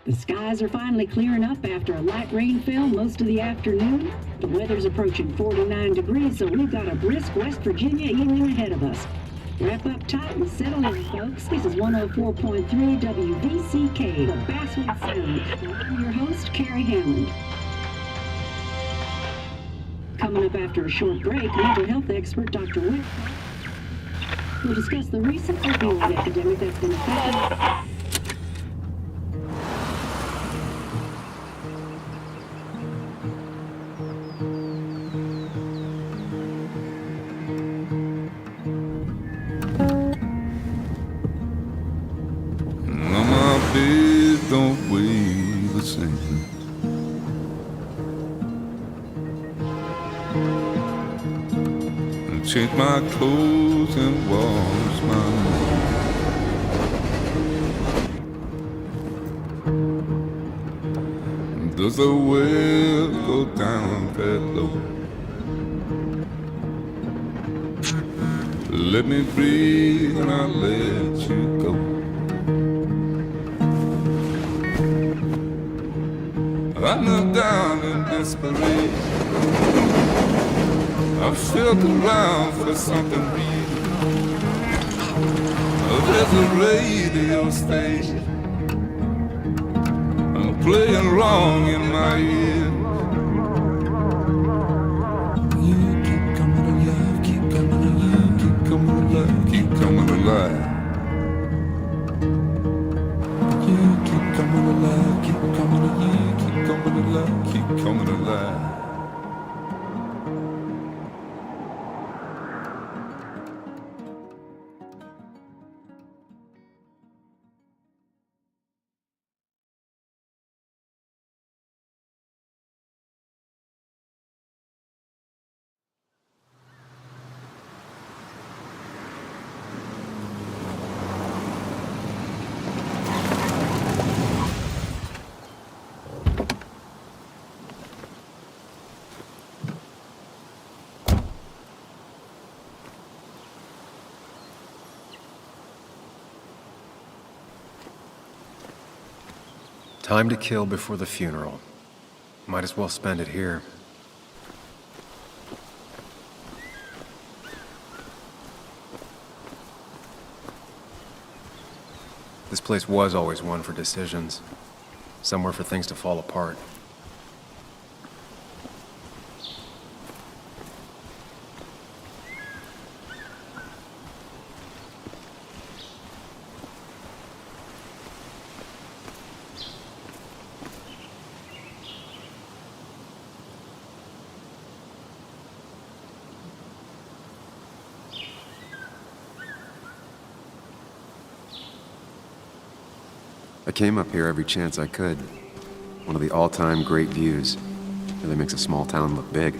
The skies are finally clearing up after a light rainfall most of the afternoon. The weather's approaching 49 degrees, so we've got a brisk West Virginia evening ahead of us. Wrap up tight and settle in, folks. This is 104.3 WVCK, the Basswood Sound. I'm your host, Carrie Hammond. Coming up after a short break, mental health expert Dr. Wick will discuss the recent opioid epidemic that's been affecting... Don't weigh the same. And change my clothes and wash my hands. Does the well go down that low? Let me breathe and I'll let you go. I knelt down in desperation. I felt around for something real. There's a radio station playing wrong in my ear. You keep coming alive, keep coming alive, keep coming alive, keep coming alive. You keep coming alive, keep coming alive, keep coming alive, keep coming alive. Time to kill before the funeral. Might as well spend it here. This place was always one for decisions. Somewhere for things to fall apart. I came up here every chance I could. One of the all-time great views. Really makes a small town look big.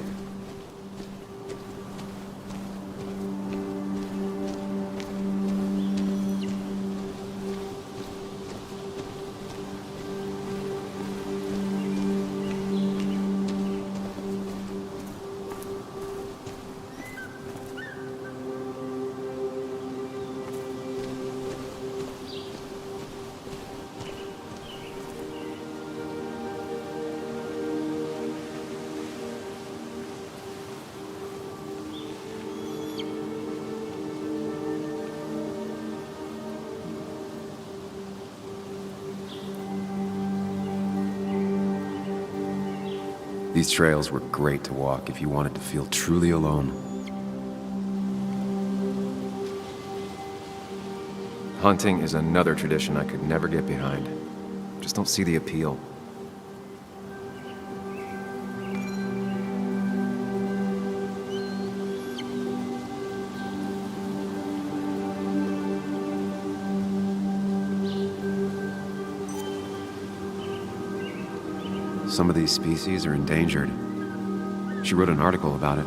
These trails were great to walk if you wanted to feel truly alone. Hunting is another tradition I could never get behind. Just don't see the appeal. Some of these species are endangered. She wrote an article about it.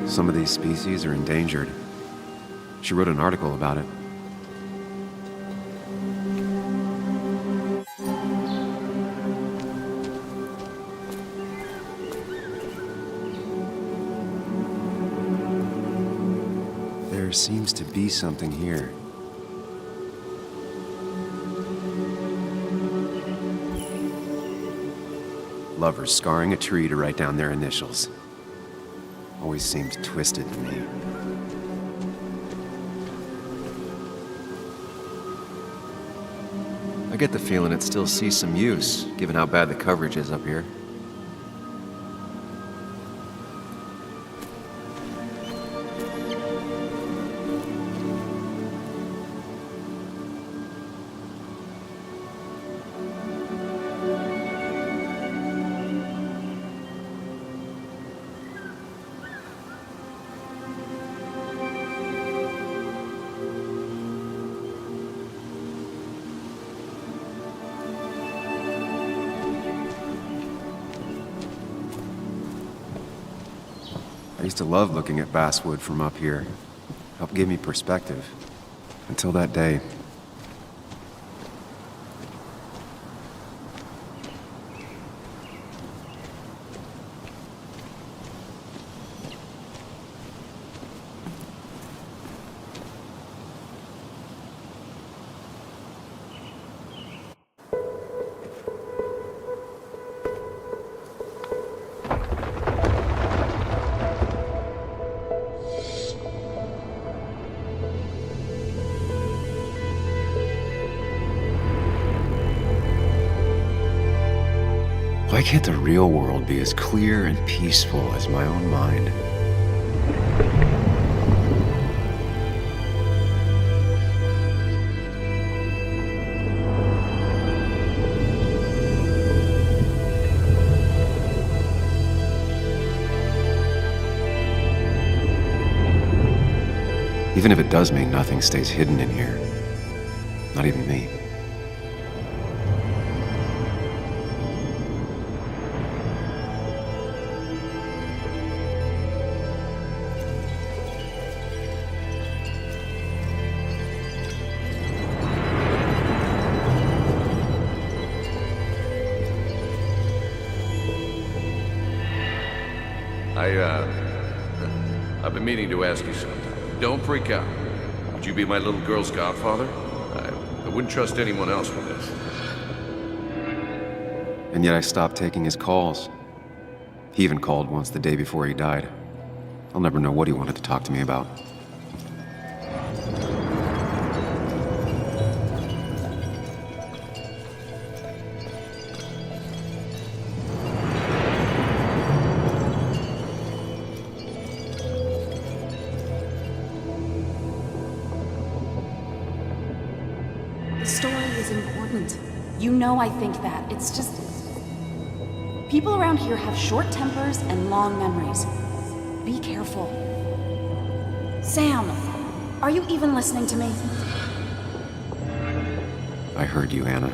Some of these species are endangered. She wrote an article about it. seems to be something here. Lovers scarring a tree to write down their initials. Always seemed twisted to me. I get the feeling it still sees some use, given how bad the coverage is up here. I used to love looking at basswood from up here. Helped give me perspective. Until that day. Why can't the real world be as clear and peaceful as my own mind? Even if it does mean nothing stays hidden in here. Not even me. I've been meaning to ask you something. Don't freak out. Would you be my little girl's godfather? I wouldn't trust anyone else with this. And yet I stopped taking his calls. He even called once the day before he died. I'll never know what he wanted to talk to me about. The story is important. You know I think that. It's just... people around here have short tempers and long memories. Be careful. Sam, are you even listening to me? I heard you, Anna.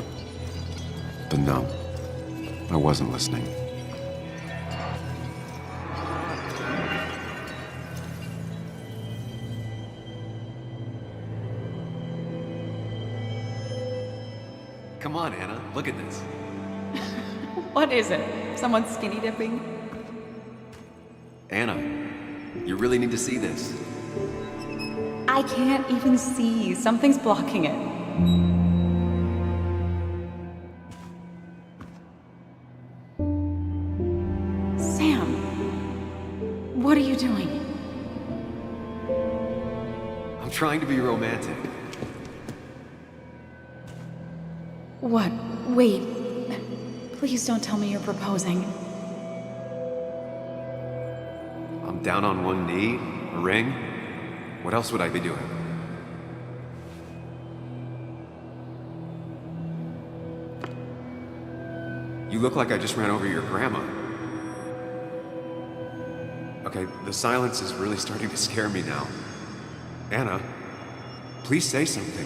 But no, I wasn't listening. Come on, Anna, look at this. What is it? Someone skinny dipping? Anna, you really need to see this. I can't even see. Something's blocking it. Sam, what are you doing? I'm trying to be romantic. What? Wait. Please don't tell me you're proposing. I'm down on one knee, a ring. What else would I be doing? You look like I just ran over your grandma. Okay, the silence is really starting to scare me now. Anna, please say something.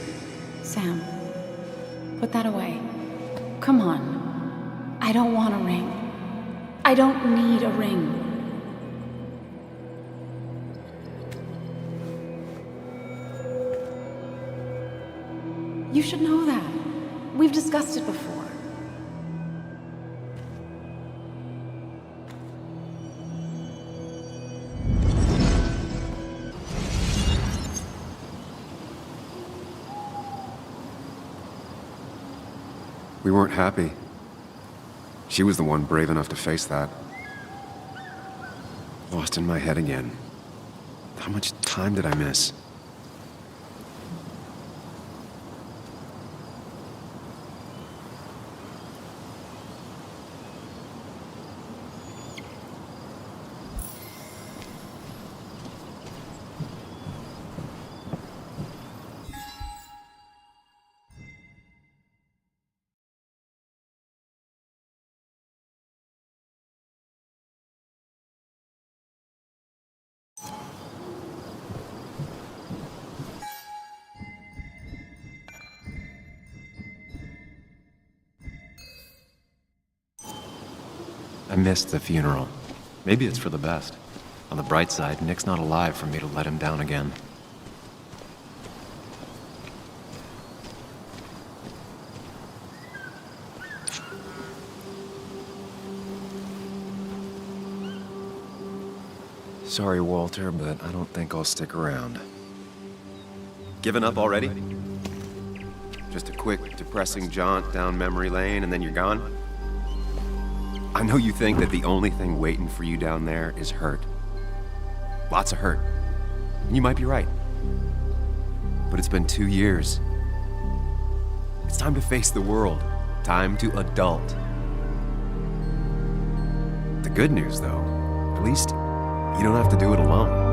Sam, put that away. Come on. I don't want a ring. I don't need a ring. You should know that. We've discussed it before. We weren't happy. She was the one brave enough to face that. Lost in my head again. How much time did I miss? I missed the funeral. Maybe it's for the best. On the bright side, Nick's not alive for me to let him down again. Sorry, Walter, but I don't think I'll stick around. Given up already? Just a quick, depressing jaunt down memory lane and then you're gone? I know you think that the only thing waiting for you down there is hurt. Lots of hurt. And you might be right. But it's been 2 years. It's time to face the world. Time to adult. The good news, though, at least you don't have to do it alone.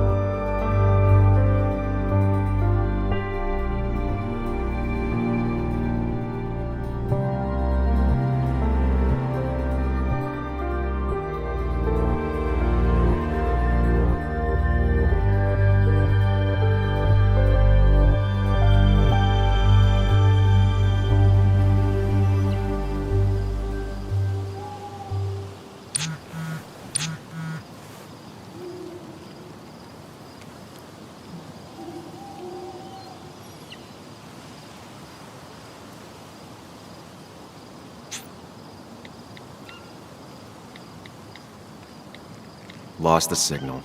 Lost the signal.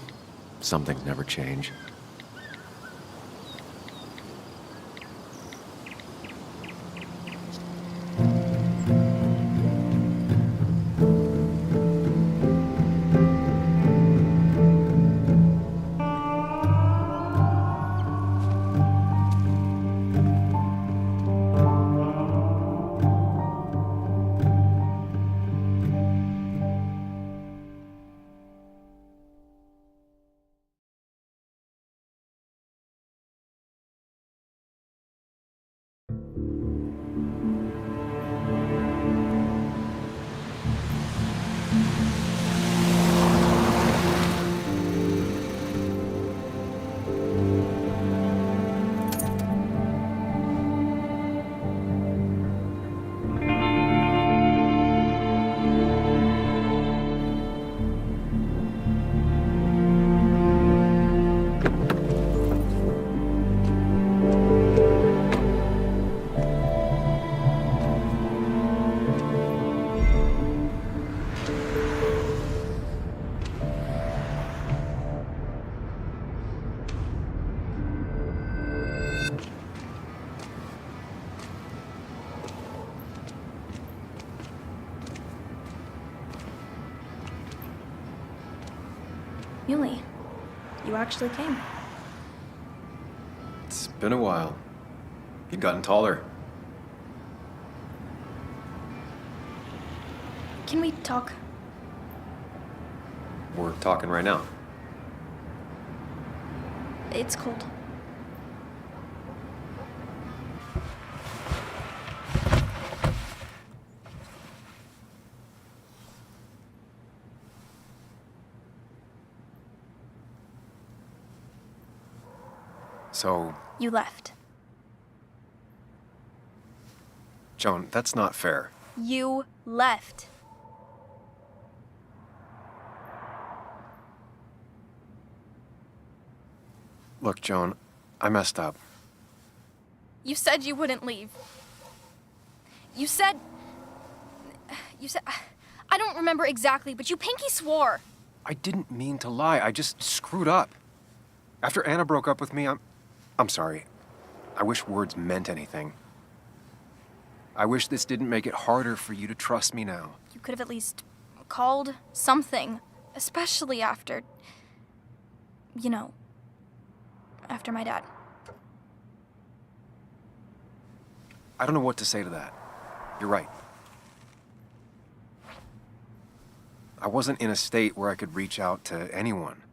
Some things never change. Yuli, you actually came. It's been a while. You've gotten taller. Can we talk? We're talking right now. It's cold. So, You left. Joan, that's not fair. You left. Look, Joan, I messed up. You said you wouldn't leave. You said... I don't remember exactly, but you pinky swore. I didn't mean to lie. I just screwed up. After Anna broke up with me, I'm sorry. I wish words meant anything. I wish this didn't make it harder for you to trust me now. You could have at least called something, especially after, you know, after my dad. I don't know what to say to that. You're right. I wasn't in a state where I could reach out to anyone.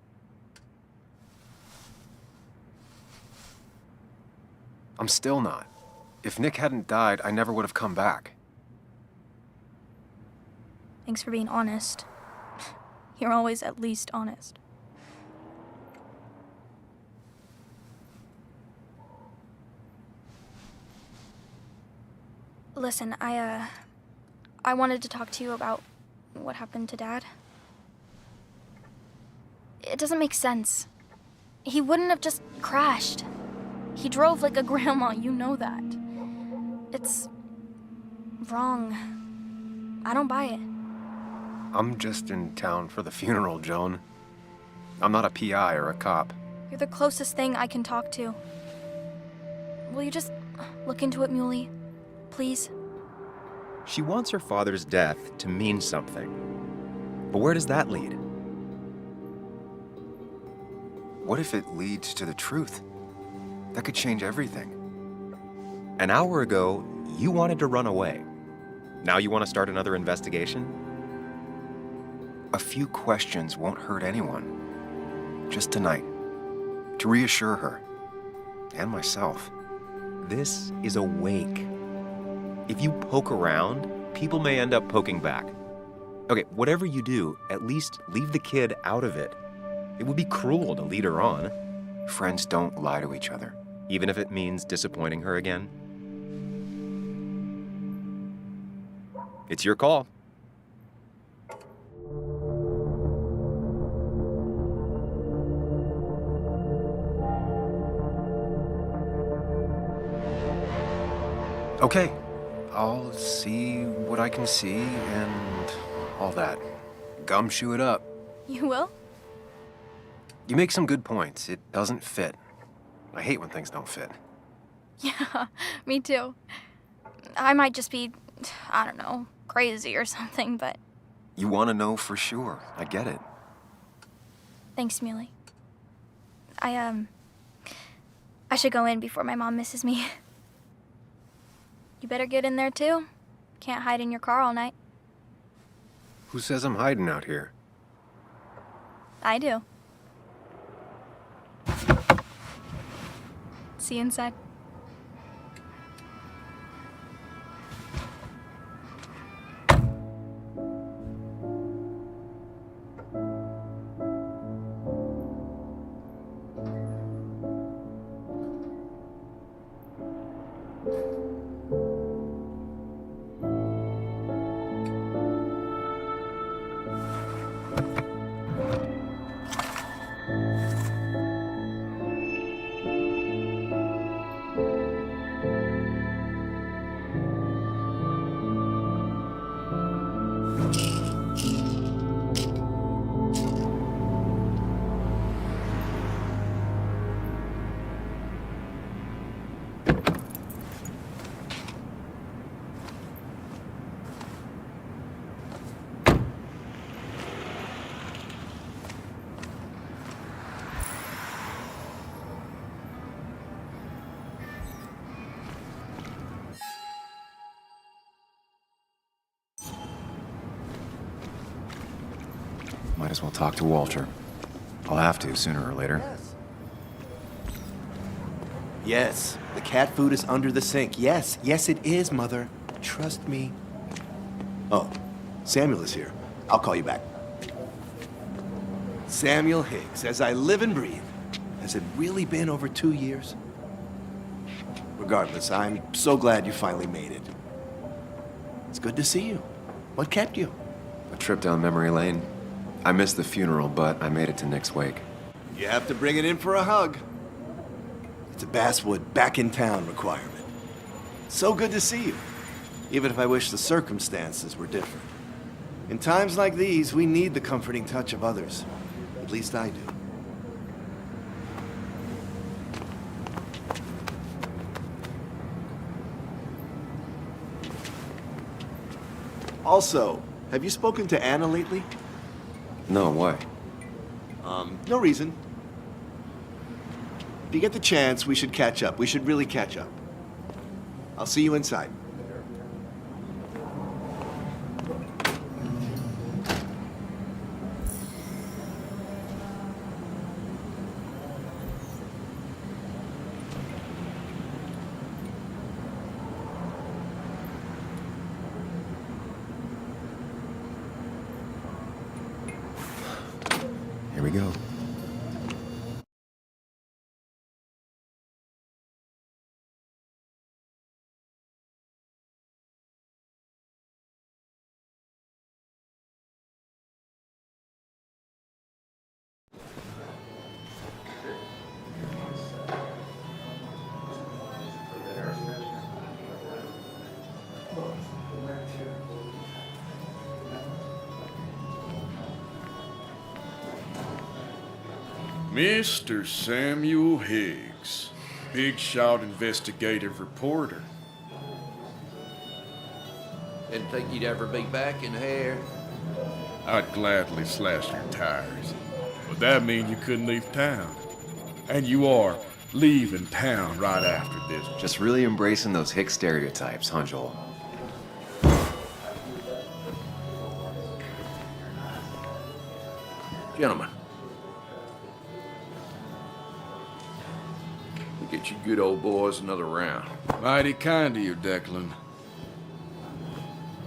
I'm still not. If Nick hadn't died, I never would have come back. Thanks for being honest. You're always at least honest. Listen, I wanted to talk to you about what happened to Dad. It doesn't make sense. He wouldn't have just crashed. He drove like a grandma, you know that. It's wrong. I don't buy it. I'm just in town for the funeral, Joan. I'm not a PI or a cop. You're the closest thing I can talk to. Will you just look into it, Muley? Please? She wants her father's death to mean something. But where does that lead? What if it leads to the truth? That could change everything. An hour ago, you wanted to run away. Now you want to start another investigation? A few questions won't hurt anyone. Just tonight. To reassure her. And myself. This is a wake. If you poke around, people may end up poking back. Okay, whatever you do, at least leave the kid out of it. It would be cruel to lead her on. Friends don't lie to each other. Even if it means disappointing her again. It's your call. Okay, I'll see what I can see and all that. Gumshoe it up. You will? You make some good points. It doesn't fit. I hate when things don't fit. Yeah, me too. I might just be, I don't know, crazy or something, but... You want to know for sure. I get it. Thanks, Muley. I should go in before my mom misses me. You better get in there, too. Can't hide in your car all night. Who says I'm hiding out here? I do. See you inside. Might as well talk to Walter. I'll have to sooner or later. Yes, the cat food is under the sink. Yes, yes it is, Mother. Trust me. Oh, Samuel is here. I'll call you back. Samuel Higgs, as I live and breathe. Has it really been over 2 years? Regardless, I'm so glad you finally made it. It's good to see you. What kept you? A trip down memory lane. I missed the funeral, but I made it to Nick's wake. You have to bring it in for a hug. It's a Basswood back in town requirement. So good to see you, even if I wish the circumstances were different. In times like these, we need the comforting touch of others. At least I do. Also, have you spoken to Anna lately? No, why? No reason. If you get the chance, we should catch up. We should really catch up. I'll see you inside. Here we go. Mr. Samuel Higgs, big shot investigative reporter. Didn't think you'd ever be back in here. I'd gladly slash your tires, but that mean you couldn't leave town. And you are leaving town right after this. Just really embracing those hick stereotypes, huh, Joel? Gentlemen. We get you good old boys another round. Mighty kind of you, Declan.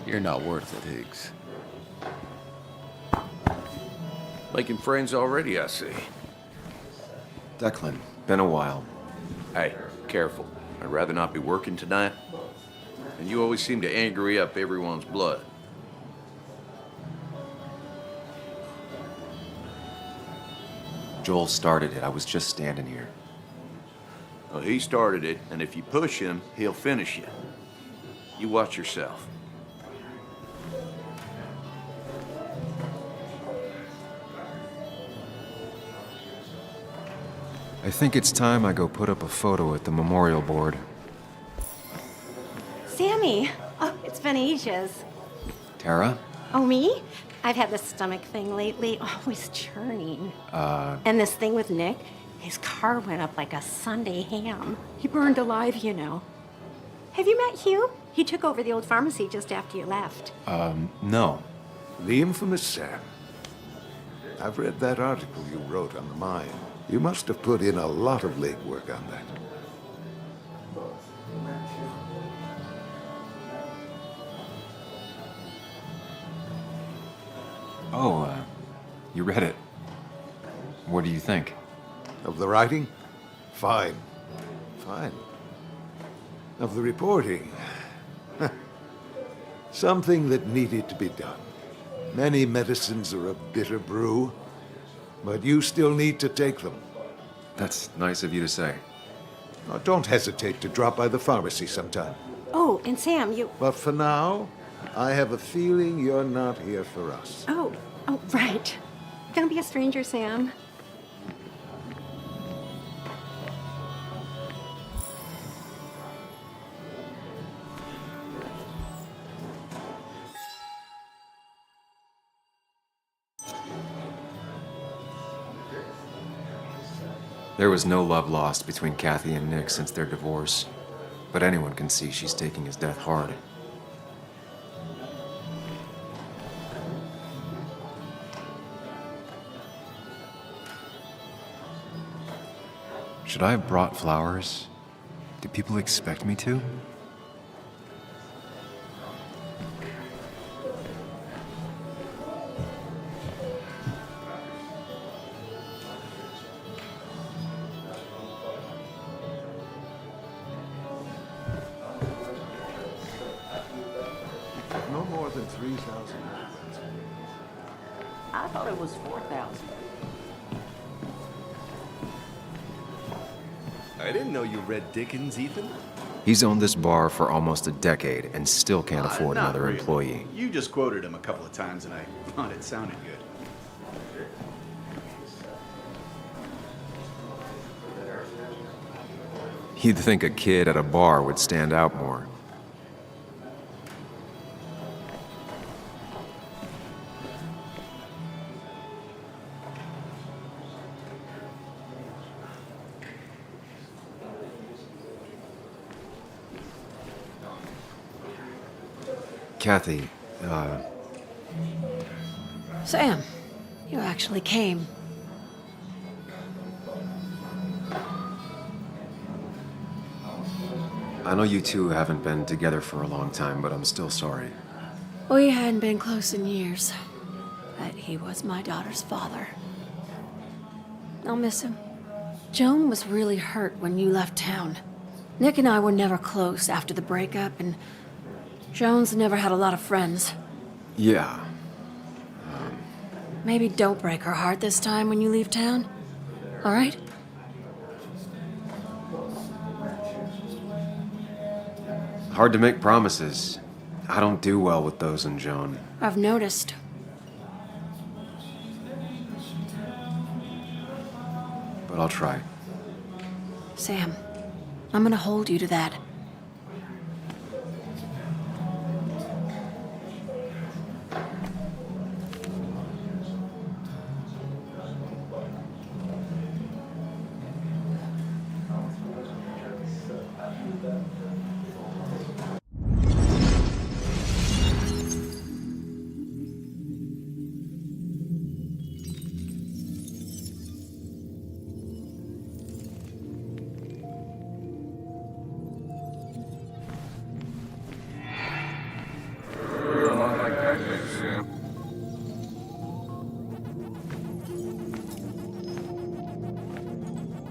You're not worth it, Higgs. Making friends already, I see. Declan, been a while. Hey, careful. I'd rather not be working tonight. And you always seem to angry up everyone's blood. Joel started it. I was just standing here. Well, he started it, and if you push him, he'll finish you. You watch yourself. I think it's time I go put up a photo at the memorial board. Sammy! Oh, it's been ages. Tara? Oh, me? I've had this stomach thing lately, always churning. And this thing with Nick, his car went up like a Sunday ham. He burned alive, you know. Have you met Hugh? He took over the old pharmacy just after you left. No. The infamous Sam. I've read that article you wrote on the mine. You must have put in a lot of legwork on that. Oh, you read it. What do you think? Of the writing? Fine. Fine. Of the reporting? Something that needed to be done. Many medicines are a bitter brew, but you still need to take them. That's nice of you to say. Now, don't hesitate to drop by the pharmacy sometime. Oh, and Sam, you... But for now, I have a feeling you're not here for us. Oh, right. Don't be a stranger, Sam. There was no love lost between Kathy and Nick since their divorce, but anyone can see she's taking his death hard. Should I have brought flowers? Do people expect me to? No more than 3,000. I thought it was 4,000. I didn't know you read Dickens, Ethan. He's owned this bar for almost a decade and still can't afford Not another really. employee. You just quoted him a couple of times and I thought it sounded good. You'd think a kid at a bar would stand out more. Kathy, Sam, you actually came. I know you two haven't been together for a long time, but I'm still sorry. We hadn't been close in years, but he was my daughter's father. I'll miss him. Joan was really hurt when you left town. Nick and I were never close after the breakup, and Joan's never had a lot of friends. Yeah. Maybe don't break her heart this time when you leave town, all right? Hard to make promises. I don't do well with those in Joan. I've noticed. But I'll try. Sam, I'm gonna hold you to that.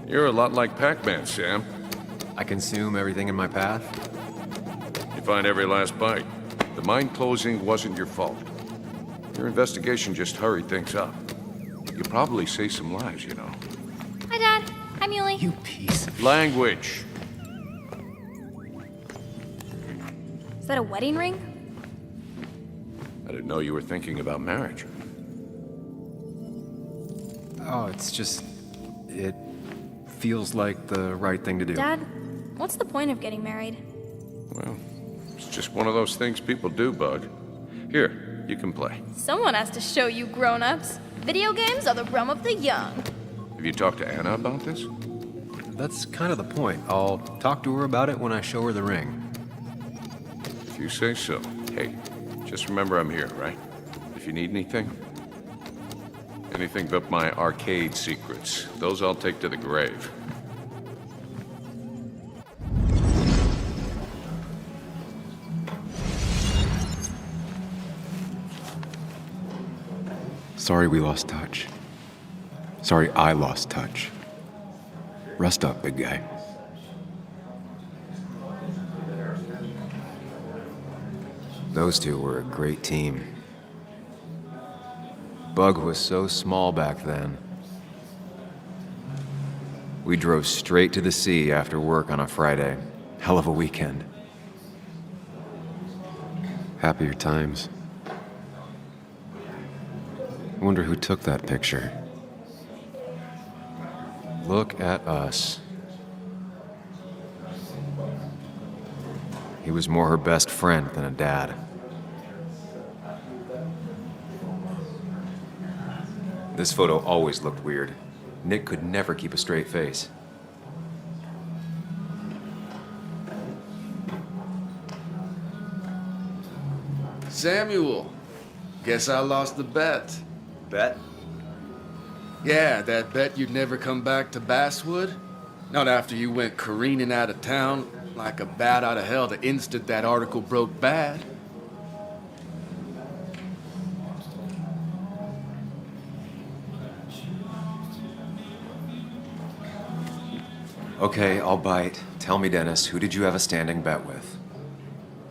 You're a lot like Pac-Man, Sam. I consume everything in my path? You find every last bite. The mine closing wasn't your fault. Your investigation just hurried things up. You probably saved some lives, you know. Hi, Dad. Hi, Muley. You piece of... Language. Is that a wedding ring? I didn't know you were thinking about marriage. Oh, it's just... It feels like the right thing to do. Dad, what's the point of getting married? Well, it's just one of those things people do, Bug. Here, you can play. Someone has to show you grown-ups. Video games are the realm of the young. Have you talked to Anna about this? That's kind of the point. I'll talk to her about it when I show her the ring. If you say so. Hey, just remember I'm here, right? If you need anything. Anything but my arcade secrets. Those I'll take to the grave. Sorry we lost touch. Sorry I lost touch. Rest up, big guy. Those two were a great team. Bug was so small back then. We drove straight to the sea after work on a Friday. Hell of a weekend. Happier times. I wonder who took that picture. Look at us. He was more her best friend than a dad. This photo always looked weird. Nick could never keep a straight face. Samuel, guess I lost the bet. Bet? Yeah, that bet you'd never come back to Basswood. Not after you went careening out of town like a bat out of hell the instant that article broke bad. Okay, I'll bite. Tell me, Dennis, who did you have a standing bet with?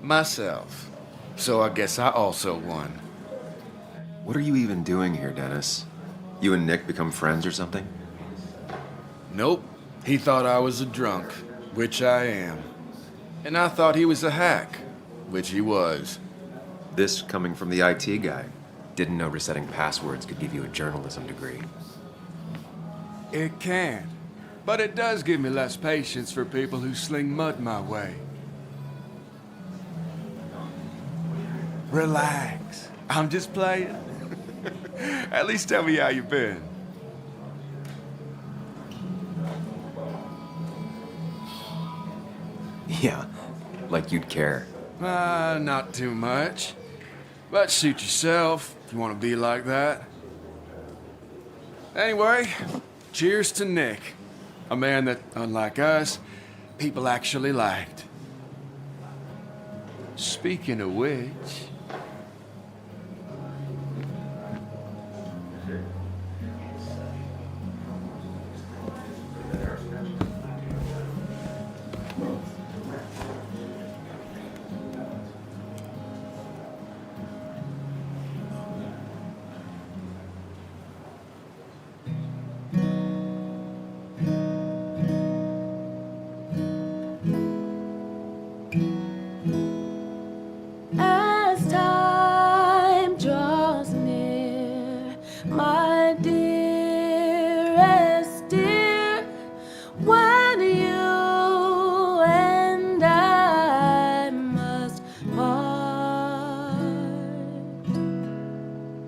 Myself. So I guess I also won. What are you even doing here, Dennis? You and Nick become friends or something? Nope. He thought I was a drunk, which I am. And I thought he was a hack, which he was. This coming from the IT guy. Didn't know resetting passwords could give you a journalism degree. It can. But it does give me less patience for people who sling mud my way. Relax. I'm just playing. At least tell me how you been. Yeah, like you'd care. Not too much. But suit yourself if you want to be like that. Anyway, cheers to Nick. A man that, unlike us, people actually liked. Speaking of which... As time draws near, my dearest dear, when you and I must part,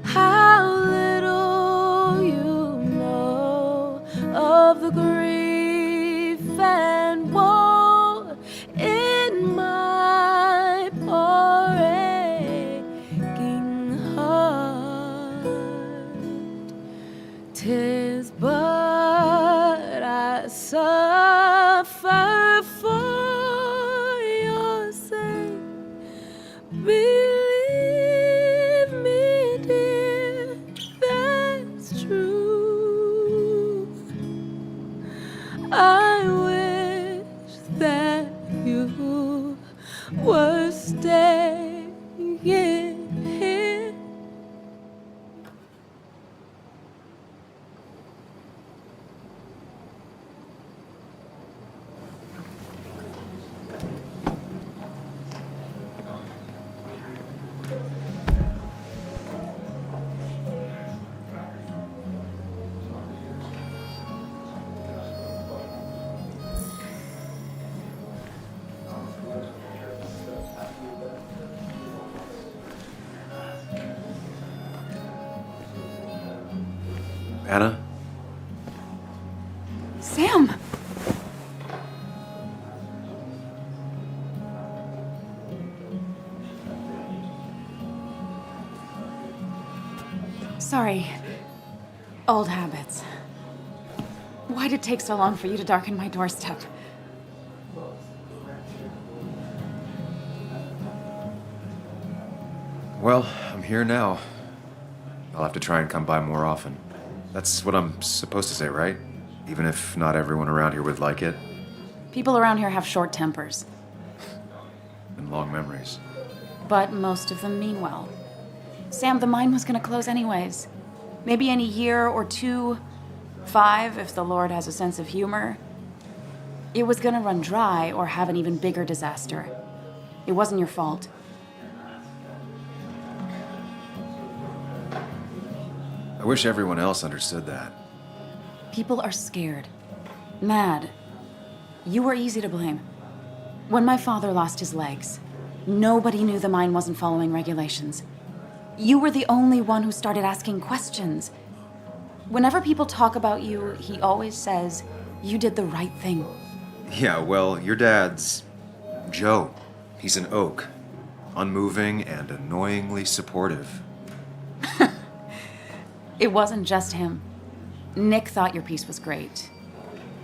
how little you know of the grief and woe in my poor aching heart. 'Tis but I suffer for your sake. Believe me, dear, that's true. I wish that you were staying here. Anna? Sam! Sorry. Old habits. Why'd it take so long for you to darken my doorstep? Well, I'm here now. I'll have to try and come by more often. That's what I'm supposed to say, right? Even if not everyone around here would like it. People around here have short tempers, And long memories. but most of them mean well. Sam, the mine was gonna close anyways. Maybe in a year or 2, 5, if the Lord has a sense of humor. It was gonna run dry or have an even bigger disaster. It wasn't your fault. I wish everyone else understood that. People are scared. Mad. You were easy to blame. When my father lost his legs, nobody knew the mine wasn't following regulations. You were the only one who started asking questions. Whenever people talk about you, he always says, you did the right thing. Yeah, well, your dad's Joe. He's an oak. Unmoving and annoyingly supportive. It wasn't just him. Nick thought your piece was great.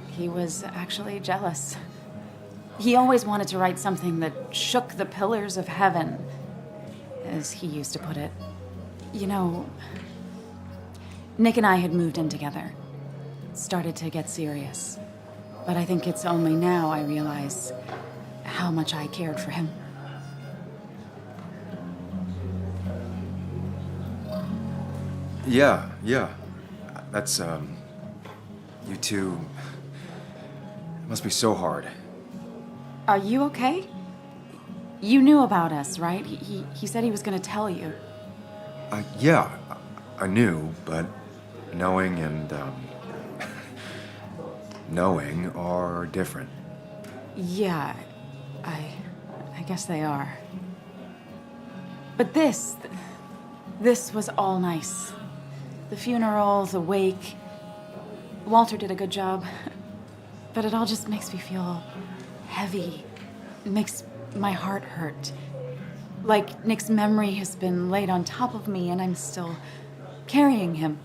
He was actually jealous. He always wanted to write something that shook the pillars of heaven, as he used to put it. You know, Nick and I had moved in together. Started to get serious. But I think it's only now I realize how much I cared for him. Yeah. That's, you two... It must be so hard. Are you okay? You knew about us, right? He said he was gonna tell you. Yeah, I knew, but knowing and, knowing are different. Yeah, I guess they are. But this was all nice. The funeral, the wake. Walter did a good job. But it all just makes me feel heavy. It makes my heart hurt. Like Nick's memory has been laid on top of me and I'm still carrying him.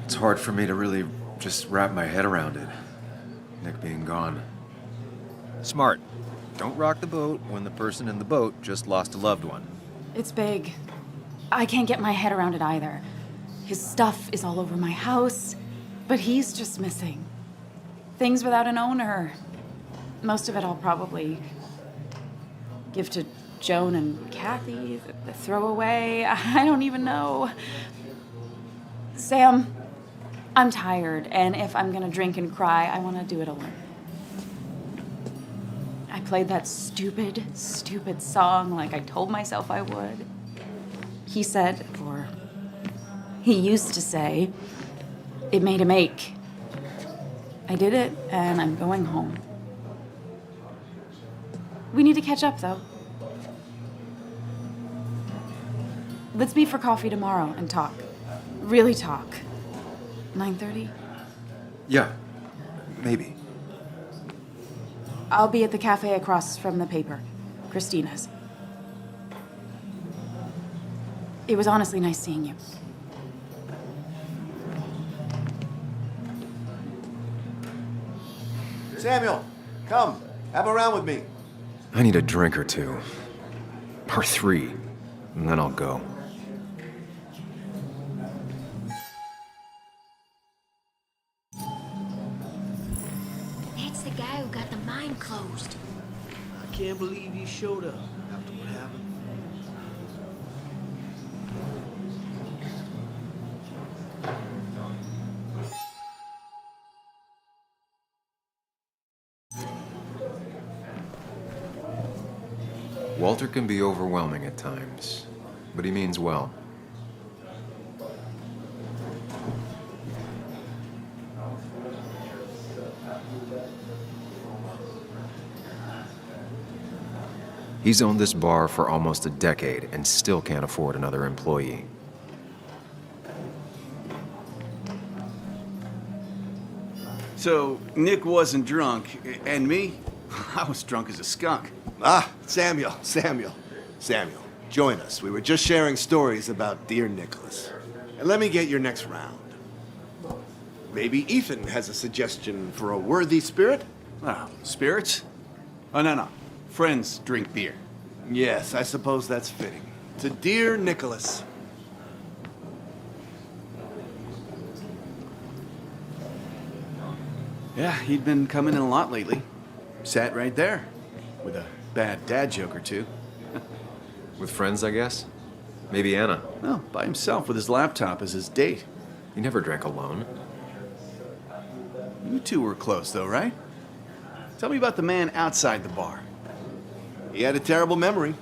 It's hard for me to really just wrap my head around it. Nick being gone. Smart. Don't rock the boat when the person in the boat just lost a loved one. It's big. I can't get my head around it either. His stuff is all over my house, but he's just missing. Things without an owner. Most of it I'll probably give to Joan and Kathy, the throwaway. I don't even know. Sam, I'm tired, and if I'm gonna drink and cry, I wanna do it alone. I played that stupid song like I told myself I would. He said, or he used to say, it made him ache. I did it, and I'm going home. We need to catch up, though. Let's meet for coffee tomorrow and talk. Really talk. 9:30? Yeah, maybe. I'll be at the cafe across from the paper. Christina's. It was honestly nice seeing you. Samuel, come. Have a round with me. I need a drink or two. Or 3, and then I'll go. That's the guy who got the mine closed. I can't believe he showed up after what happened. Walter can be overwhelming at times, but he means well. He's owned this bar for almost a decade and still can't afford another employee. So, Nick wasn't drunk, and me? I was drunk as a skunk. Ah, Samuel. Join us. We were just sharing stories about dear Nicholas. And let me get your next round. Maybe Ethan has a suggestion for a worthy spirit? Oh, spirits? Oh, no. Friends drink beer. Yes, I suppose that's fitting. To dear Nicholas. Yeah, he'd been coming in a lot lately. Sat right there, with a bad dad joke or two. With friends, I guess? Maybe Anna. No, by himself with his laptop as his date. He never drank alone. You two were close, though, right? Tell me about the man outside the bar. He had a terrible memory.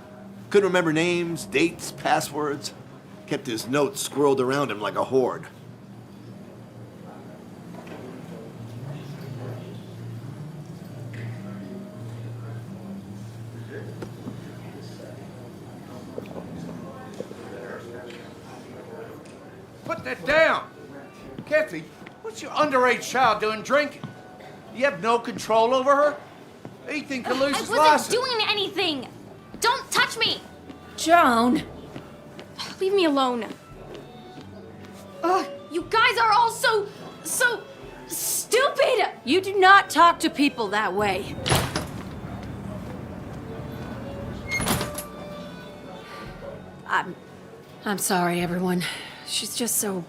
Couldn't remember names, dates, passwords. Kept his notes squirreled around him like a hoard. Put that down! Kathy, what's your underage child doing drinking? You have no control over her? Ethan can lose his I wasn't license. doing anything! Don't touch me! Joan! Leave me alone. Ugh, you guys are all so stupid! You do not talk to people that way. I'm sorry, everyone. She's just so...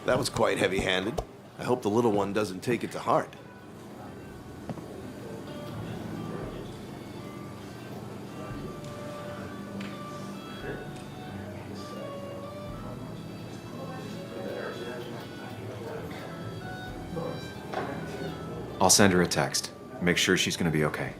That was quite heavy-handed. I hope the little one doesn't take it to heart. I'll send her a text. Make sure she's gonna be okay.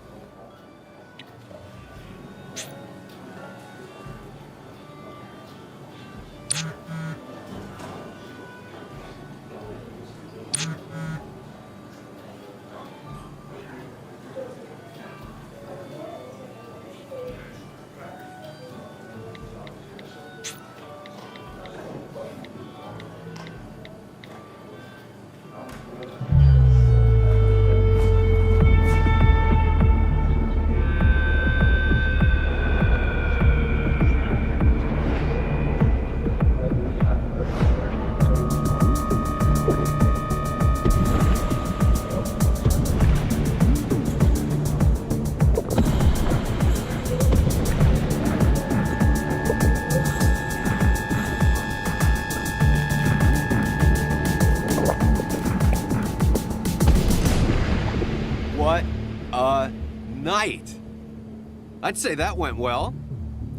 I'd say that went well.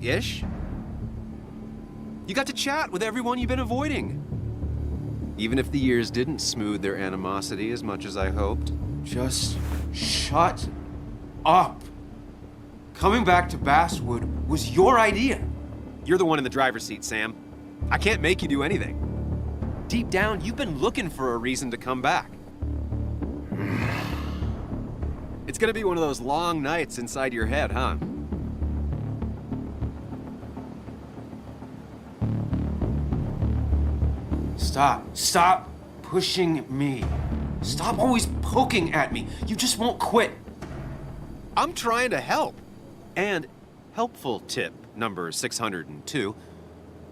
Ish. You got to chat with everyone you've been avoiding. Even if the years didn't smooth their animosity as much as I hoped. Just shut up. Coming back to Basswood was your idea. You're the one in the driver's seat, Sam. I can't make you do anything. Deep down, you've been looking for a reason to come back. It's gonna be one of those long nights inside your head, huh? Stop pushing me. Stop always poking at me. You just won't quit. I'm trying to help. And helpful tip number 602,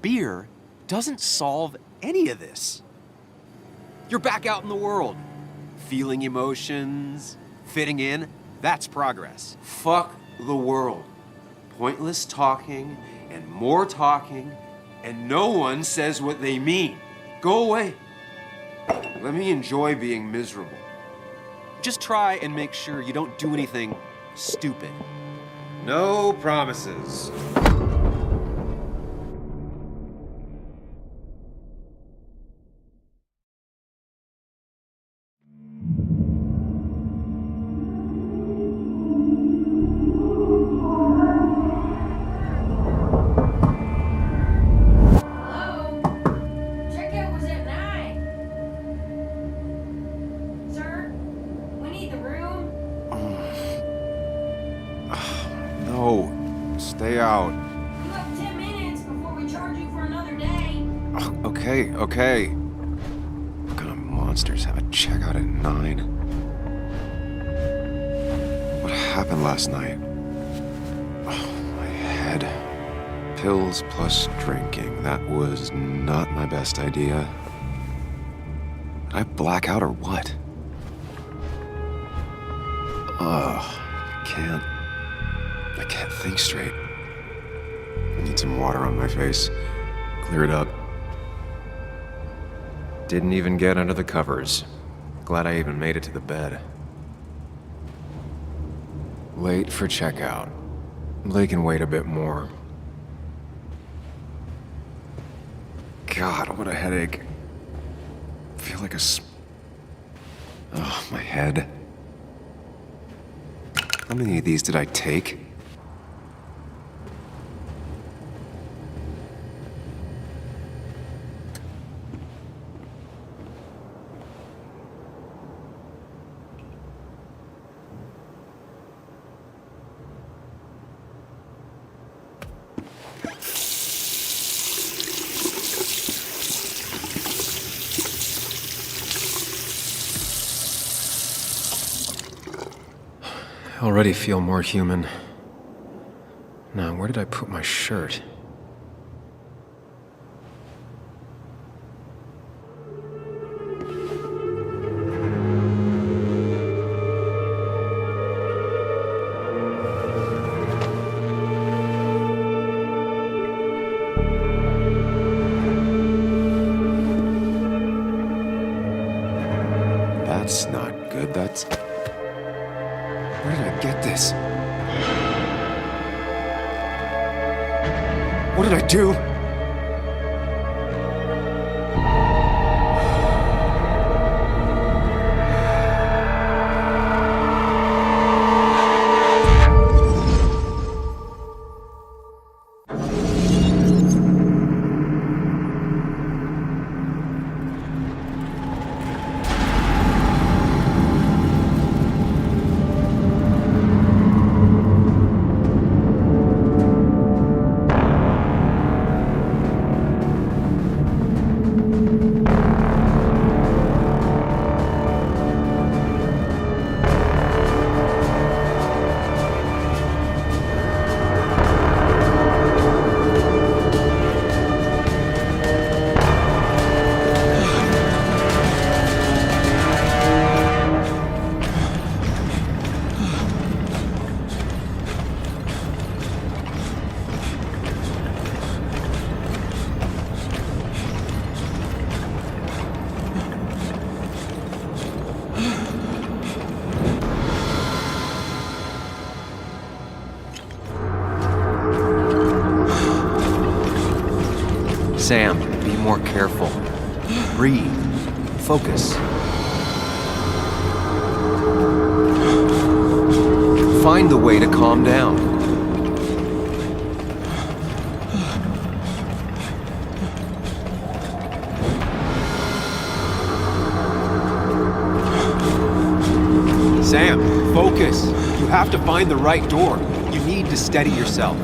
beer doesn't solve any of this. You're back out in the world, feeling emotions, fitting in. That's progress. Fuck the world. Pointless talking and more talking, and no one says what they mean. Go away. Let me enjoy being miserable. Just try and make sure you don't do anything stupid. No promises. Stay out. You have 10 minutes before we charge you for another day. Okay. What kind of monsters have a checkout at 9? What happened last night? Oh, my head. Pills plus drinking. That was not my best idea. Did I black out or what? I can't think straight. I need some water on my face. Clear it up. Didn't even get under the covers. Glad I even made it to the bed. Late for checkout. They can wait a bit more. God, what a headache. I feel like my head. How many of these did I take? Already feel more human. Now, where did I put my shirt? That's not good. Where did I get this? What did I do? Sam, be more careful. Breathe. Focus. Find the way to calm down. Sam, focus. You have to find the right door. You need to steady yourself.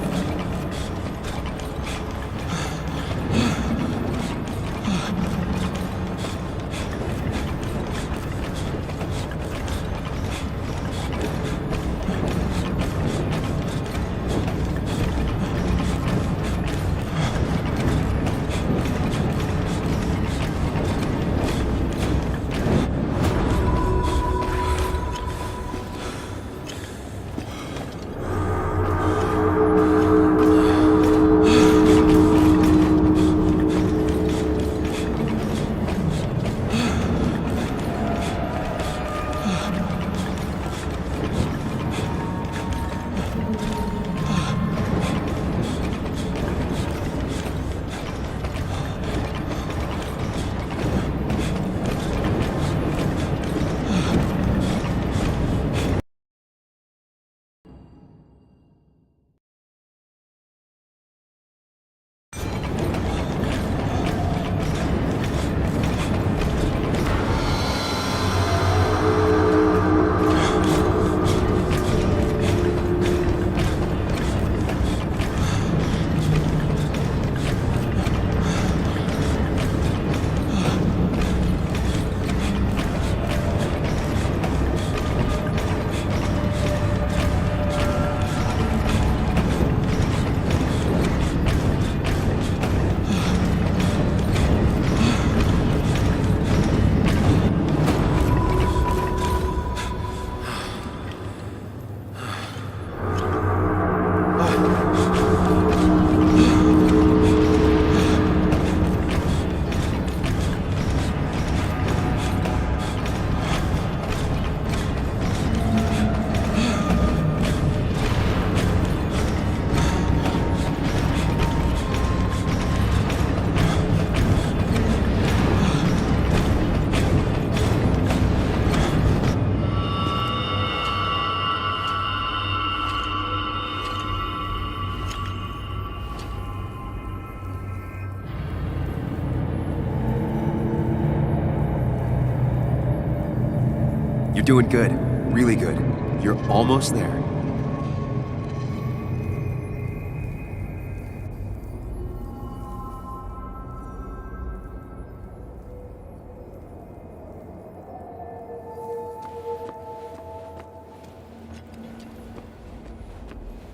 You're doing good. Really good. You're almost there.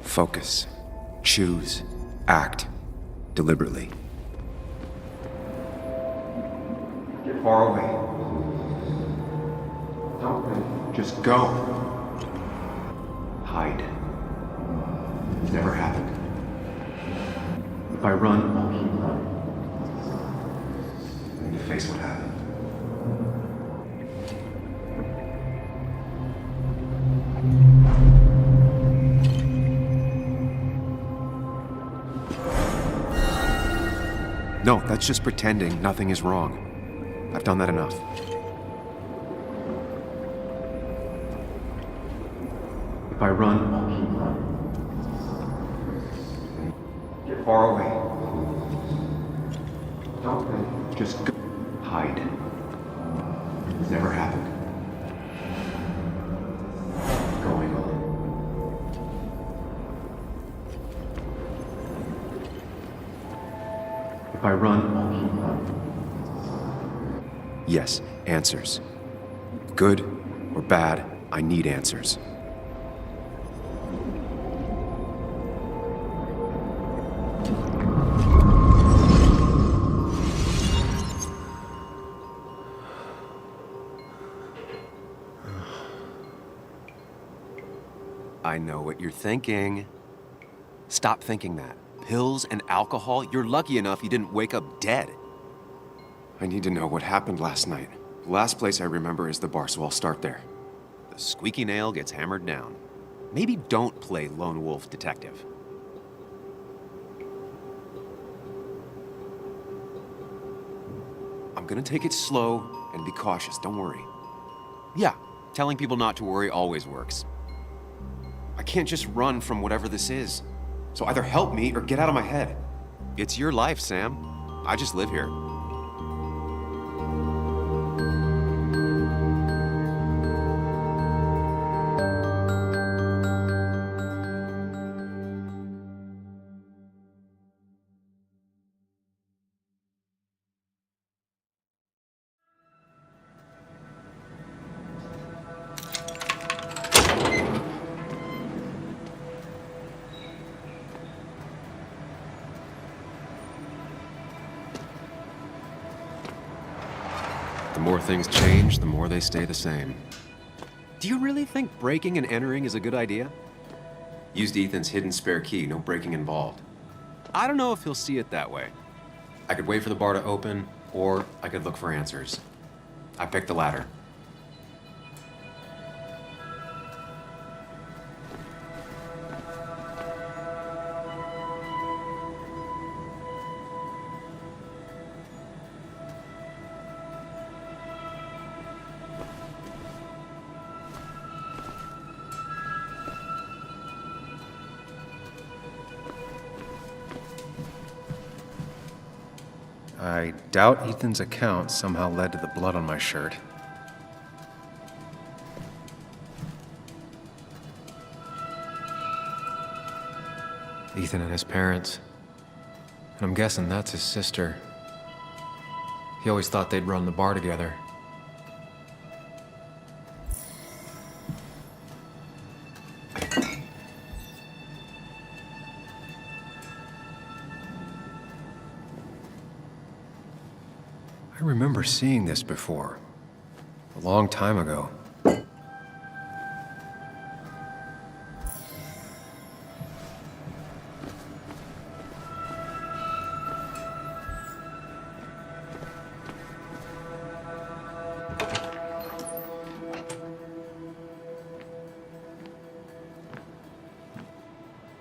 Focus. Choose. Act. Deliberately. Get far away. Don't just go. Hide. It's never happened. If I run, I'll keep running. I need to face what happened. No, that's just pretending nothing is wrong. I've done that enough. If I run, I'll keep running. Get far away. Don't just go. Hide. It's never happened. Going on. If I run, I'll keep running. Yes, answers. Good or bad, I need answers. I know what you're thinking. Stop thinking that. Pills and alcohol, you're lucky enough you didn't wake up dead. I need to know what happened last night. The last place I remember is the bar, so I'll start there. The squeaky nail gets hammered down. Maybe don't play lone wolf detective. I'm gonna take it slow and be cautious, don't worry. Yeah, telling people not to worry always works. I can't just run from whatever this is. So either help me or get out of my head. It's your life, Sam. I just live here. The more things change, the more they stay the same. Do you really think breaking and entering is a good idea? Used Ethan's hidden spare key, no breaking involved. I don't know if he'll see it that way. I could wait for the bar to open, or I could look for answers. I picked the latter. I doubt Ethan's account somehow led to the blood on my shirt. Ethan and his parents. And I'm guessing that's his sister. He always thought they'd run the bar together. I remember seeing this before, a long time ago.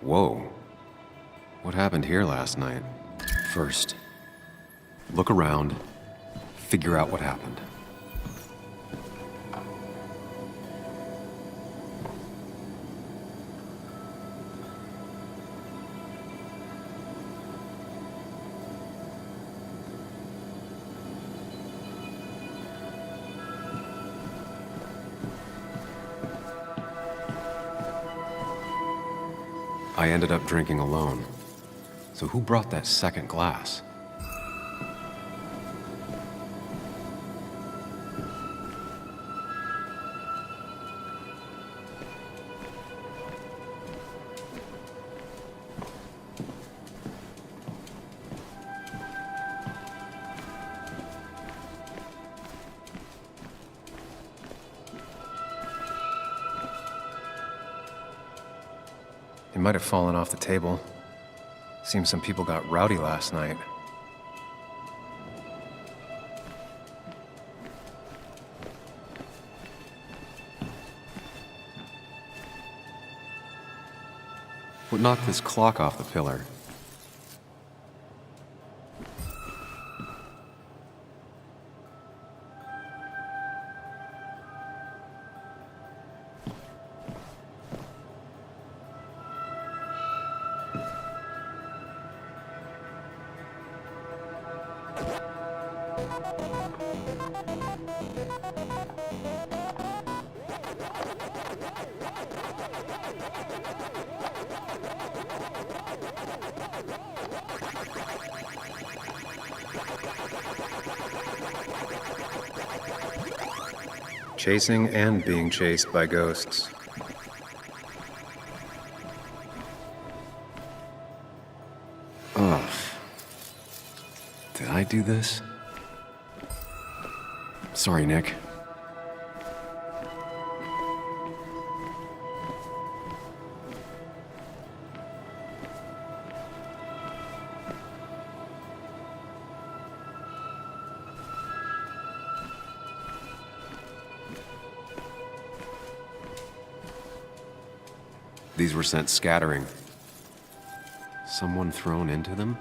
Whoa. What happened here last night? First, look around. Figure out what happened. I ended up drinking alone. So who brought that second glass? It might have fallen off the table. Seems some people got rowdy last night. What knocked this clock off the pillar? Chasing and being chased by ghosts. Ugh. Did I do this? Sorry, Nick. These were sent scattering. Someone thrown into them?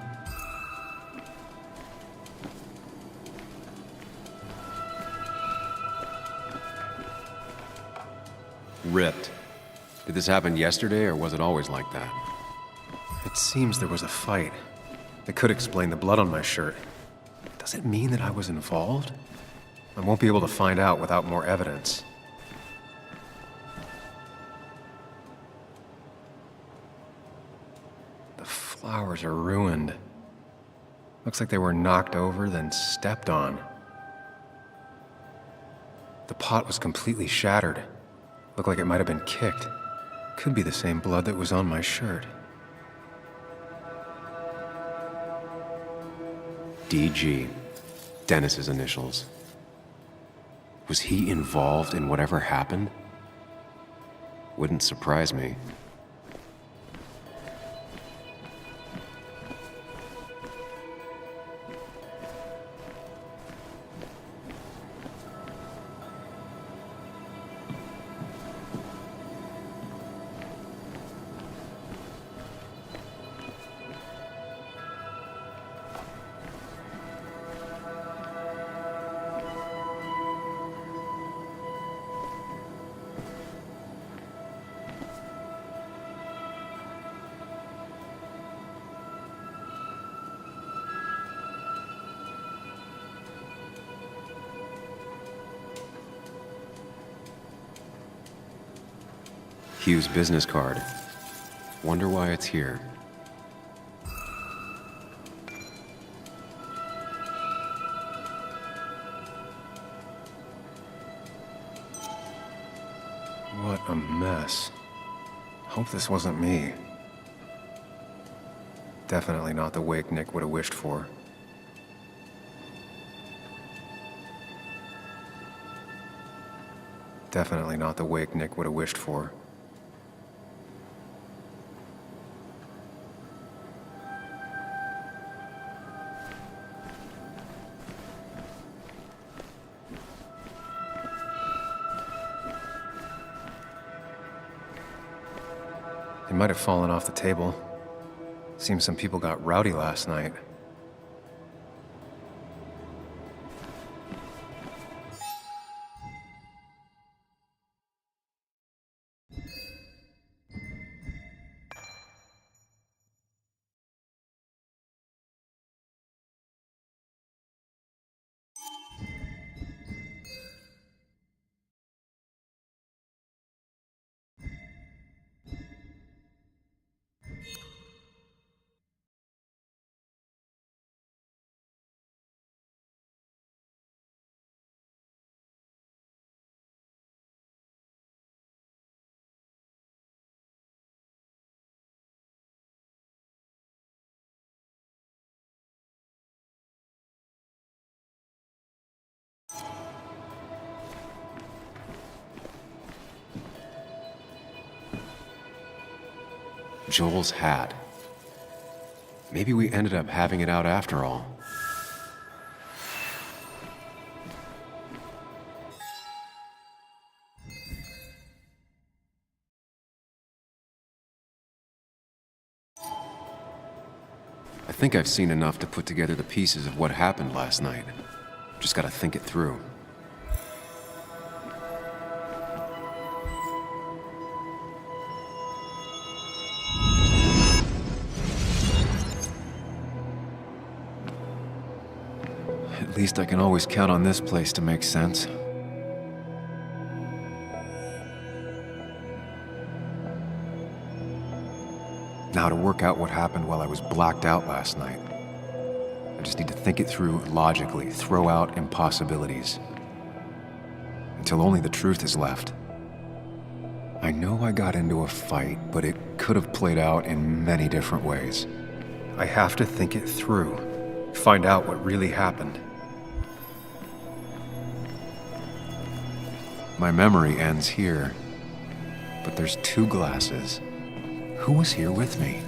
Ripped. Did this happen yesterday, or was it always like that? It seems there was a fight. That could explain the blood on my shirt. Does it mean that I was involved? I won't be able to find out without more evidence. The flowers are ruined. Looks like they were knocked over, then stepped on. The pot was completely shattered. Looked like it might have been kicked. Could be the same blood that was on my shirt. DG. Dennis's initials. Was he involved in whatever happened? Wouldn't surprise me. Hugh's business card. Wonder why it's here. What a mess. Hope this wasn't me. Definitely not the wake Nick would have wished for. Definitely not the wake Nick would have wished for. It might have fallen off the table. Seems some people got rowdy last night. Joel's hat. Maybe we ended up having it out after all. I think I've seen enough to put together the pieces of what happened last night. Just gotta think it through. At least I can always count on this place to make sense. Now to work out what happened while I was blacked out last night. I just need to think it through logically, throw out impossibilities. Until only the truth is left. I know I got into a fight, but it could have played out in many different ways. I have to think it through, find out what really happened. My memory ends here, but there's two glasses. Who was here with me?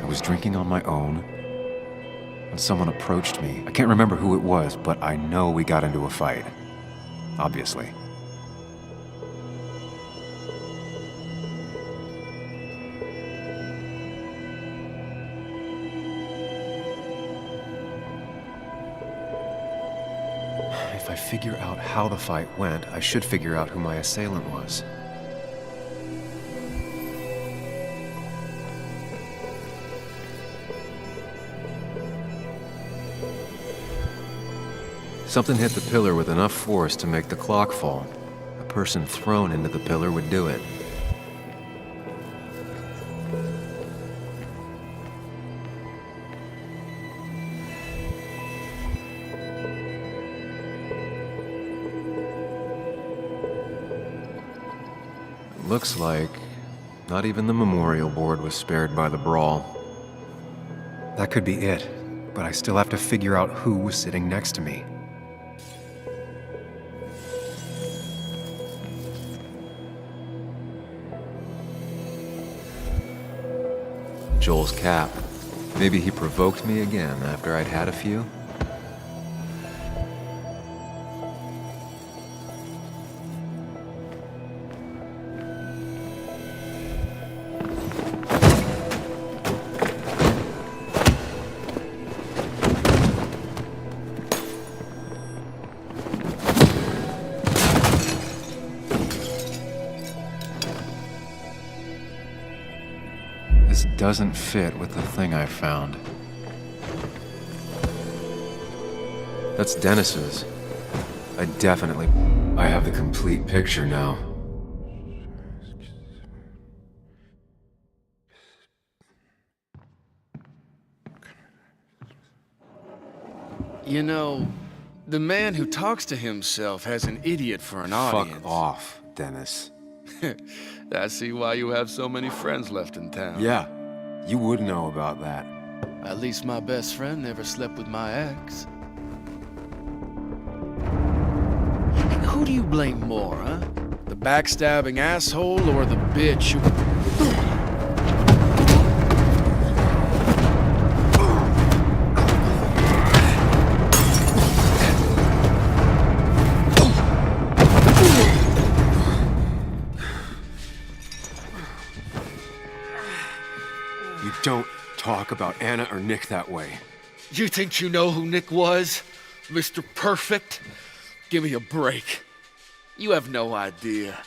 I was drinking on my own when someone approached me. I can't remember who it was, but I know we got into a fight. Obviously. figure out how the fight went, I should figure out who my assailant was. Something hit the pillar with enough force to make the clock fall. A person thrown into the pillar would do it. Looks like not even the memorial board was spared by the brawl. That could be it, but I still have to figure out who was sitting next to me. Joel's cap. Maybe he provoked me again after I'd had a few? This doesn't fit with the thing I found. That's Dennis's. I have the complete picture now. You know, the man who talks to himself has an idiot for an audience. Fuck off, Dennis. I see why you have so many friends left in town. Yeah, you would know about that. At least my best friend never slept with my ex. Who do you blame more, huh? The backstabbing asshole or the bitch who... Don't talk about Anna or Nick that way. You think you know who Nick was? Mr. Perfect? Give me a break. You have no idea.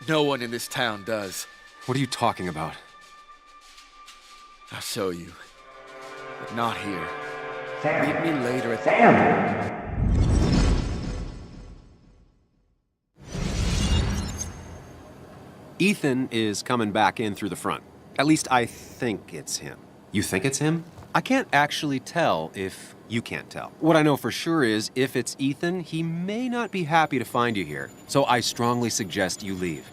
No one in this town does. What are you talking about? I'll show you. But not here. Sam. Meet me later at... Sam! Ethan is coming back in through the front. At least I think it's him. You think it's him? I can't actually tell if you can't tell. What I know for sure is, if it's Ethan, he may not be happy to find you here. So I strongly suggest you leave.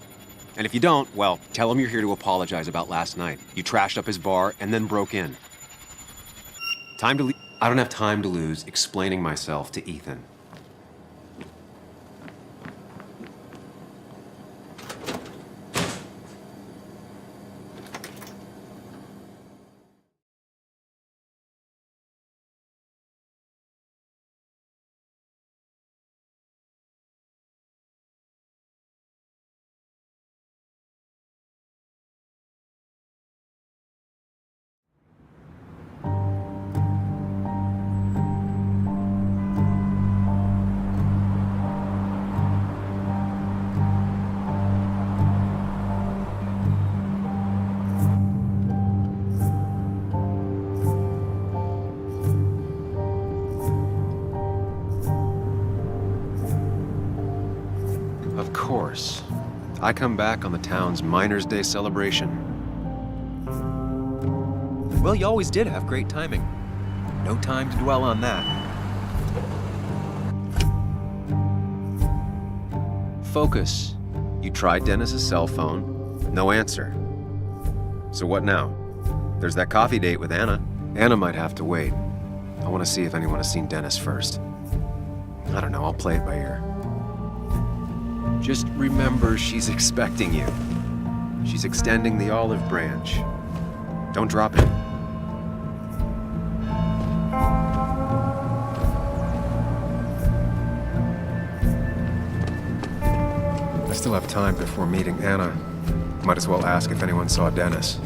And if you don't, well, tell him you're here to apologize about last night. You trashed up his bar and then broke in. Time to leave. I don't have time to lose explaining myself to Ethan. Of course. I come back on the town's Miners' Day celebration. Well, you always did have great timing. No time to dwell on that. Focus. You tried Dennis's cell phone. No answer. So what now? There's that coffee date with Anna. Anna might have to wait. I want to see if anyone has seen Dennis first. I don't know, I'll play it by ear. Just remember she's expecting you. She's extending the olive branch. Don't drop it. I still have time before meeting Anna. Might as well ask if anyone saw Dennis.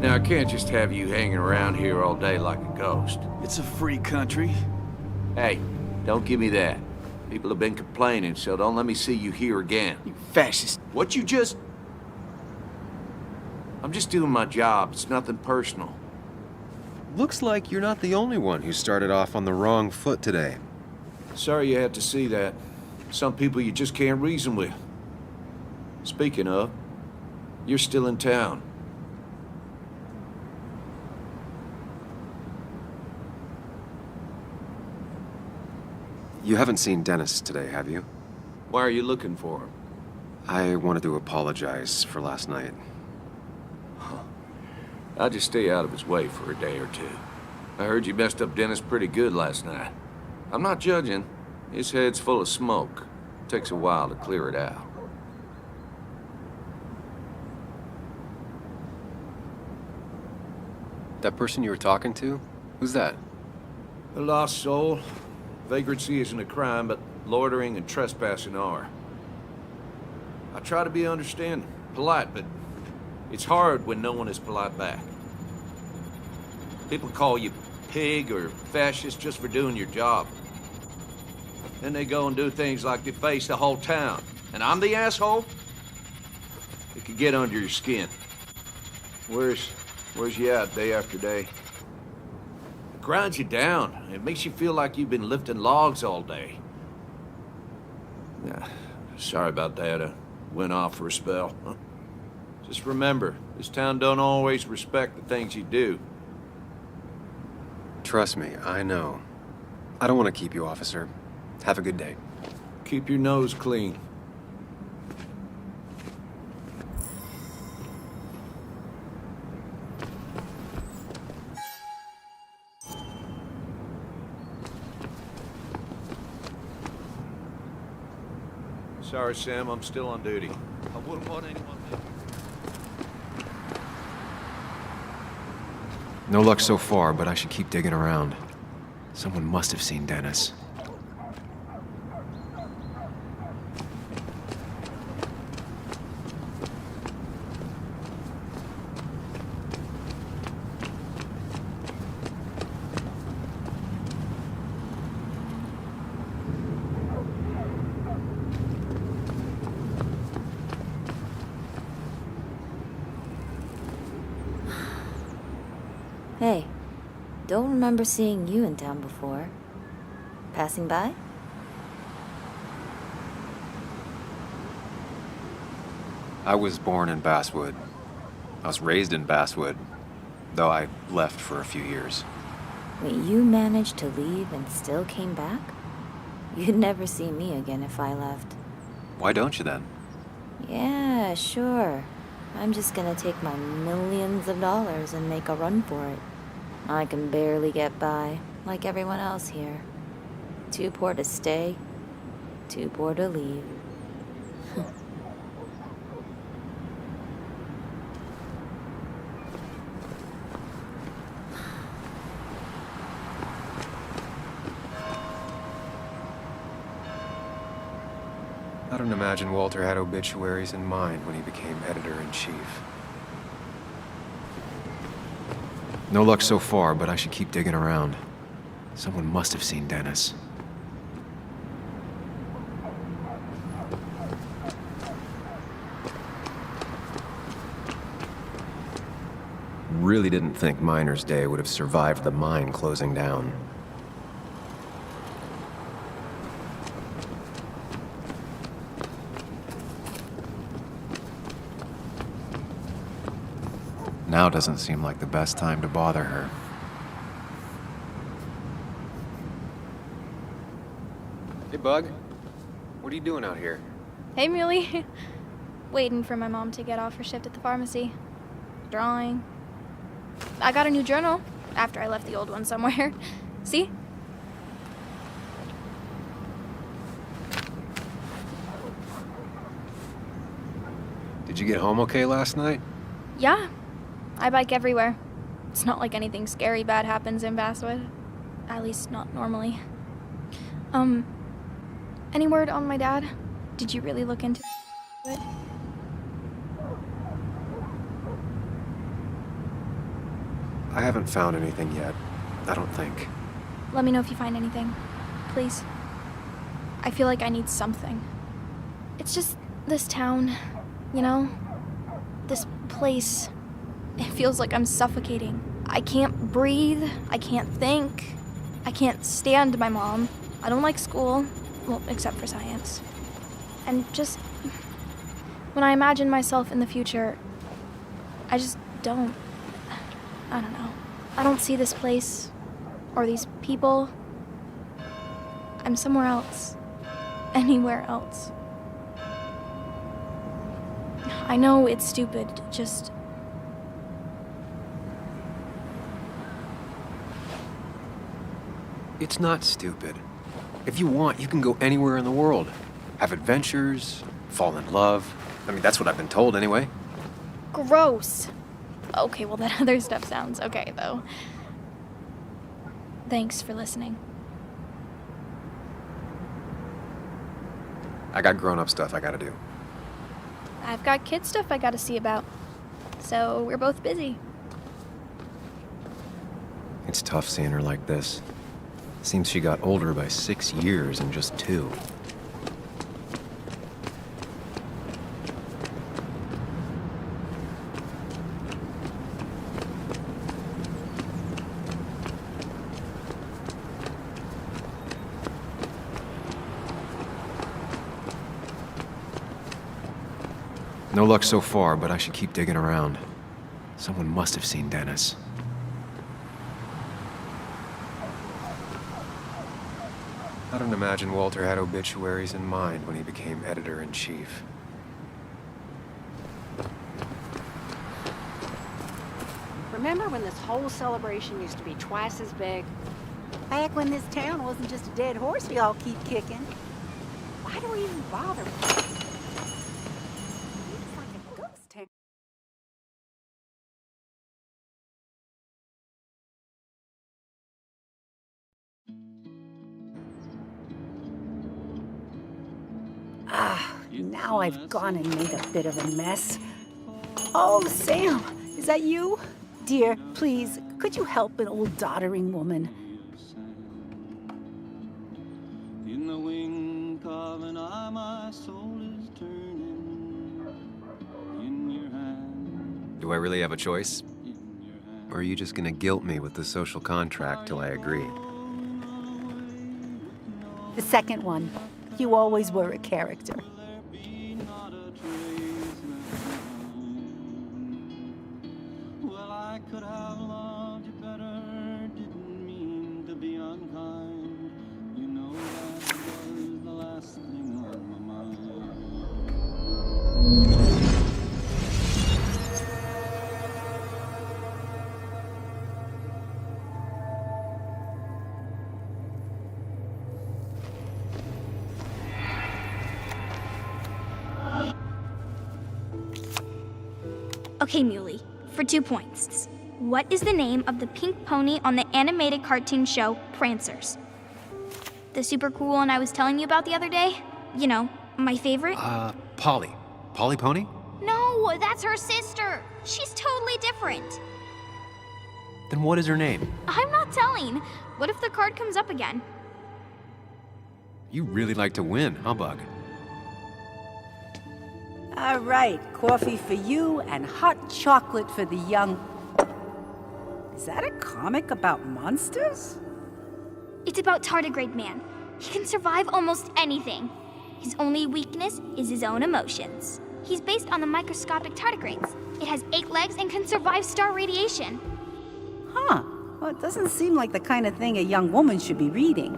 Now I can't just have you hanging around here all day like a ghost. It's a free country. Hey, don't give me that. People have been complaining, so don't let me see you here again. You fascist. What you just... I'm just doing my job. It's nothing personal. Looks like you're not the only one who started off on the wrong foot today. Sorry you had to see that. Some people you just can't reason with. Speaking of, you're still in town. You haven't seen Dennis today, have you? Why are you looking for him? I wanted to apologize for last night. I'll just stay out of his way for a day or two. I heard you messed up Dennis pretty good last night. I'm not judging. His head's full of smoke. Takes a while to clear it out. That person you were talking to? Who's that? A lost soul. Vagrancy isn't a crime, but loitering and trespassing are. I try to be understanding, polite, but it's hard when no one is polite back. People call you pig or fascist just for doing your job. Then they go and do things like deface the whole town. And I'm the asshole? It can get under your skin. Where's you at day after day? It grinds you down. It makes you feel like you've been lifting logs all day. Sorry about that. I went off for a spell. Just remember, this town don't always respect the things you do. Trust me, I know. I don't want to keep you, officer. Have a good day. Keep your nose clean. Sorry, Sam, I'm still on duty. I wouldn't want anyone to... No luck so far, but I should keep digging around. Someone must have seen Dennis. Hey, don't remember seeing you in town before. Passing by? I was born in Basswood. I was raised in Basswood, though I left for a few years. Wait, you managed to leave and still came back? You'd never see me again if I left. Why don't you then? Yeah, sure. I'm just gonna take my millions of dollars and make a run for it. I can barely get by, like everyone else here. Too poor to stay, too poor to leave. I don't imagine Walter had obituaries in mind when he became editor-in-chief. No luck so far, but I should keep digging around. Someone must have seen Dennis. Really didn't think Miner's Day would have survived the mine closing down. Now doesn't seem like the best time to bother her. Hey, Bug. What are you doing out here? Hey, Muley. Waiting for my mom to get off her shift at the pharmacy. Drawing. I got a new journal after I left the old one somewhere. See? Did you get home okay last night? Yeah. I bike everywhere. It's not like anything scary bad happens in Basswood. At least not normally. Any word on my dad? Did you really look into it? I haven't found anything yet. I don't think. Let me know if you find anything. Please. I feel like I need something. It's just this town, you know? This place. It feels like I'm suffocating. I can't breathe. I can't think. I can't stand my mom. I don't like school. Well, except for science. And just... when I imagine myself in the future, I just don't. I don't know. I don't see this place. Or these people. I'm somewhere else. Anywhere else. I know it's stupid, just... It's not stupid. If you want, you can go anywhere in the world. Have adventures, fall in love. I mean, that's what I've been told anyway. Gross. Okay, well, that other stuff sounds okay, though. Thanks for listening. I got grown-up stuff I gotta do. I've got kid stuff I gotta see about. So we're both busy. It's tough seeing her like this. Seems she got older by 6 years in just 2. No luck so far, but I should keep digging around. Someone must have seen Dennis. I don't imagine Walter had obituaries in mind when he became editor-in-chief. Remember when this whole celebration used to be twice as big? Back when this town wasn't just a dead horse we all keep kicking. Why do we even bother? It's like a ghost town. Now I've gone and made a bit of a mess. Oh, Sam, is that you? Dear, please, could you help an old doddering woman? In the wink of an eye, my soul is turning in your hand. Do I really have a choice? Or are you just gonna guilt me with the social contract till I agree? The second one. You always were a character. Well, I could have loved you better, didn't mean to be unkind. You know that was the last thing on my mind. Okay, Muley, for 2 points. What is the name of the pink pony on the animated cartoon show Prancers? The super cool one I was telling you about the other day? You know, my favorite? Polly. Polly Pony? No, that's her sister. She's totally different. Then what is her name? I'm not telling. What if the card comes up again? You really like to win, huh, Bug? All right, coffee for you and hot chocolate for the young... Is that a comic about monsters? It's about Tardigrade Man. He can survive almost anything. His only weakness is his own emotions. He's based on the microscopic tardigrades. It has 8 legs and can survive star radiation. Huh. Well, it doesn't seem like the kind of thing a young woman should be reading.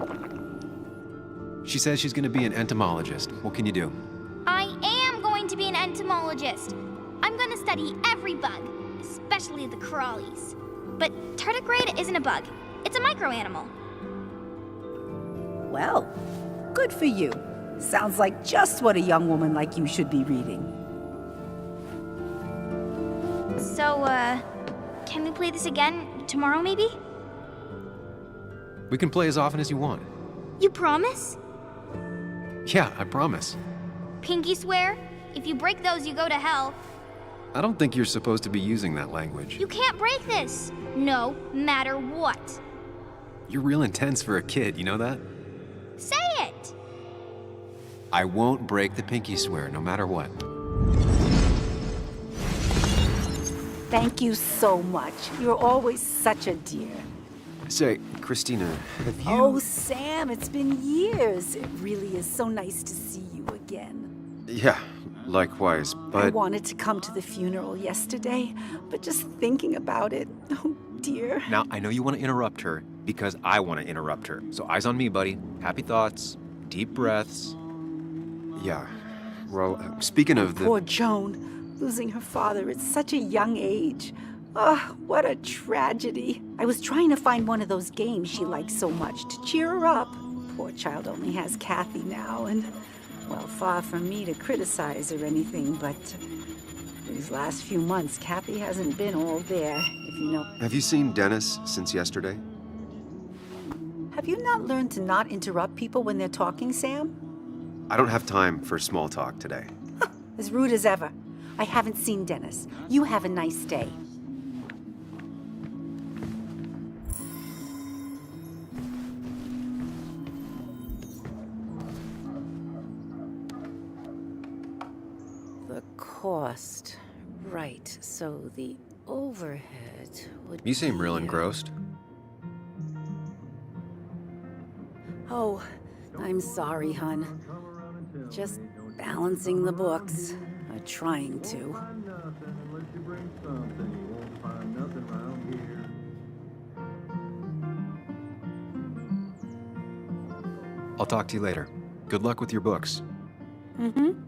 She says she's gonna be an entomologist. What can you do? I am going to be an entomologist. I'm going to study every bug, especially the crawlies. But tardigrade isn't a bug. It's a microanimal. Well, good for you. Sounds like just what a young woman like you should be reading. So, can we play this again tomorrow, maybe? We can play as often as you want. You promise? Yeah, I promise. Pinky swear? If you break those, you go to hell. I don't think you're supposed to be using that language. You can't break this. No matter what. You're real intense for a kid, you know that? Say it! I won't break the pinky swear, no matter what. Thank you so much. You're always such a dear. Say, Christina, have you... Oh, Sam, it's been years. It really is so nice to see you again. Yeah, likewise, but... I wanted to come to the funeral yesterday, but just thinking about it, oh dear. Now, I know you want to interrupt her because I want to interrupt her. So eyes on me, buddy. Happy thoughts, deep breaths. Yeah, well, speaking of the... Poor Joan, losing her father at such a young age. Oh, what a tragedy. I was trying to find one of those games she likes so much to cheer her up. Poor child only has Kathy now, and, well, far from me to criticize or anything, but these last few months, Kathy hasn't been all there, if you know. Have you seen Dennis since yesterday? Have you not learned to not interrupt people when they're talking, Sam? I don't have time for small talk today. As rude as ever. I haven't seen Dennis. You have a nice day. The cost. Right, so the overhead would You seem be, real engrossed. Oh, I'm sorry, hun. Just balancing the books. Trying to. I'll talk to you later. Good luck with your books. Mm-hmm. Don't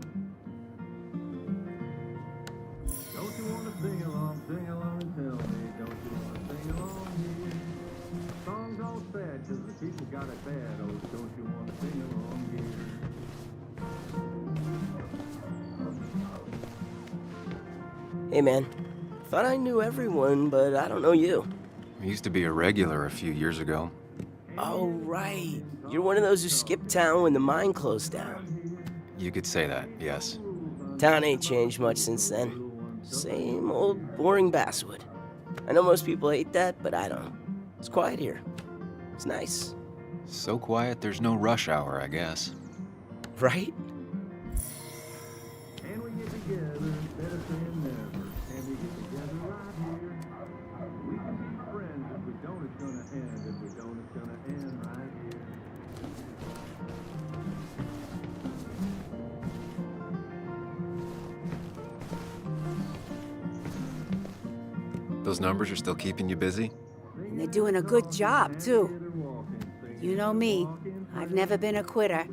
you want to sing along and tell me? Don't you want to sing along here? Songs all sad 'cause the people got it bad. Oh, don't you want to sing along here? Hey man, thought I knew everyone, but I don't know you. I used to be a regular a few years ago. Oh, right. You're one of those who skipped town when the mine closed down. You could say that, yes. Town ain't changed much since then. Same old boring basswood. I know most people hate that, but I don't. It's quiet here. It's nice. So quiet, there's no rush hour, I guess. Right? And we get together instead of saying never. And we get together right here. We can be friends. If we don't, it's gonna end. If we don't, it's gonna end right here. Those numbers are still keeping you busy? And they're doing a good job, too. You know me. I've never been a quitter.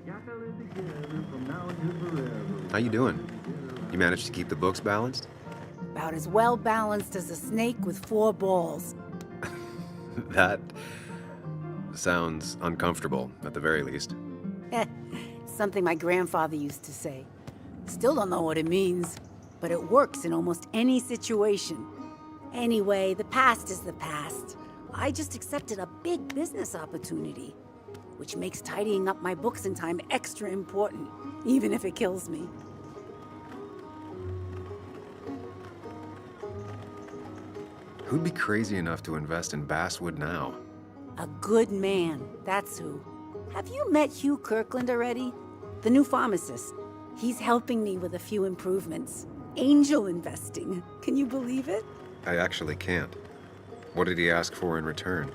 How you doing? You managed to keep the books balanced? About as well balanced as a snake with 4 balls. That sounds uncomfortable, at the very least. Something my grandfather used to say. Still don't know what it means, but it works in almost any situation. Anyway, the past is the past. I just accepted a big business opportunity, which makes tidying up my books in time extra important, even if it kills me. Who'd be crazy enough to invest in basswood now? A good man, that's who. Have you met Hugh Kirkland already? The new pharmacist. He's helping me with a few improvements. Angel investing. Can you believe it? I actually can't. What did he ask for in return?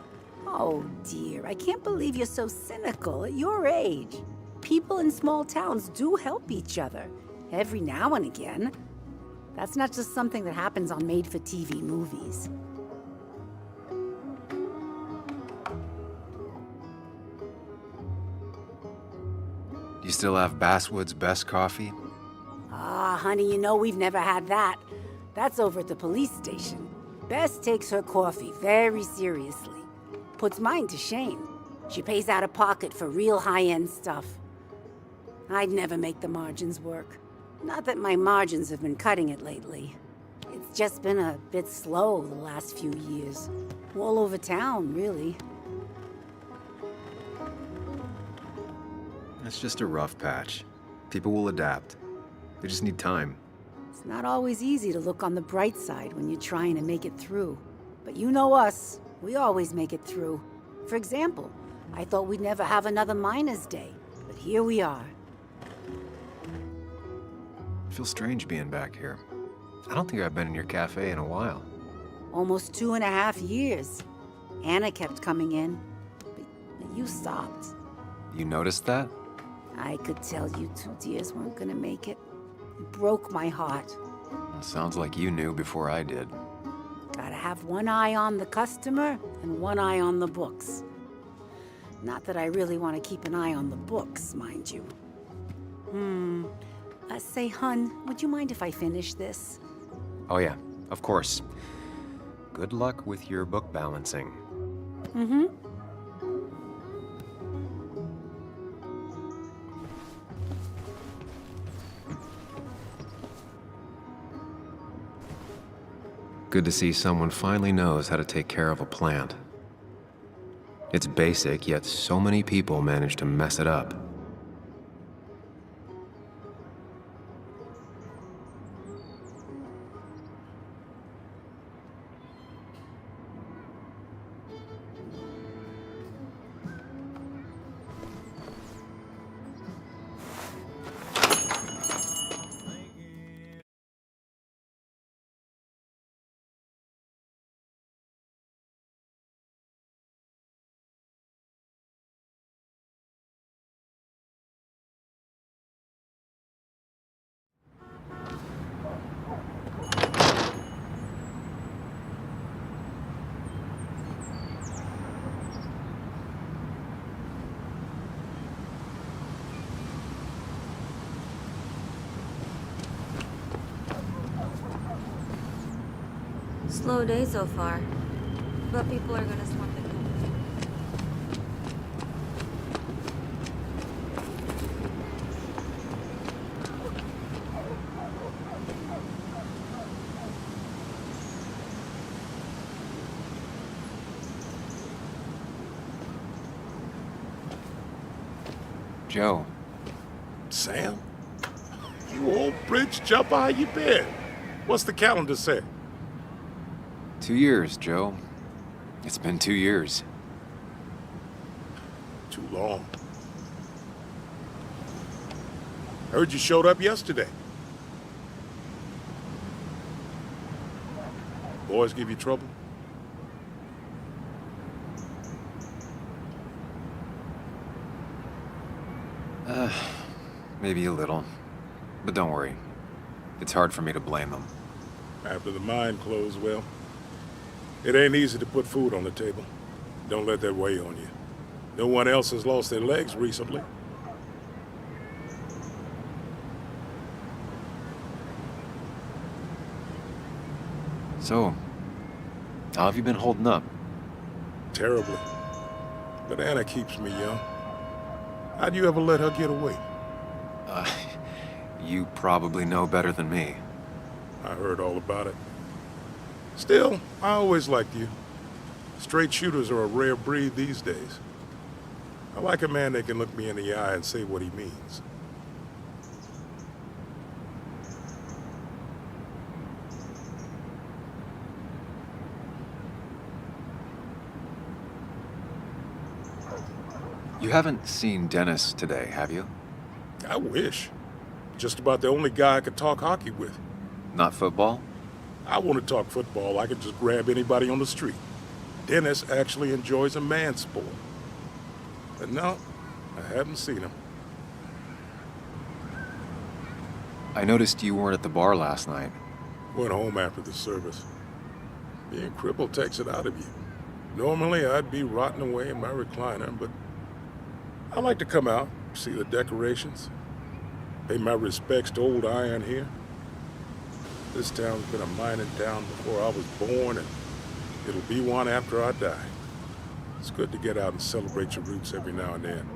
Oh dear, I can't believe you're so cynical at your age. People in small towns do help each other, every now and again. That's not just something that happens on made-for-TV movies. Do you still have Basswood's best coffee? Ah, honey, you know we've never had that. That's over at the police station. Bess takes her coffee very seriously. Puts mine to shame. She pays out of pocket for real high-end stuff. I'd never make the margins work. Not that my margins have been cutting it lately. It's just been a bit slow the last few years. All over town, really. It's just a rough patch. People will adapt. They just need time. It's not always easy to look on the bright side when you're trying to make it through. But you know us, we always make it through. For example, I thought we'd never have another Miners' Day, but here we are. I feel strange being back here. I don't think I've been in your cafe in a while. Almost 2.5 years. Anna kept coming in, but you stopped. You noticed that? I could tell you two dears weren't gonna make it. It broke my heart. Well, sounds like you knew before I did. Gotta have one eye on the customer and one eye on the books. Not that I really want to keep an eye on the books, mind you. Say, hun, would you mind if I finish this? Oh yeah, of course. Good luck with your book balancing. Mm-hmm. Good to see someone finally knows how to take care of a plant. It's basic, yet so many people manage to mess it up. Slow day so far, but people are gonna slump it. Joe. Sam? You old bridge jumper, how you been? What's the calendar say? 2 years, Joe. It's been 2 years. Too long. Heard you showed up yesterday. Boys give you trouble? Maybe a little. But don't worry. It's hard for me to blame them. After the mine closed, well, it ain't easy to put food on the table. Don't let that weigh on you. No one else has lost their legs recently. So, how have you been holding up? Terribly. But Anna keeps me young. How'd you ever let her get away? You probably know better than me. I heard all about it. Still, I always liked you. Straight shooters are a rare breed these days. I like a man that can look me in the eye and say what he means. You haven't seen Dennis today, have you? I wish. Just about the only guy I could talk hockey with. Not football? I want to talk football. I could just grab anybody on the street. Dennis actually enjoys a man sport. But no, I haven't seen him. I noticed you weren't at the bar last night. Went home after the service. Being crippled takes it out of you. Normally, I'd be rotting away in my recliner, but I like to come out, see the decorations, pay my respects to old iron here. This town's been a mining town before I was born, and it'll be one after I die. It's good to get out and celebrate your roots every now and then.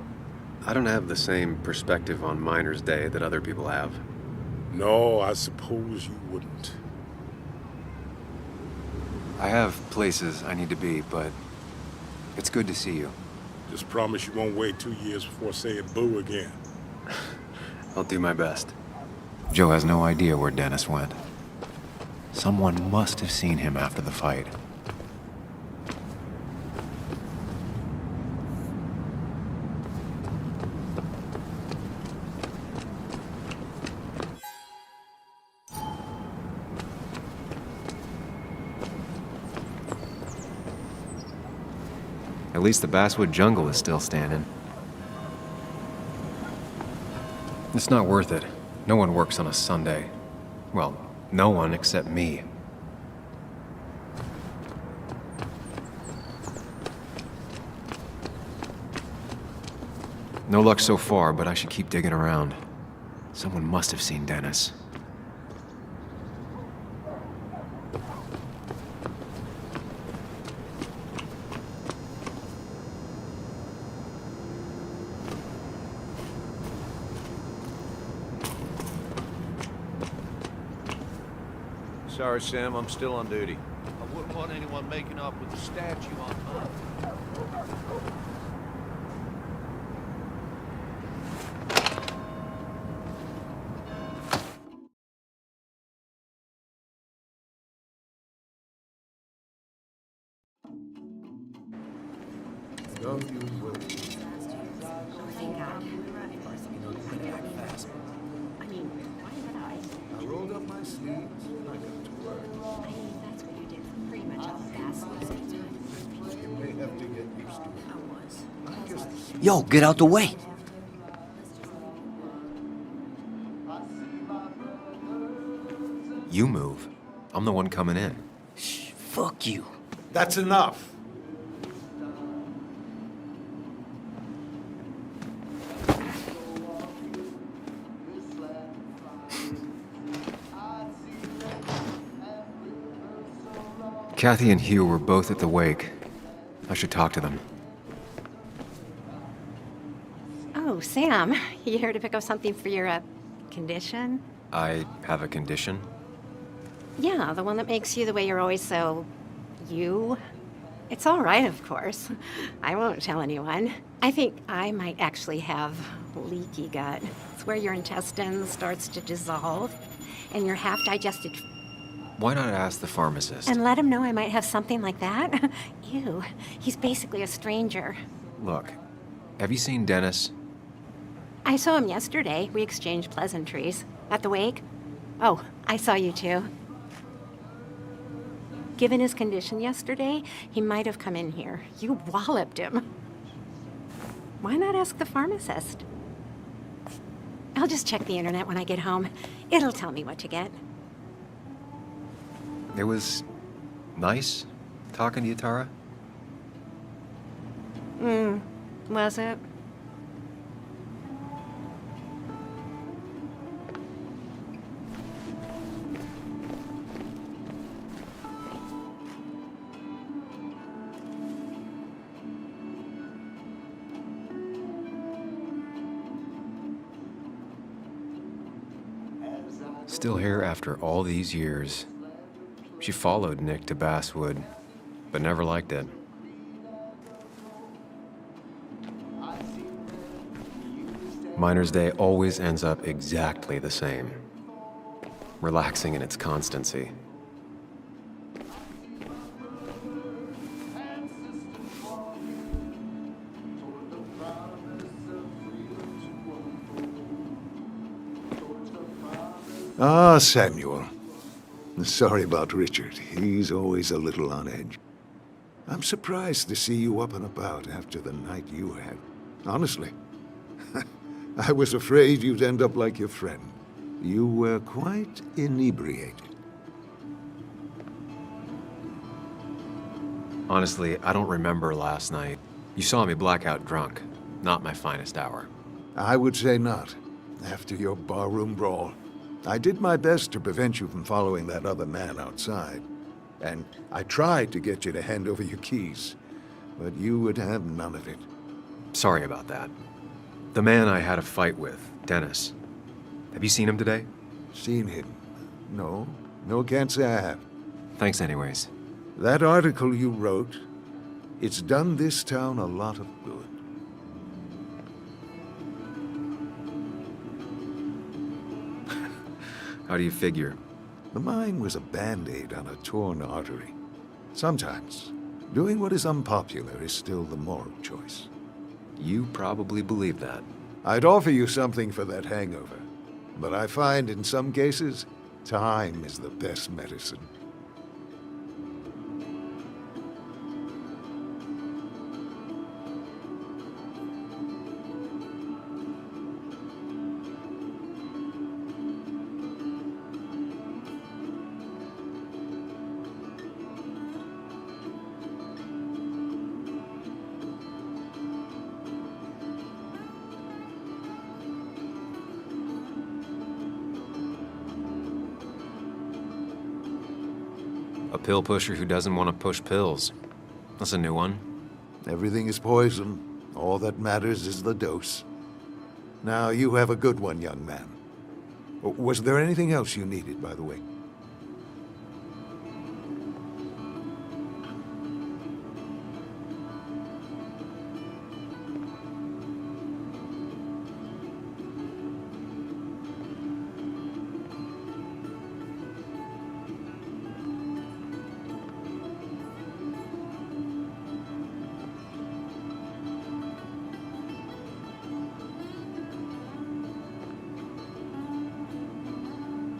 I don't have the same perspective on Miners' Day that other people have. No, I suppose you wouldn't. I have places I need to be, but it's good to see you. Just promise you won't wait 2 years before saying boo again. I'll do my best. Joe has no idea where Dennis went. Someone must have seen him after the fight. At least the basswood jungle is still standing. It's not worth it. No one works on a Sunday. Well, no one except me. No luck so far, but I should keep digging around. Someone must have seen Dennis. Sorry, Sam, I'm still on duty. I wouldn't want anyone making up with the statue on mine. Thank God. I mean, why would I? I rolled up my sleeves and I got to work. I mean, that's what you did for pretty much all the Basswoods. You may have to get used to it. I was. Yo, get out the way. You move. I'm the one coming in. Fuck you. That's enough. Kathy and Hugh were both at the wake. I should talk to them. Oh, Sam, you here to pick up something for your, condition? I have a condition? Yeah, the one that makes you the way you're always so... you? It's all right, of course. I won't tell anyone. I think I might actually have leaky gut. It's where your intestine starts to dissolve, and your half-digested... Why not ask the pharmacist? And let him know I might have something like that? Ew, he's basically a stranger. Look, have you seen Dennis? I saw him yesterday. We exchanged pleasantries. At the wake? Oh, I saw you too. Given his condition yesterday, he might have come in here. You walloped him. Why not ask the pharmacist? I'll just check the internet when I get home. It'll tell me what to get. It was nice talking to you, Tara. Was it? Still here after all these years. She followed Nick to Basswood, but never liked it. Miner's Day always ends up exactly the same. Relaxing in its constancy. Ah, Samuel. Sorry about Richard. He's always a little on edge. I'm surprised to see you up and about after the night you had. Honestly. I was afraid you'd end up like your friend. You were quite inebriated. Honestly, I don't remember last night. You saw me blackout drunk. Not my finest hour. I would say not. After your barroom brawl. I did my best to prevent you from following that other man outside. And I tried to get you to hand over your keys. But you would have none of it. Sorry about that. The man I had a fight with, Dennis. Have you seen him today? Seen him? No. No, can't say I have. Thanks anyways. That article you wrote, it's done this town a lot of good. How do you figure? The mine was a band-aid on a torn artery. Sometimes, doing what is unpopular is still the moral choice. You probably believe that. I'd offer you something for that hangover, but I find in some cases, time is the best medicine. A pill pusher who doesn't want to push pills. That's a new one. Everything is poison. All that matters is the dose. Now, you have a good one, young man. Was there anything else you needed, by the way?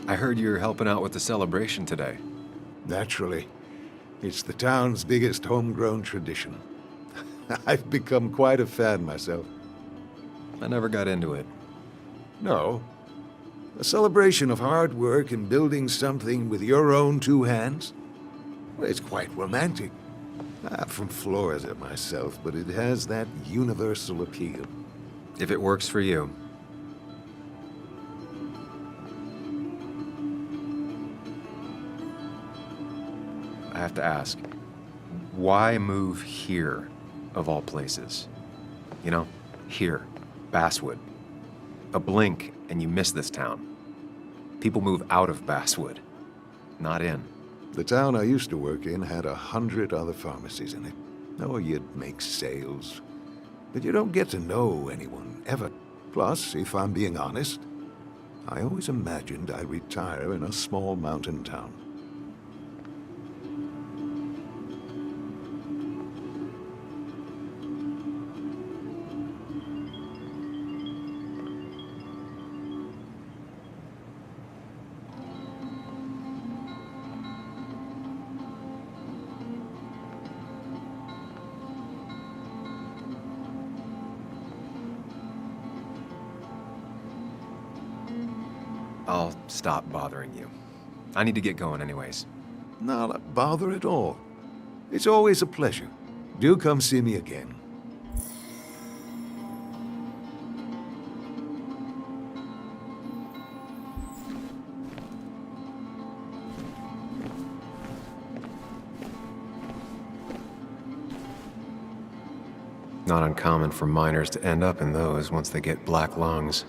I heard you're helping out with the celebration today. Naturally. It's the town's biggest homegrown tradition. I've become quite a fan myself. I never got into it. No. A celebration of hard work and building something with your own two hands? Well, it's quite romantic. I'm from Florida myself, but it has that universal appeal. If it works for you. I have to ask, why move here, of all places? You know, here, Basswood. A blink and you miss this town. People move out of Basswood, not in. The town I used to work in had 100 other pharmacies in it. Oh, you'd make sales. But you don't get to know anyone, ever. Plus, if I'm being honest, I always imagined I'd retire in a small mountain town. I'll stop bothering you. I need to get going anyways. Not a bother at all. It's always a pleasure. Do come see me again. Not uncommon for miners to end up in those once they get black lungs.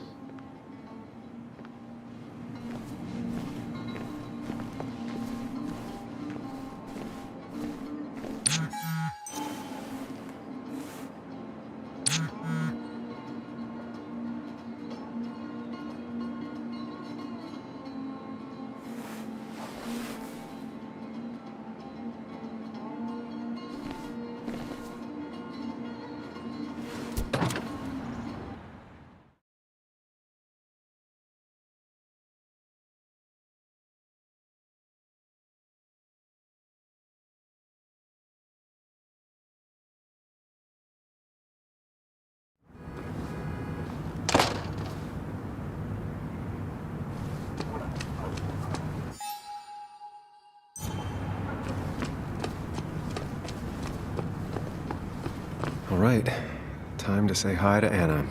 All right, time to say hi to Anna.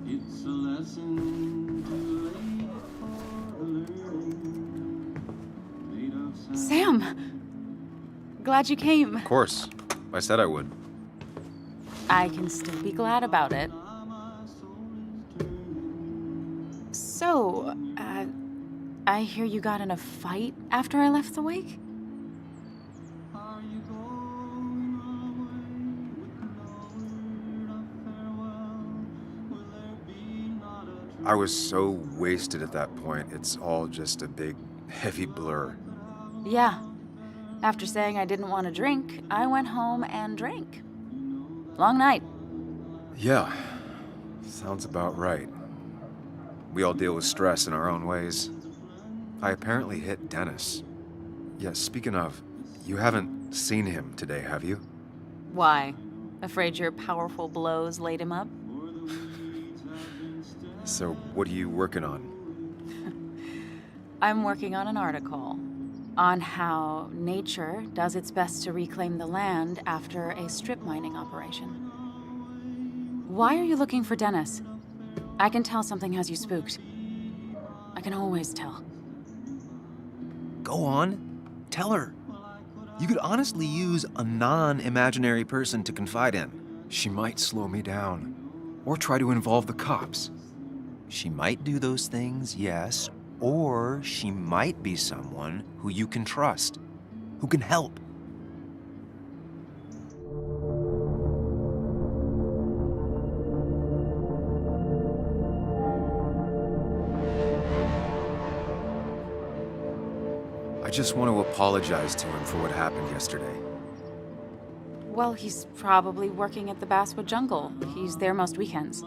It's a lesson too late for learning. Made of Sam! Glad you came. Of course. I said I would. I can still be glad about it. So, I hear you got in a fight after I left the wake? I was so wasted at that point, it's all just a big, heavy blur. Yeah. After saying I didn't want to drink, I went home and drank. Long night. Yeah, sounds about right. We all deal with stress in our own ways. I apparently hit Dennis. Yeah, speaking of, you haven't seen him today, have you? Why? Afraid your powerful blows laid him up? So, what are you working on? I'm working on an article on how nature does its best to reclaim the land after a strip mining operation. Why are you looking for Dennis? I can tell something has you spooked. I can always tell. Go on, tell her. You could honestly use a non-imaginary person to confide in. She might slow me down, or try to involve the cops. She might do those things, yes, or she might be someone who you can trust, who can help. I just want to apologize to him for what happened yesterday. Well, he's probably working at the Basswood Jungle. He's there most weekends.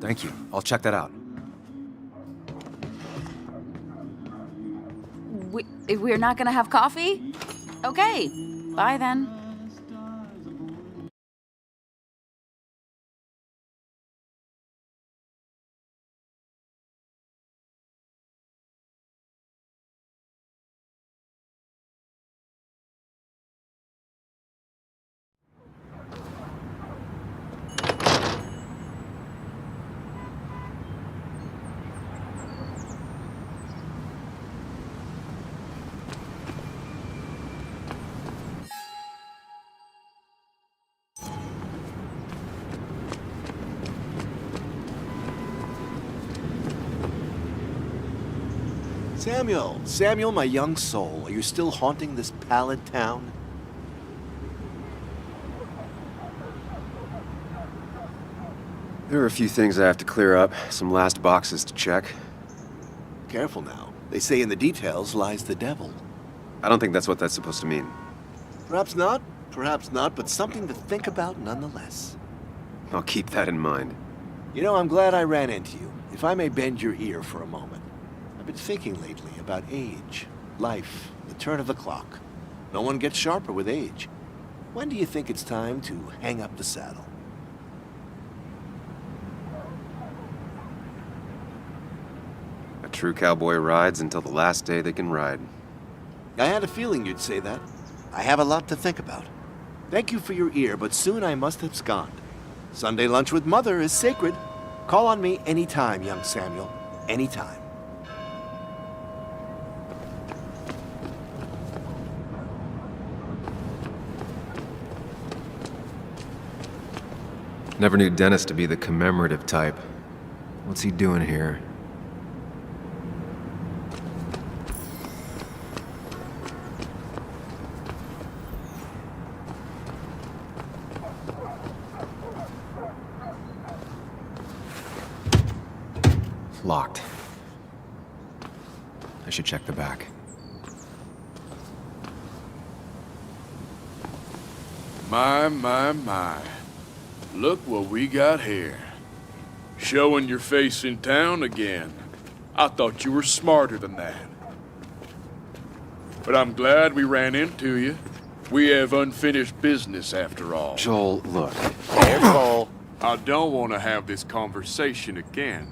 Thank you. I'll check that out. We're not gonna have coffee? Okay, bye then. Samuel, my young soul, are you still haunting this pallid town? There are a few things I have to clear up, some last boxes to check. Careful now. They say in the details lies the devil. I don't think that's what that's supposed to mean. Perhaps not, but something to think about nonetheless. I'll keep that in mind. You know, I'm glad I ran into you, if I may bend your ear for a moment. I've been thinking lately about age, life, the turn of the clock. No one gets sharper with age. When do you think it's time to hang up the saddle? A true cowboy rides until the last day they can ride. I had a feeling you'd say that. I have a lot to think about. Thank you for your ear, but soon I must abscond. Sunday lunch with Mother is sacred. Call on me anytime, young Samuel. Anytime. Never knew Dennis to be the commemorative type. What's he doing here? Locked. I should check the back. My. Look what we got here. Showing your face in town again. I thought you were smarter than that. But I'm glad we ran into you. We have unfinished business after all. Joel, look. Careful. I don't want to have this conversation again.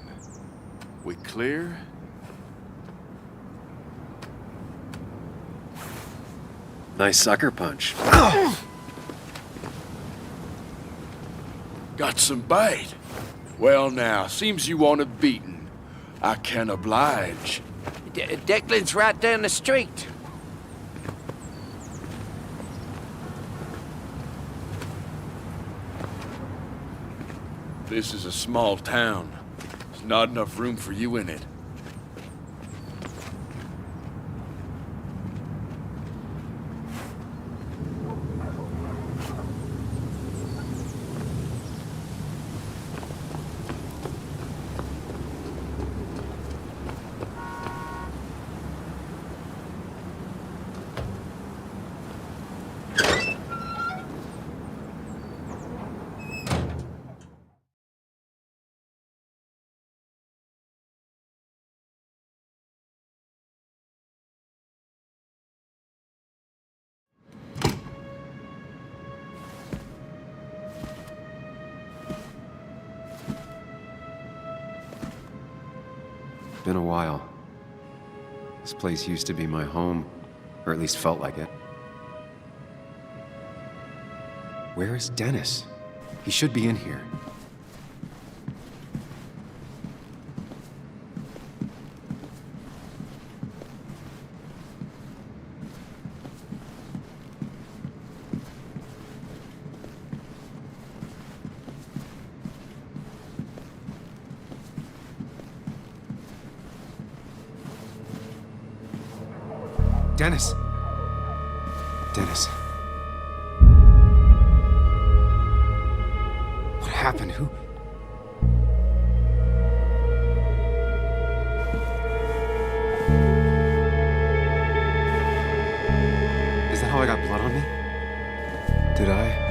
We clear? Nice sucker punch. Got some bite. Well now, seems you want a beating. I can oblige. Declan's right down the street. This is a small town. There's not enough room for you in it. Been a while. This place used to be my home, or at least felt like it. Where is Dennis? He should be in here. Dennis! Dennis. What happened? Who? Is that how I got blood on me? Did I?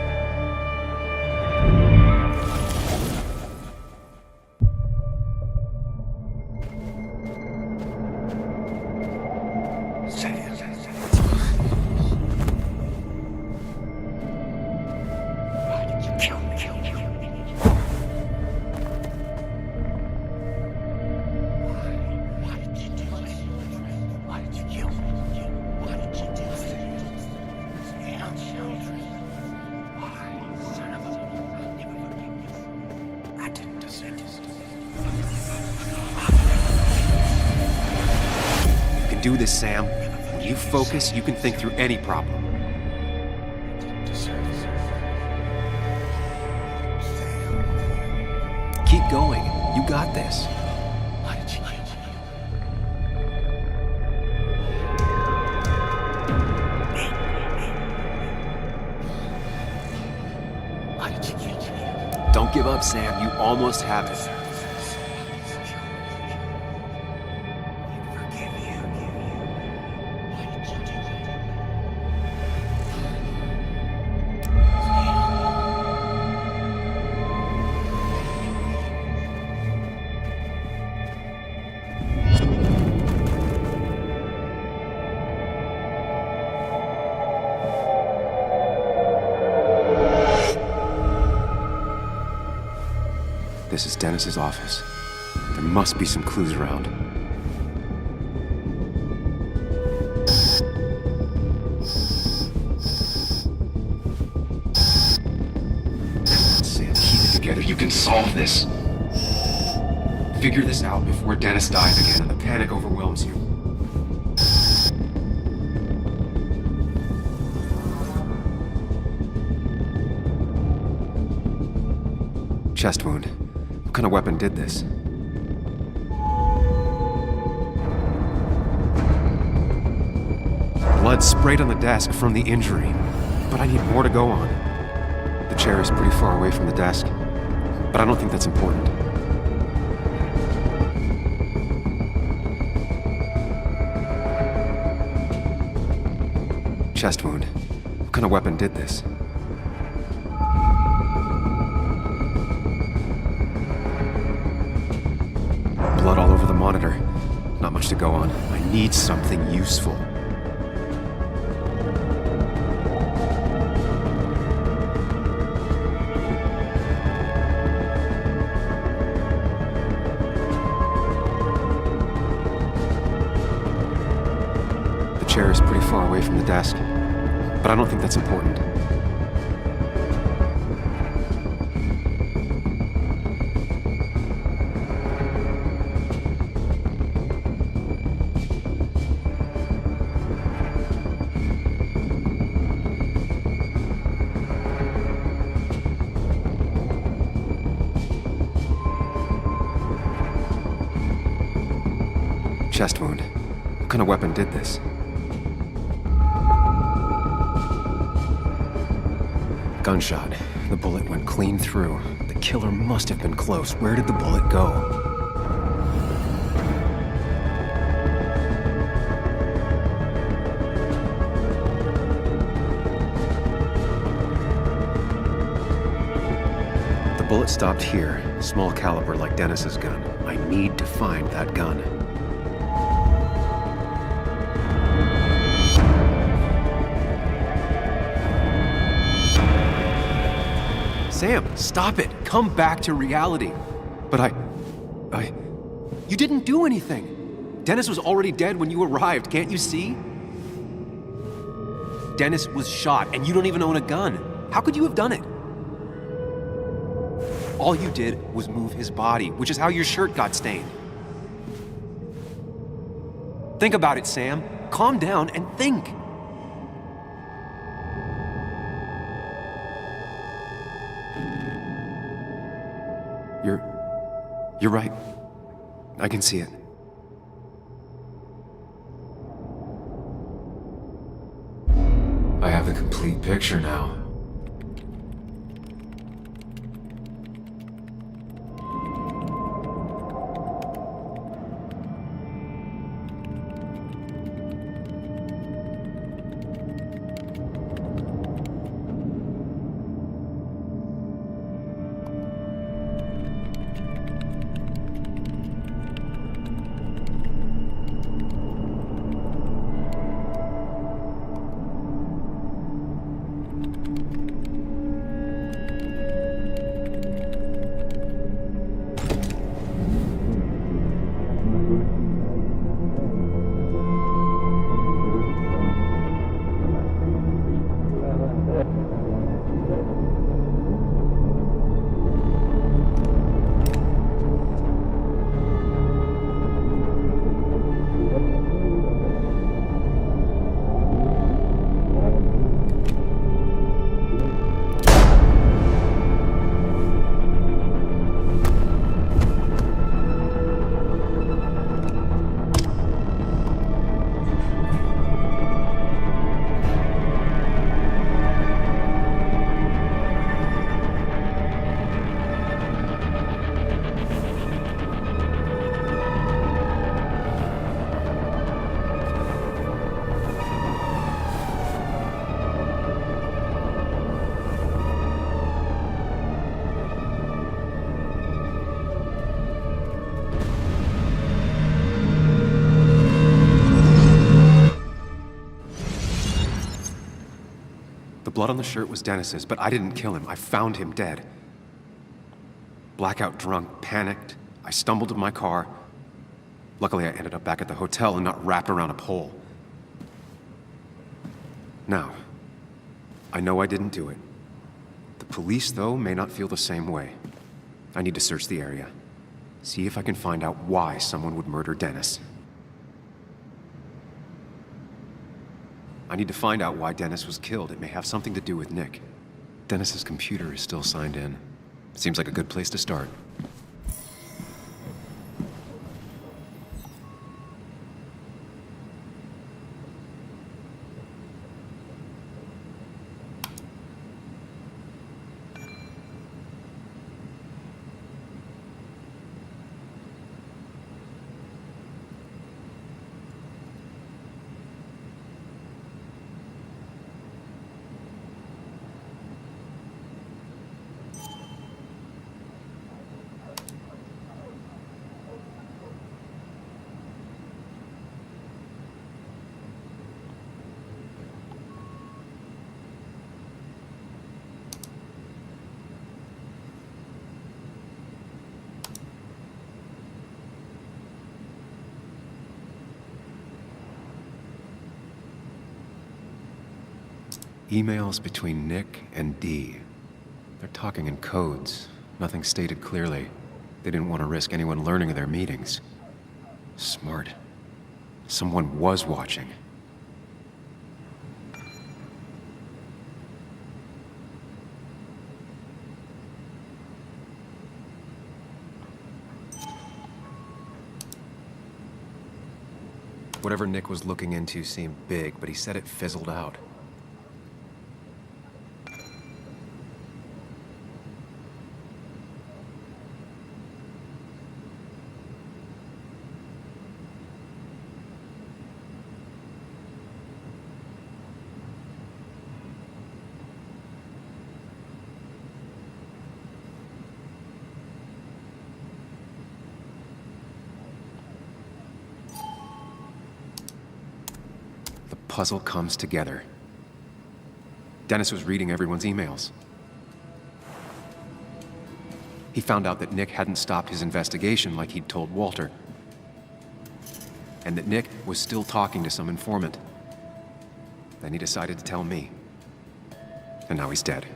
Do this, Sam. When you focus, you can think through any problem. Keep going. You got this. Don't give up, Sam. You almost have it. This is Dennis's office. There must be some clues around. Sam, keep it together. You can solve this. Figure this out before Dennis dies again and the panic overwhelms you. Chest wound. What kind of weapon did this? Blood sprayed on the desk from the injury, but I need more to go on. The chair is pretty far away from the desk, but I don't think that's important. Chest wound. What kind of weapon did this? Blood all over the monitor. Not much to go on. I need something useful. The chair is pretty far away from the desk, but I don't think that's important. chest wound. What kind of weapon did this? Gunshot. The bullet went clean through. The killer must have been close. Where did the bullet go? The bullet stopped here. Small caliber like Dennis's gun. I need to find that gun. Sam, stop it! Come back to reality! But you didn't do anything! Dennis was already dead when you arrived, can't you see? Dennis was shot, and you don't even own a gun. How could you have done it? All you did was move his body, which is how your shirt got stained. Think about it, Sam. Calm down and think. You're right. I can see it. I have the complete picture now. The blood on the shirt was Dennis's, but I didn't kill him. I found him dead. Blackout drunk, panicked. I stumbled to my car. Luckily, I ended up back at the hotel and not wrapped around a pole. Now, I know I didn't do it. The police, though, may not feel the same way. I need to search the area. See if I can find out why someone would murder Dennis. I need to find out why Dennis was killed. It may have something to do with Nick. Dennis's computer is still signed in. Seems like a good place to start. Emails between Nick and Dee. They're talking in codes. Nothing stated clearly. They didn't want to risk anyone learning of their meetings. Smart. Someone was watching. Whatever Nick was looking into seemed big, but he said it fizzled out. Puzzle comes together. Dennis was reading everyone's emails. He found out that Nick hadn't stopped his investigation like he'd told Walter. And that Nick was still talking to some informant. Then he decided to tell me. And now he's dead.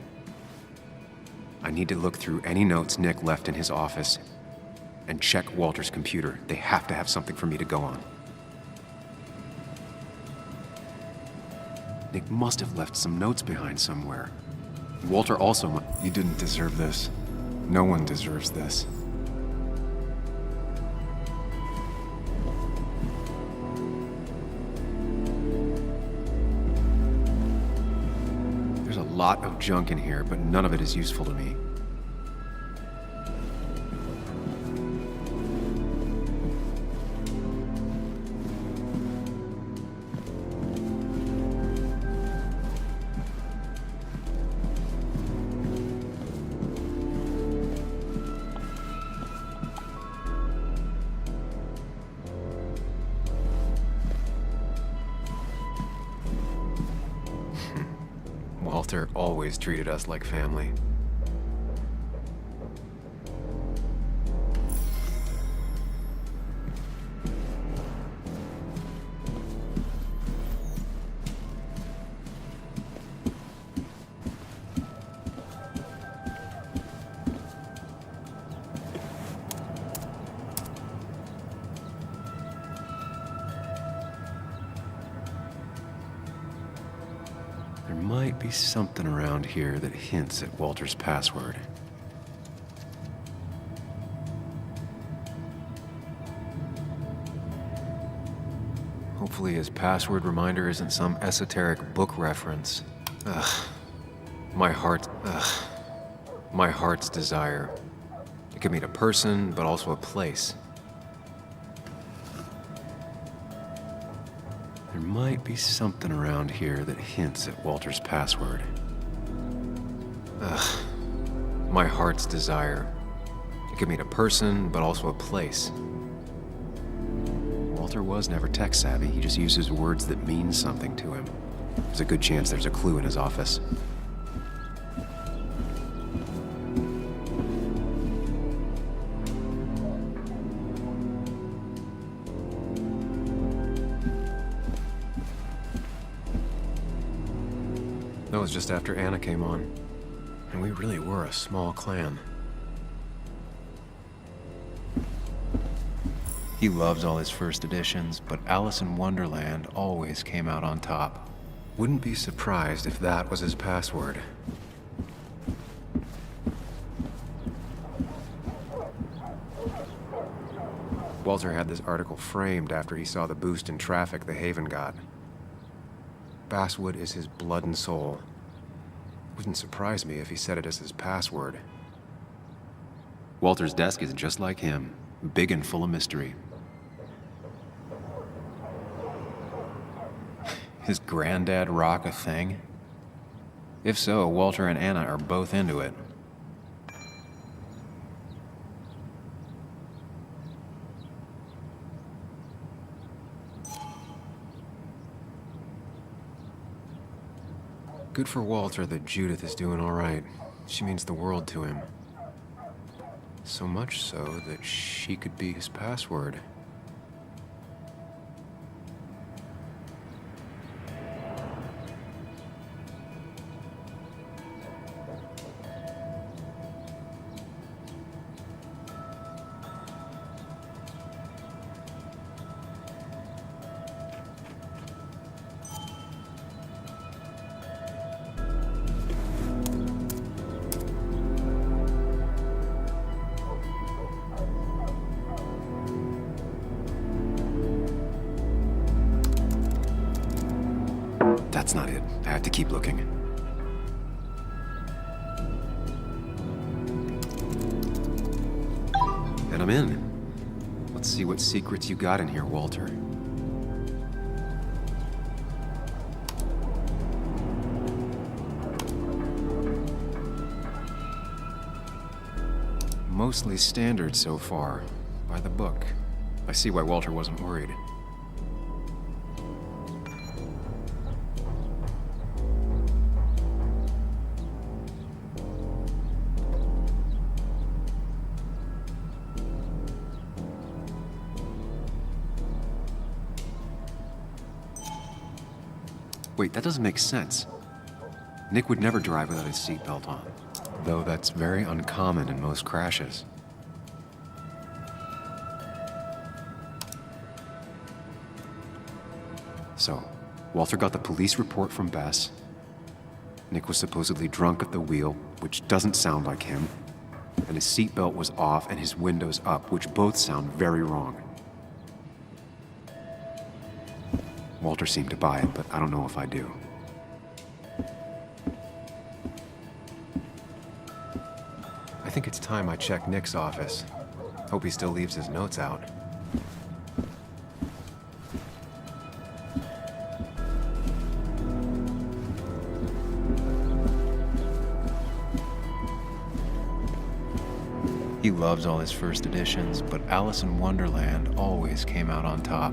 I need to look through any notes Nick left in his office and check Walter's computer. They have to have something for me to go on. Nick must have left some notes behind somewhere. Walter also You didn't deserve this. No one deserves this. There's a lot of junk in here, but none of it is useful to me. Walter always treated us like family. There might be something around here that hints at Walter's password. Hopefully his password reminder isn't some esoteric book reference. My heart's desire. It could mean a person, but also a place. There might be something around here that hints at Walter's password. My heart's desire. It could mean a person, but also a place. Walter was never tech-savvy. He just uses words that mean something to him. There's a good chance there's a clue in his office. That was just after Anna came on. And we really were a small clan. He loves all his first editions, but Alice in Wonderland always came out on top. Wouldn't be surprised if that was his password. Walter had this article framed after he saw the boost in traffic the Haven got. Basswood is his blood and soul. Wouldn't surprise me if he said it as his password. Walter's desk is just like him, big and full of mystery. Is Granddad rock a thing? If so, Walter and Anna are both into it. Good for Walter that Judith is doing all right. She means the world to him. So much so that she could be his password. That's not it. I have to keep looking. And I'm in. Let's see what secrets you got in here, Walter. Mostly standard so far. By the book. I see why Walter wasn't worried. Wait, that doesn't make sense. Nick would never drive without his seatbelt on, though that's very uncommon in most crashes. So, Walter got the police report from Bess. Nick was supposedly drunk at the wheel, which doesn't sound like him, and his seatbelt was off and his windows up, which both sound very wrong. Walter seemed to buy it, but I don't know if I do. I think it's time I check Nick's office. Hope he still leaves his notes out. He loves all his first editions, but Alice in Wonderland always came out on top.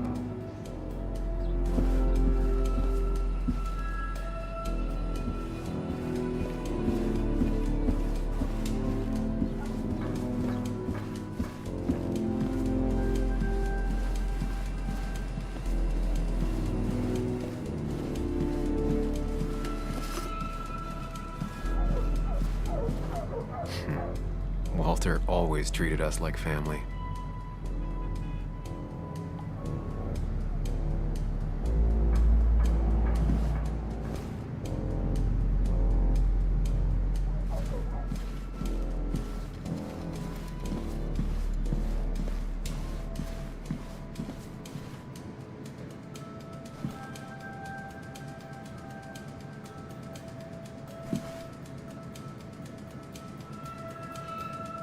Walter always treated us like family.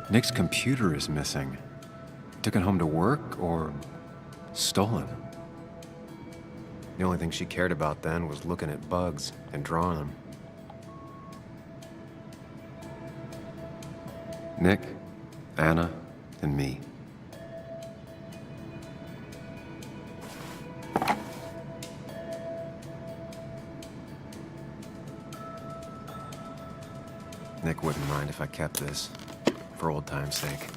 Nick's computer is missing. Took it home to work or stolen. The only thing she cared about then was looking at bugs and drawing them. Nick, Anna, and me. Nick wouldn't mind if I kept this. For old time's sake.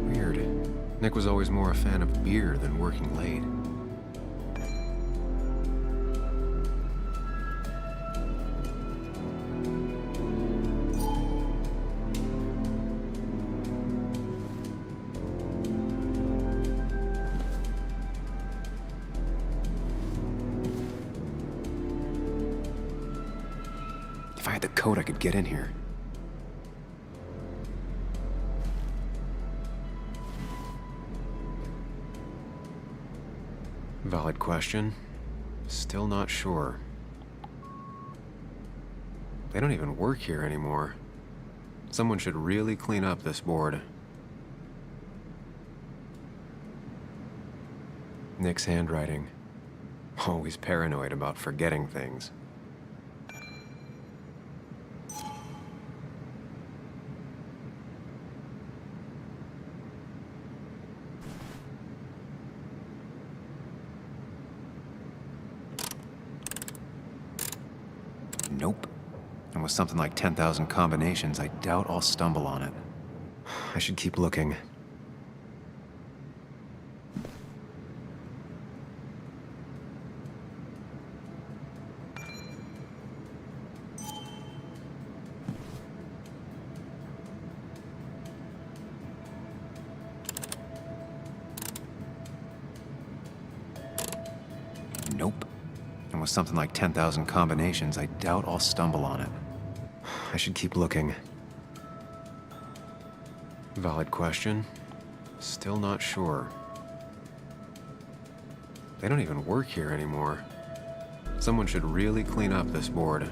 Weird. Nick was always more a fan of beer than working late. If I had the code, I could get in here. Valid question. Still not sure. They don't even work here anymore. Someone should really clean up this board. Nick's handwriting. Always paranoid about forgetting things. Nope. And with something like 10,000 combinations, I doubt I'll stumble on it. I should keep looking. Nope. And with something like 10,000 combinations, I doubt I'll stumble on it. I should keep looking. Valid question. Still not sure. They don't even work here anymore. Someone should really clean up this board.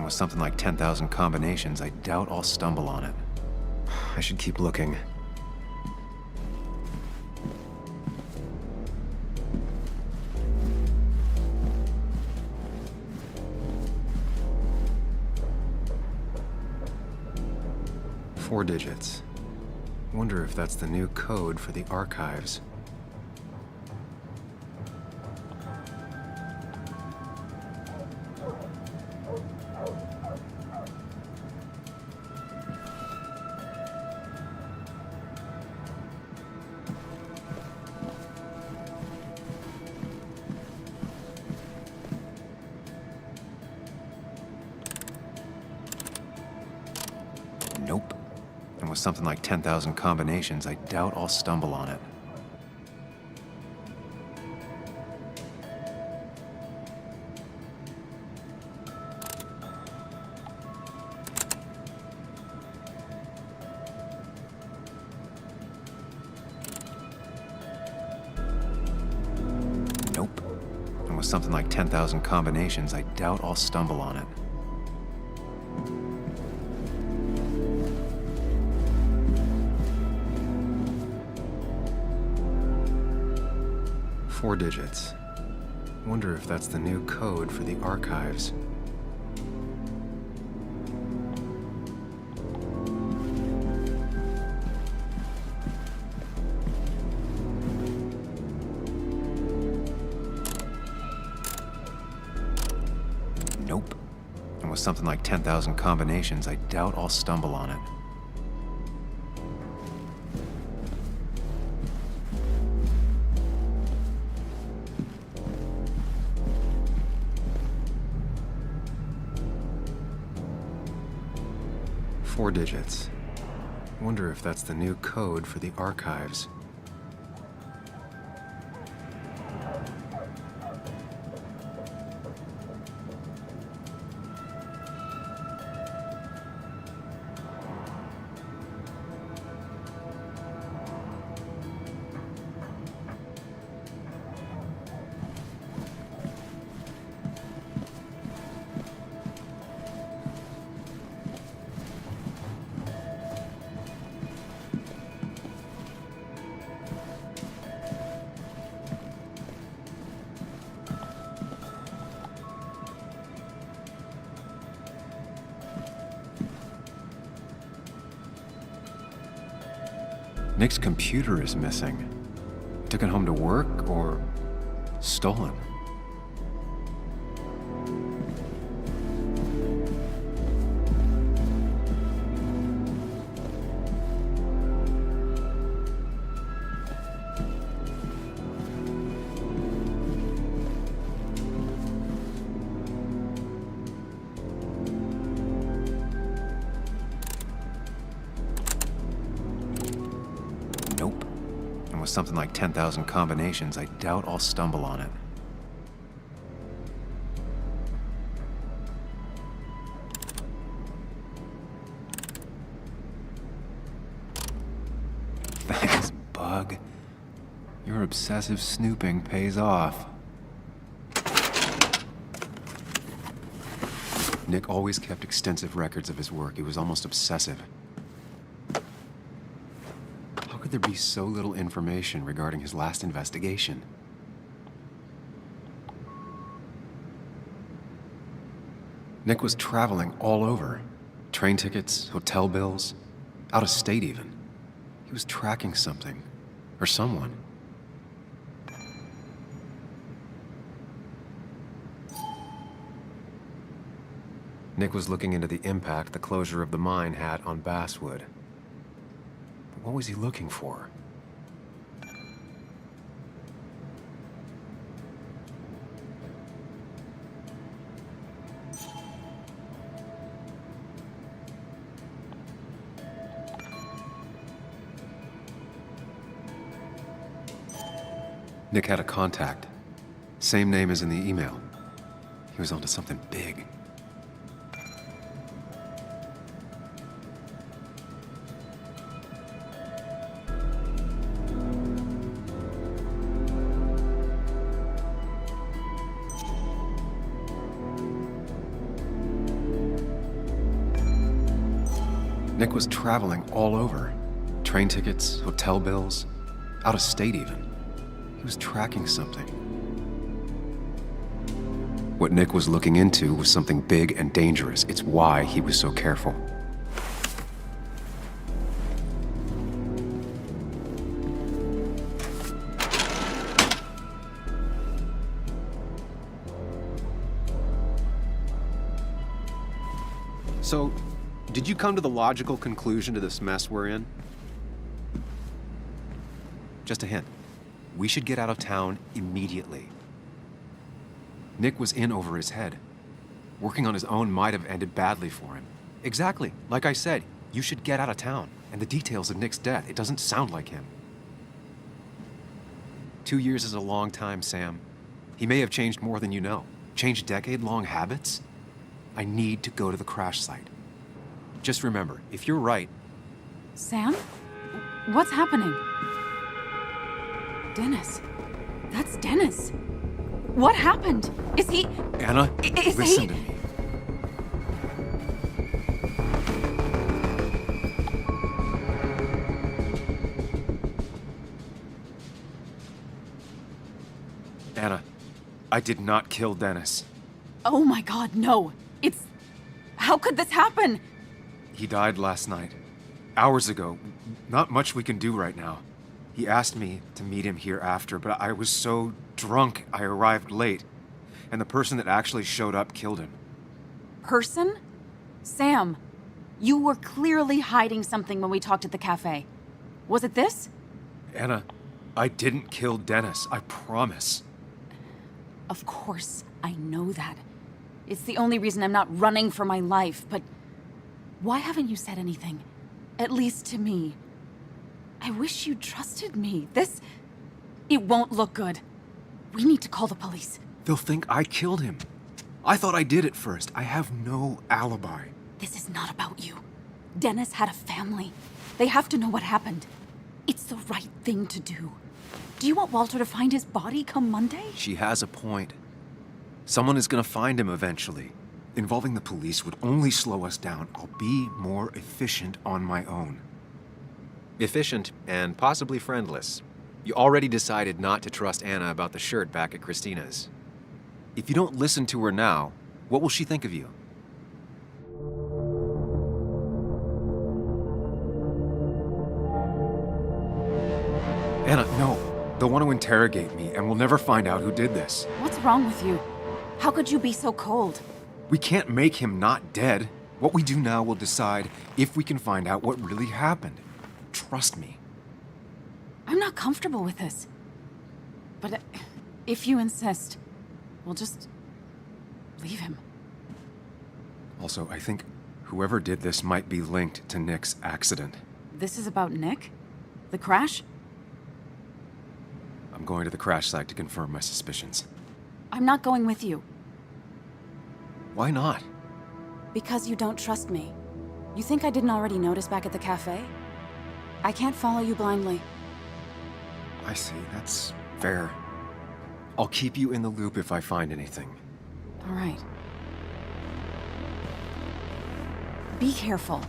With something like 10,000 combinations, I doubt I'll stumble on it. I should keep looking. Four digits. Wonder if that's the new code for the archives. Nope. And with something like 10,000 combinations, I doubt I'll stumble on it. Nope. And with something like 10,000 combinations, I doubt I'll stumble on it. Four digits. Wonder if that's the new code for the archives. Nope. And with something like 10,000 combinations, I doubt I'll stumble on it. Four digits. Wonder if that's the new code for the archives. Nick's computer is missing. Took it home to work or stolen? With something like 10,000 combinations, I doubt I'll stumble on it. Thanks, Bug. Your obsessive snooping pays off. Nick always kept extensive records of his work. He was almost obsessive. How could there be so little information regarding his last investigation? Nick was traveling all over. Train tickets, hotel bills, out of state even. He was tracking something, or someone. Nick was looking into the impact the closure of the mine had on Basswood. But what was he looking for? Nick had a contact. Same name as in the email. He was onto something big. Nick was traveling all over. Train tickets, hotel bills, out of state even. He was tracking something. What Nick was looking into was something big and dangerous. It's why he was so careful. So, did you come to the logical conclusion to this mess we're in? Just a hint. We should get out of town immediately. Nick was in over his head. Working on his own might have ended badly for him. Exactly. Like I said, you should get out of town. And the details of Nick's death, it doesn't sound like him. 2 years is a long time, Sam. He may have changed more than you know. Changed decade-long habits? I need to go to the crash site. Just remember, if you're right... Sam? What's happening? Dennis. That's Dennis. What happened? Is he... Anna, listen to me. Anna, I did not kill Dennis. Oh my God, no. It's... How could this happen? He died last night. Hours ago. Not much we can do right now. He asked me to meet him here after, but I was so drunk I arrived late. And the person that actually showed up killed him. Person? Sam, you were clearly hiding something when we talked at the cafe. Was it this? Anna, I didn't kill Dennis, I promise. Of course, I know that. It's the only reason I'm not running for my life, but why haven't you said anything? At least to me. I wish you trusted me. It won't look good. We need to call the police. They'll think I killed him. I thought I did at first. I have no alibi. This is not about you. Dennis had a family. They have to know what happened. It's the right thing to do. Do you want Walter to find his body come Monday? She has a point. Someone is gonna find him eventually. Involving the police would only slow us down. I'll be more efficient on my own. Efficient and possibly friendless. You already decided not to trust Anna about the shirt back at Christina's. If you don't listen to her now, what will she think of you? Anna, no. They'll want to interrogate me, and we'll never find out who did this. What's wrong with you? How could you be so cold? We can't make him not dead. What we do now will decide if we can find out what really happened. Trust me. I'm not comfortable with this. But if you insist, we'll just leave him. Also, I think whoever did this might be linked to Nick's accident. This is about Nick? The crash? I'm going to the crash site to confirm my suspicions. I'm not going with you. Why not? Because you don't trust me. You think I didn't already notice back at the cafe? I can't follow you blindly. I see, that's fair. I'll keep you in the loop if I find anything. All right. Be careful.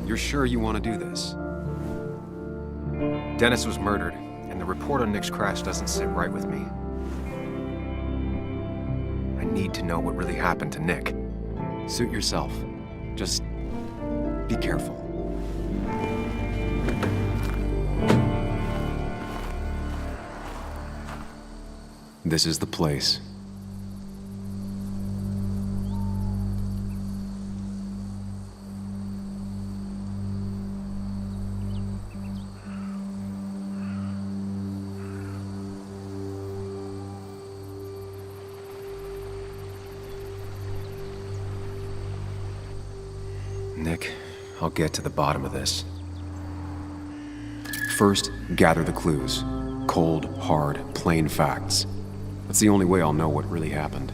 You're sure you want to do this? Dennis was murdered, and the report on Nick's crash doesn't sit right with me. I need to know what really happened to Nick. Suit yourself. Just be careful. This is the place. Nick, I'll get to the bottom of this. First, gather the clues. Cold, hard, plain facts. That's the only way I'll know what really happened.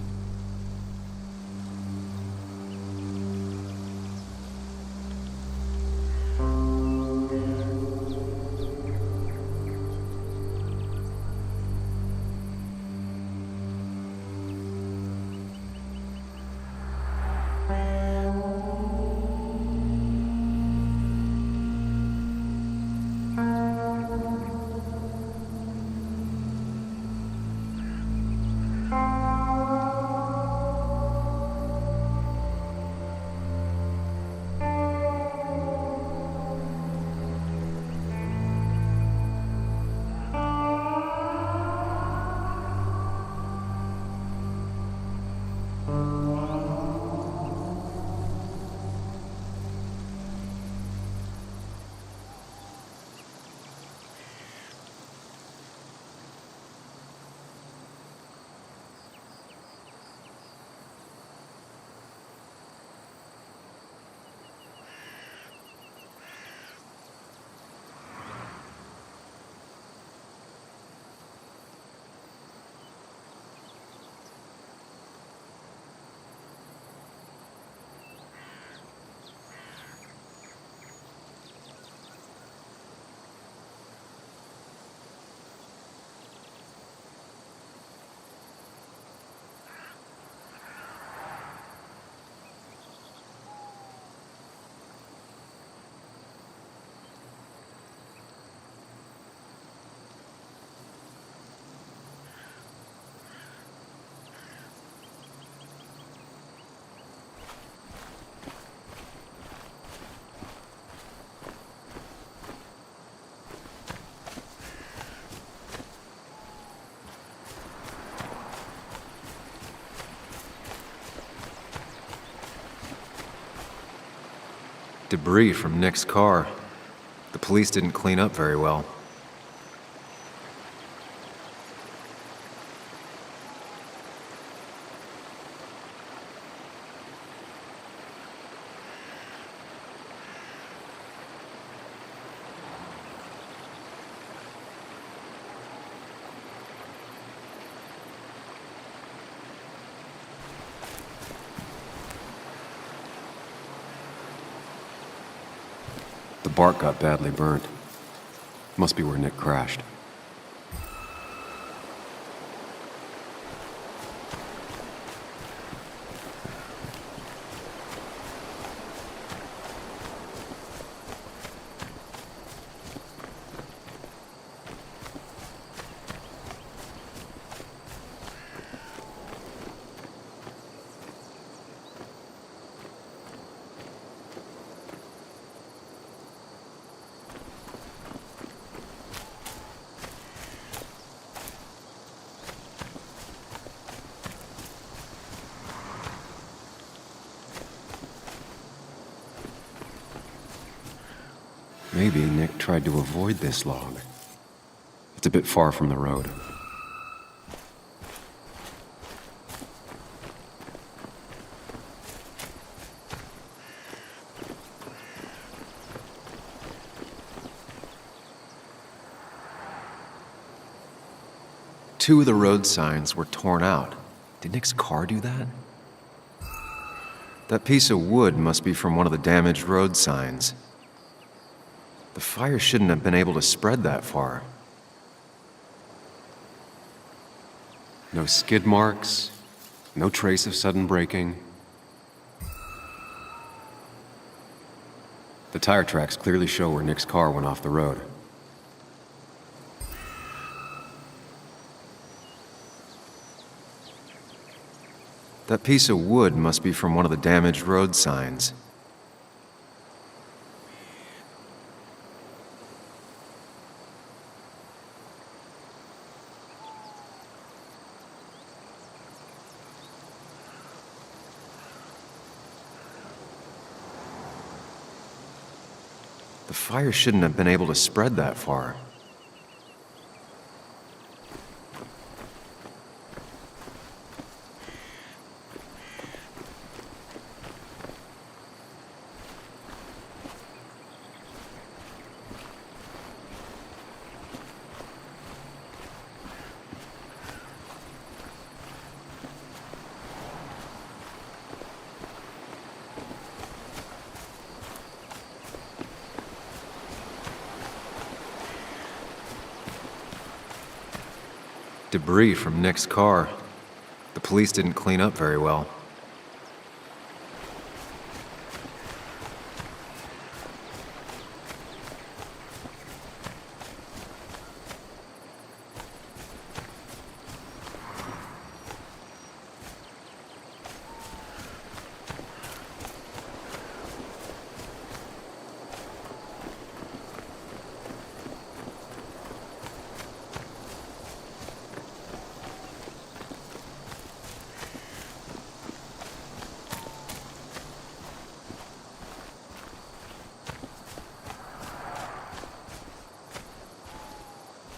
Debris from Nick's car. The police didn't clean up very well. The bark got badly burnt. Must be where Nick crashed. Maybe Nick tried to avoid this log. It's a bit far from the road. Two of the road signs were torn out. Did Nick's car do that? That piece of wood must be from one of the damaged road signs. The fire shouldn't have been able to spread that far. No skid marks, no trace of sudden braking. The tire tracks clearly show where Nick's car went off the road. That piece of wood must be from one of the damaged road signs. The fire shouldn't have been able to spread that far. Debris from Nick's car. The police didn't clean up very well.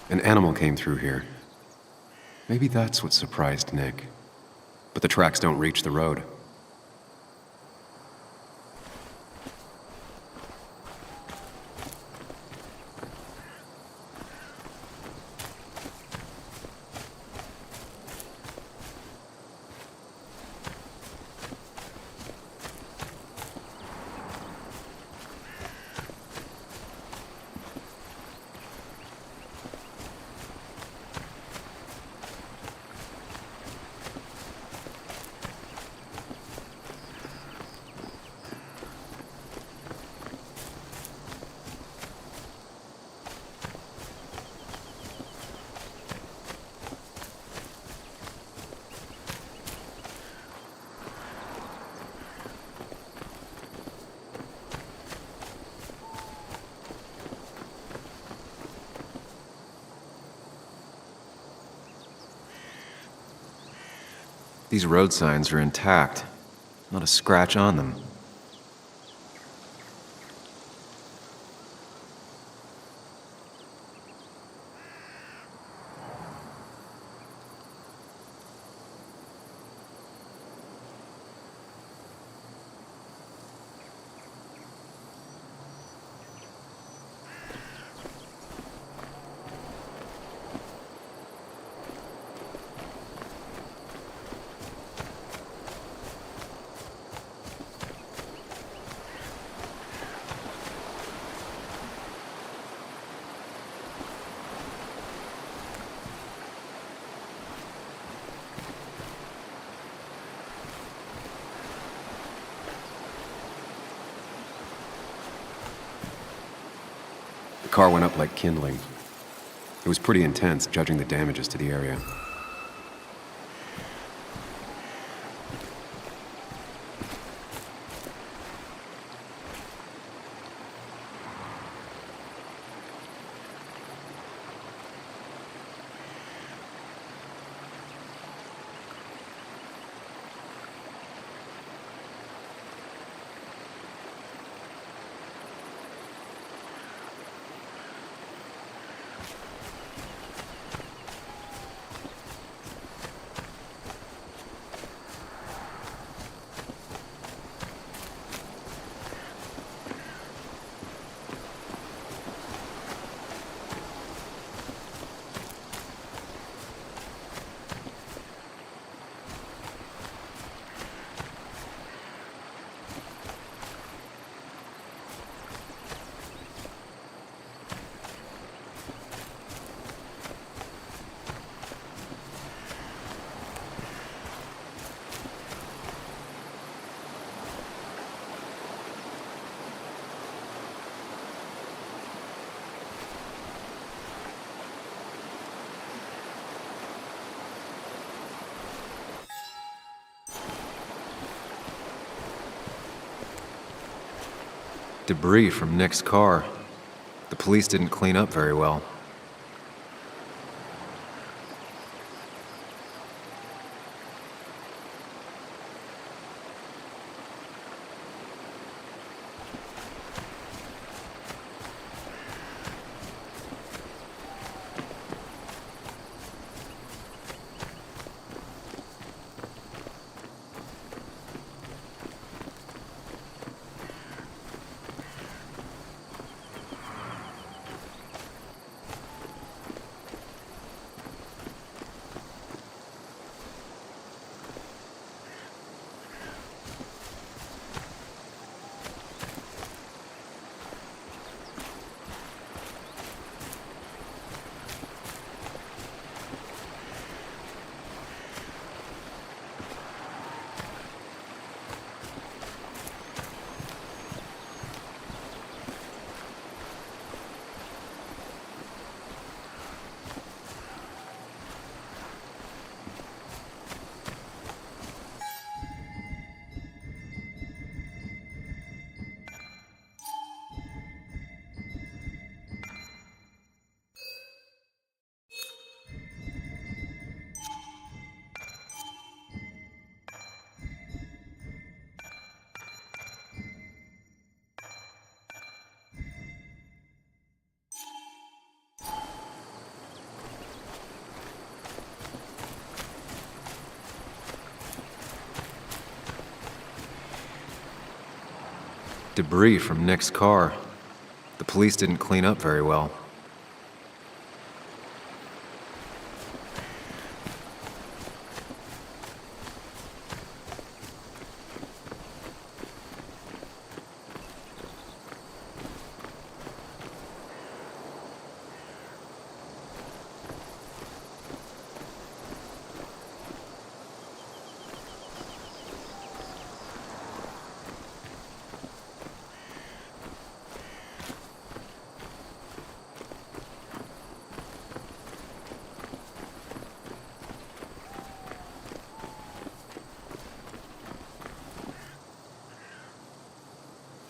An animal came through here. Maybe that's what surprised Nick. But the tracks don't reach the road. These road signs are intact. Not a scratch on them. The car went up like kindling. It was pretty intense, judging the damages to the area. Debris from Nick's car. The police didn't clean up very well. Debris from Nick's car. The police didn't clean up very well.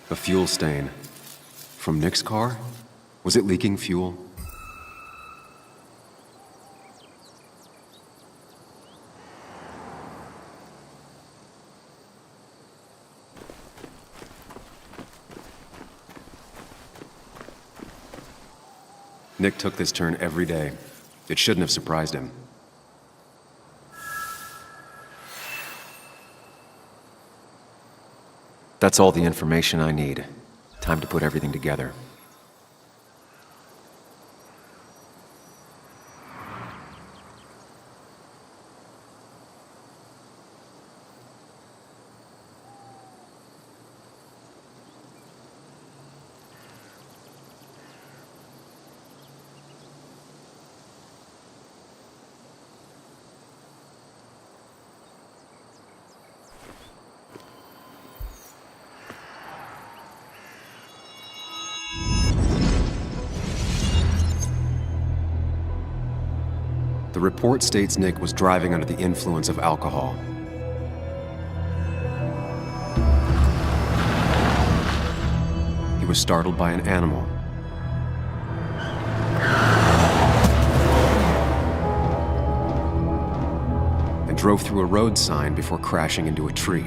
A fuel stain. From Nick's car? Was it leaking fuel? Nick took this turn every day. It shouldn't have surprised him. That's all the information I need. Time to put everything together. The report states Nick was driving under the influence of alcohol. He was startled by an animal. And drove through a road sign before crashing into a tree.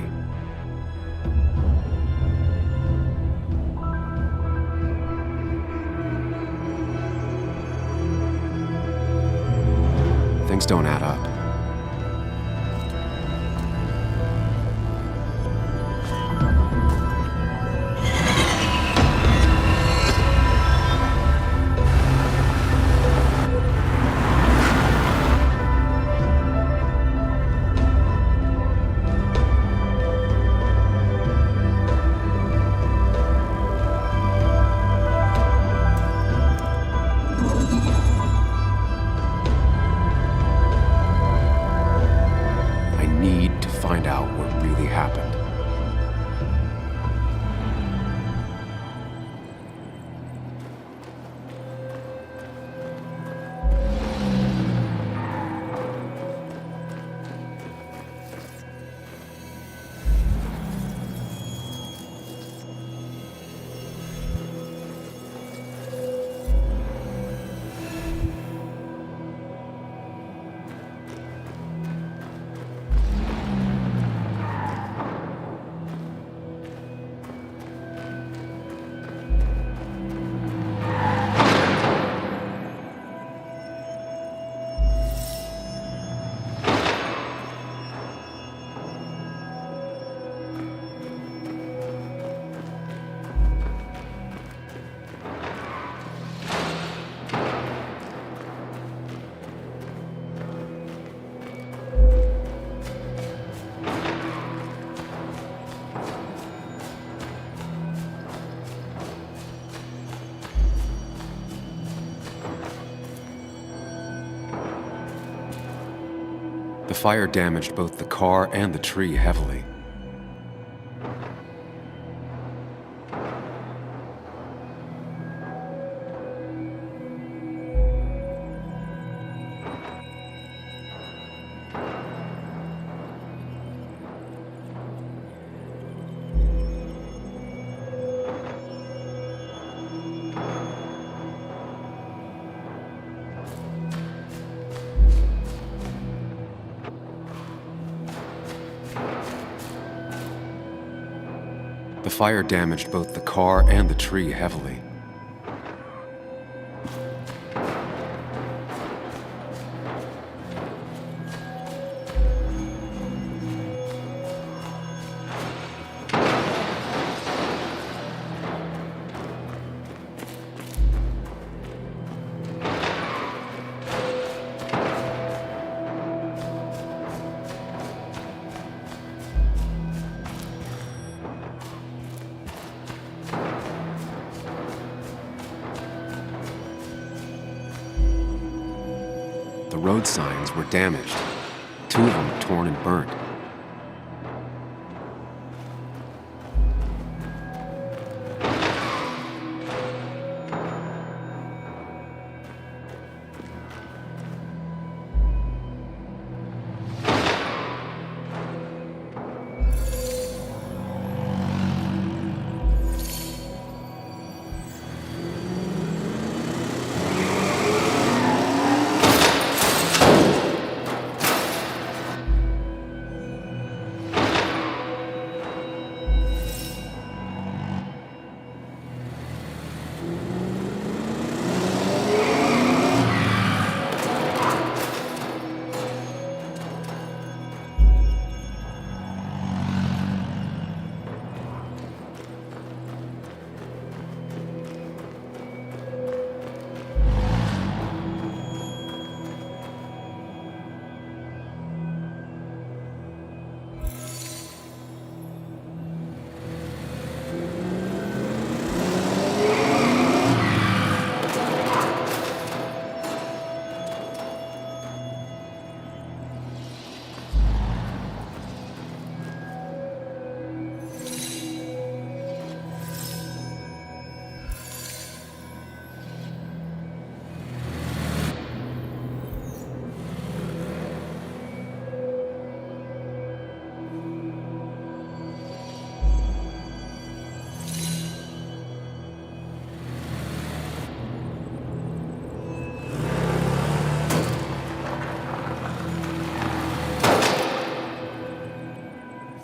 Things don't add up. The fire damaged both the car and the tree heavily. The fire damaged both the car and the tree heavily. The road signs were damaged, 2 of them torn and burnt.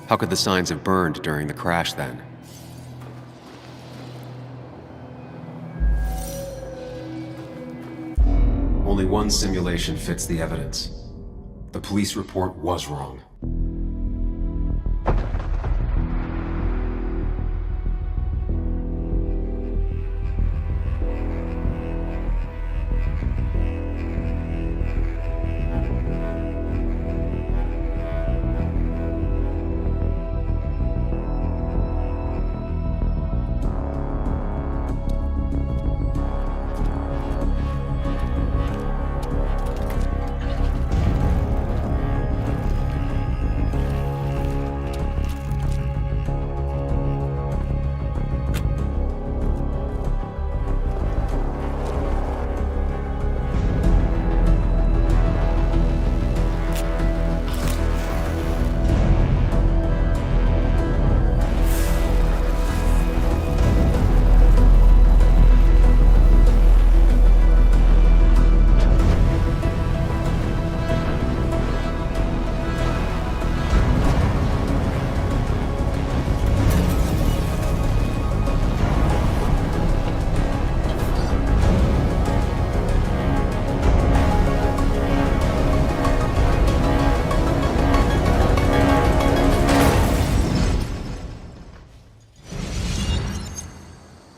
How could the signs have burned during the crash then? Only one simulation fits the evidence. The police report was wrong.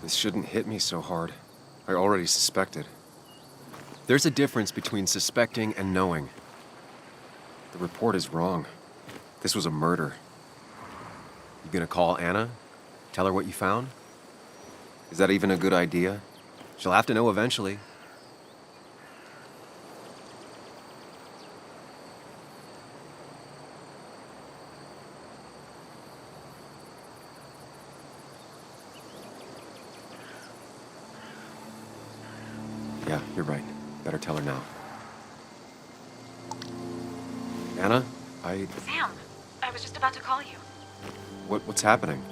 This shouldn't hit me so hard. I already suspected. There's a difference between suspecting and knowing. The report is wrong. This was a murder. You gonna call Anna? Tell her what you found? Is that even a good idea? She'll have to know eventually. Yeah, you're right. Better tell her now. Anna, Sam, I was just about to call you. What's happening?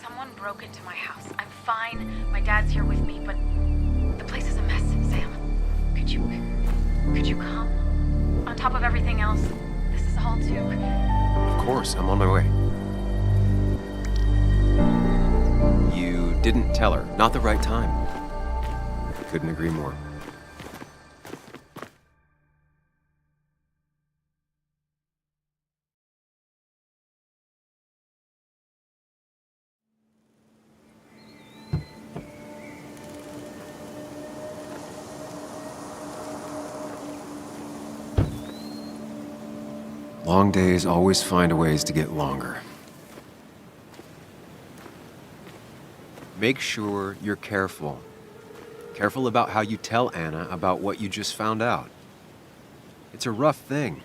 Someone broke into my house. I'm fine. My dad's here with me, but the place is a mess, Sam. Could you come? On top of everything else, this is all too... Of course, I'm on my way. You didn't tell her. Not the right time. Couldn't agree more. Long days always find ways to get longer. Make sure you're careful. Careful about how you tell Anna about what you just found out. It's a rough thing,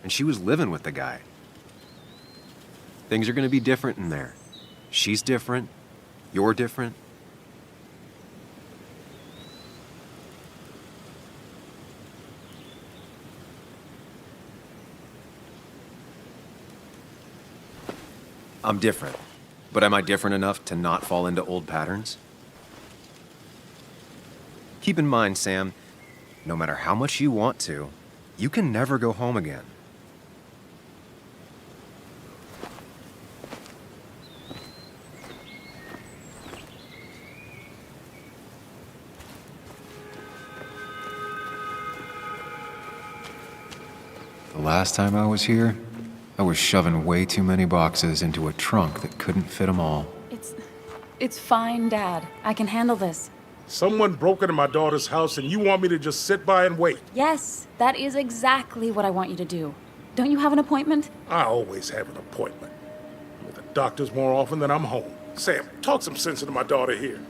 and she was living with the guy. Things are going to be different in there. She's different. You're different. I'm different, but am I different enough to not fall into old patterns? Keep in mind, Sam, no matter how much you want to, you can never go home again. The last time I was here, I was shoving way too many boxes into a trunk that couldn't fit them all. It's fine, Dad. I can handle this. Someone broke into my daughter's house and you want me to just sit by and wait? Yes, that is exactly what I want you to do. Don't you have an appointment? I always have an appointment. I'm at the doctor's more often than I'm home. Sam, talk some sense into my daughter here.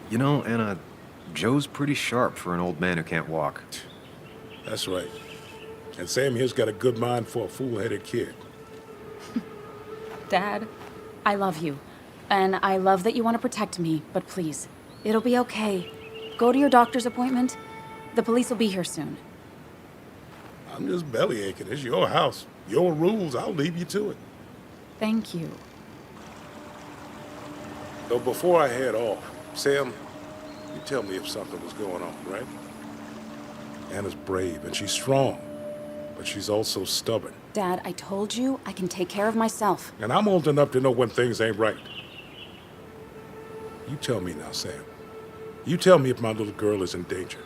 You know, Anna, Joe's pretty sharp for an old man who can't walk. That's right. And Sam here's got a good mind for a fool-headed kid. Dad, I love you. And I love that you want to protect me, but please, it'll be okay. Go to your doctor's appointment. The police will be here soon. I'm just bellyaching. It's your house. Your rules. I'll leave you to it. Thank you. So before I head off, Sam, you tell me if something was going on, right? Anna's brave and she's strong, but she's also stubborn. Dad, I told you I can take care of myself. And I'm old enough to know when things ain't right. You tell me now, Sam. You tell me if my little girl is in danger.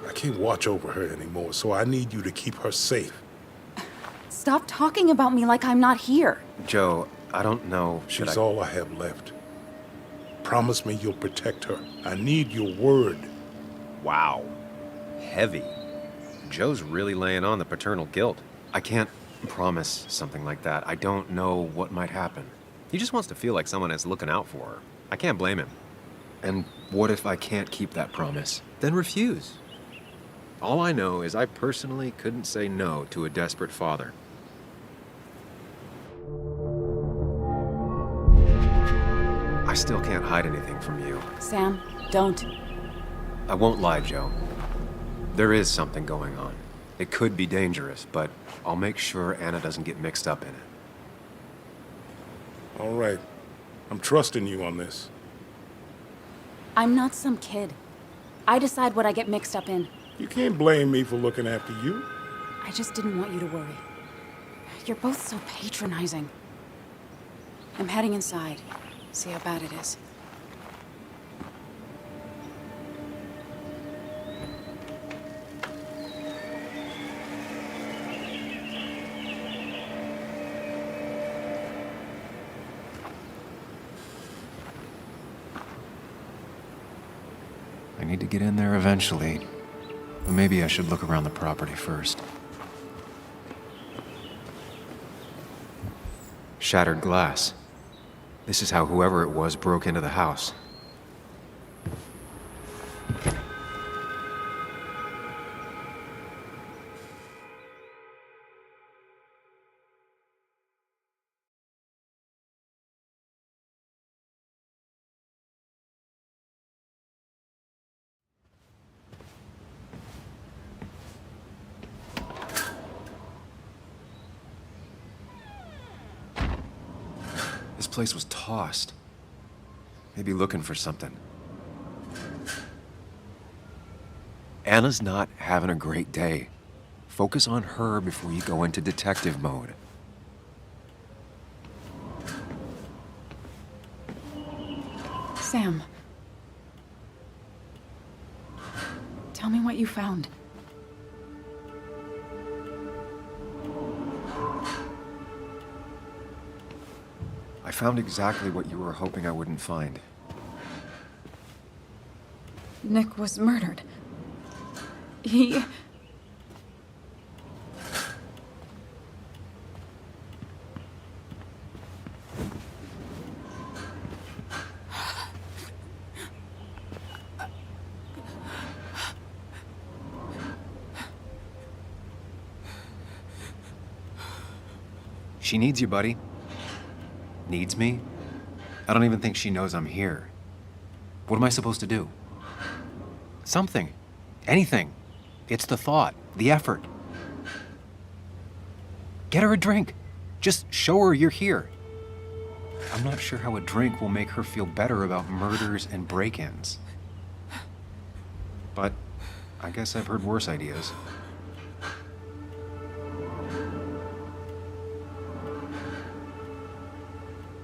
I can't watch over her anymore, so I need you to keep her safe. Stop talking about me like I'm not here. Joe, I don't know. She's all I have left. Promise me you'll protect her. I need your word. Wow. Heavy. Joe's really laying on the paternal guilt. I can't promise something like that. I don't know what might happen. He just wants to feel like someone is looking out for her. I can't blame him. And what if I can't keep that promise? Then refuse. All I know is I personally couldn't say no to a desperate father. I still can't hide anything from you. Sam, don't. I won't lie, Joe. There is something going on. It could be dangerous, but I'll make sure Anna doesn't get mixed up in it. All right. I'm trusting you on this. I'm not some kid. I decide what I get mixed up in. You can't blame me for looking after you. I just didn't want you to worry. You're both so patronizing. I'm heading inside. See how bad it is. I need to get in there eventually, but maybe I should look around the property first. Shattered glass. This is how whoever it was broke into the house. This place was tossed. Maybe looking for something. Anna's not having a great day. Focus on her before you go into detective mode. Sam. Tell me what you found. I found exactly what you were hoping I wouldn't find. Nick was murdered. He... She needs you, buddy. Needs me? I don't even think she knows I'm here. What am I supposed to do? Something. Anything. It's the thought, the effort. Get her a drink. Just show her you're here. I'm not sure how a drink will make her feel better about murders and break-ins. But I guess I've heard worse ideas.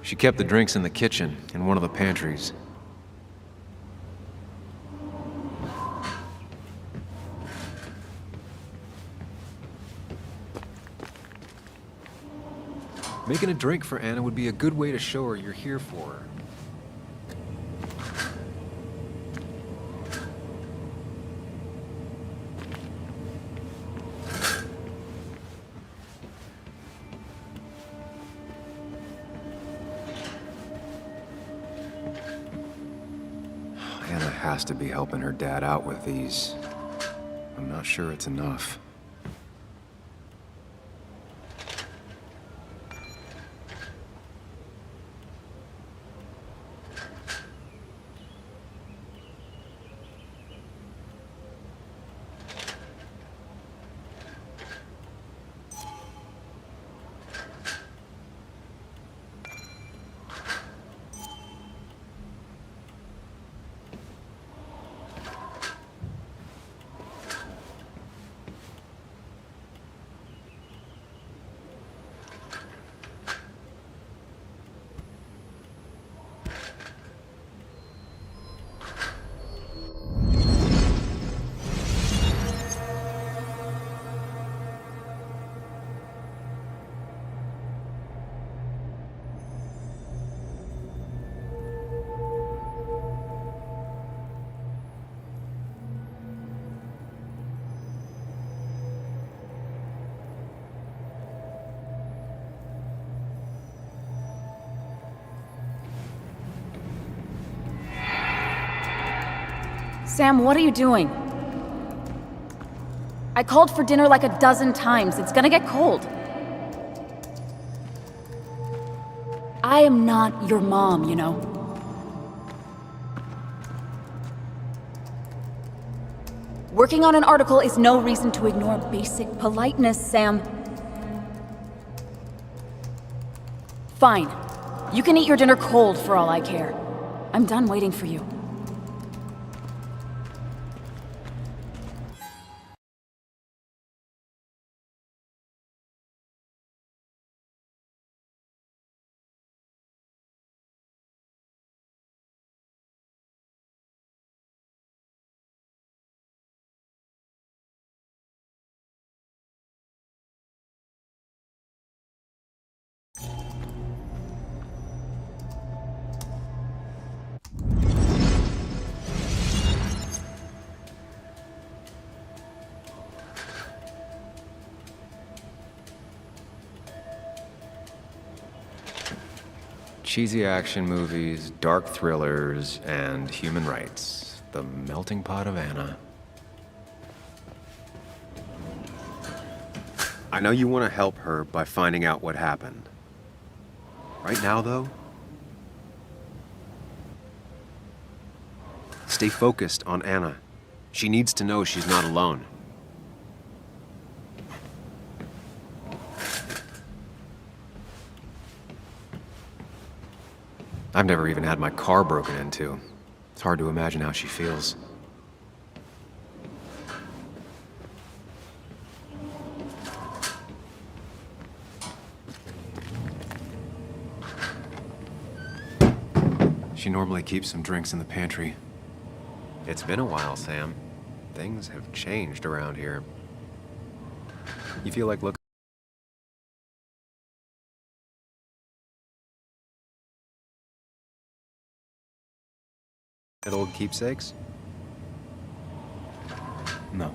She kept the drinks in the kitchen, in one of the pantries. Making a drink for Anna would be a good way to show her you're here for her. Anna has to be helping her dad out with these. I'm not sure it's enough. Sam, what are you doing? I called for dinner like a dozen times. It's gonna get cold. I am not your mom, you know. Working on an article is no reason to ignore basic politeness, Sam. Fine. You can eat your dinner cold for all I care. I'm done waiting for you. cheesy action movies, dark thrillers, and human rights. The melting pot of Anna. I know you want to help her by finding out what happened. Right now, though, stay focused on Anna. She needs to know she's not alone. I've never even had my car broken into. It's hard to imagine how she feels. She normally keeps some drinks in the pantry. It's been a while, Sam. Things have changed around here. You feel like looking at old keepsakes? No.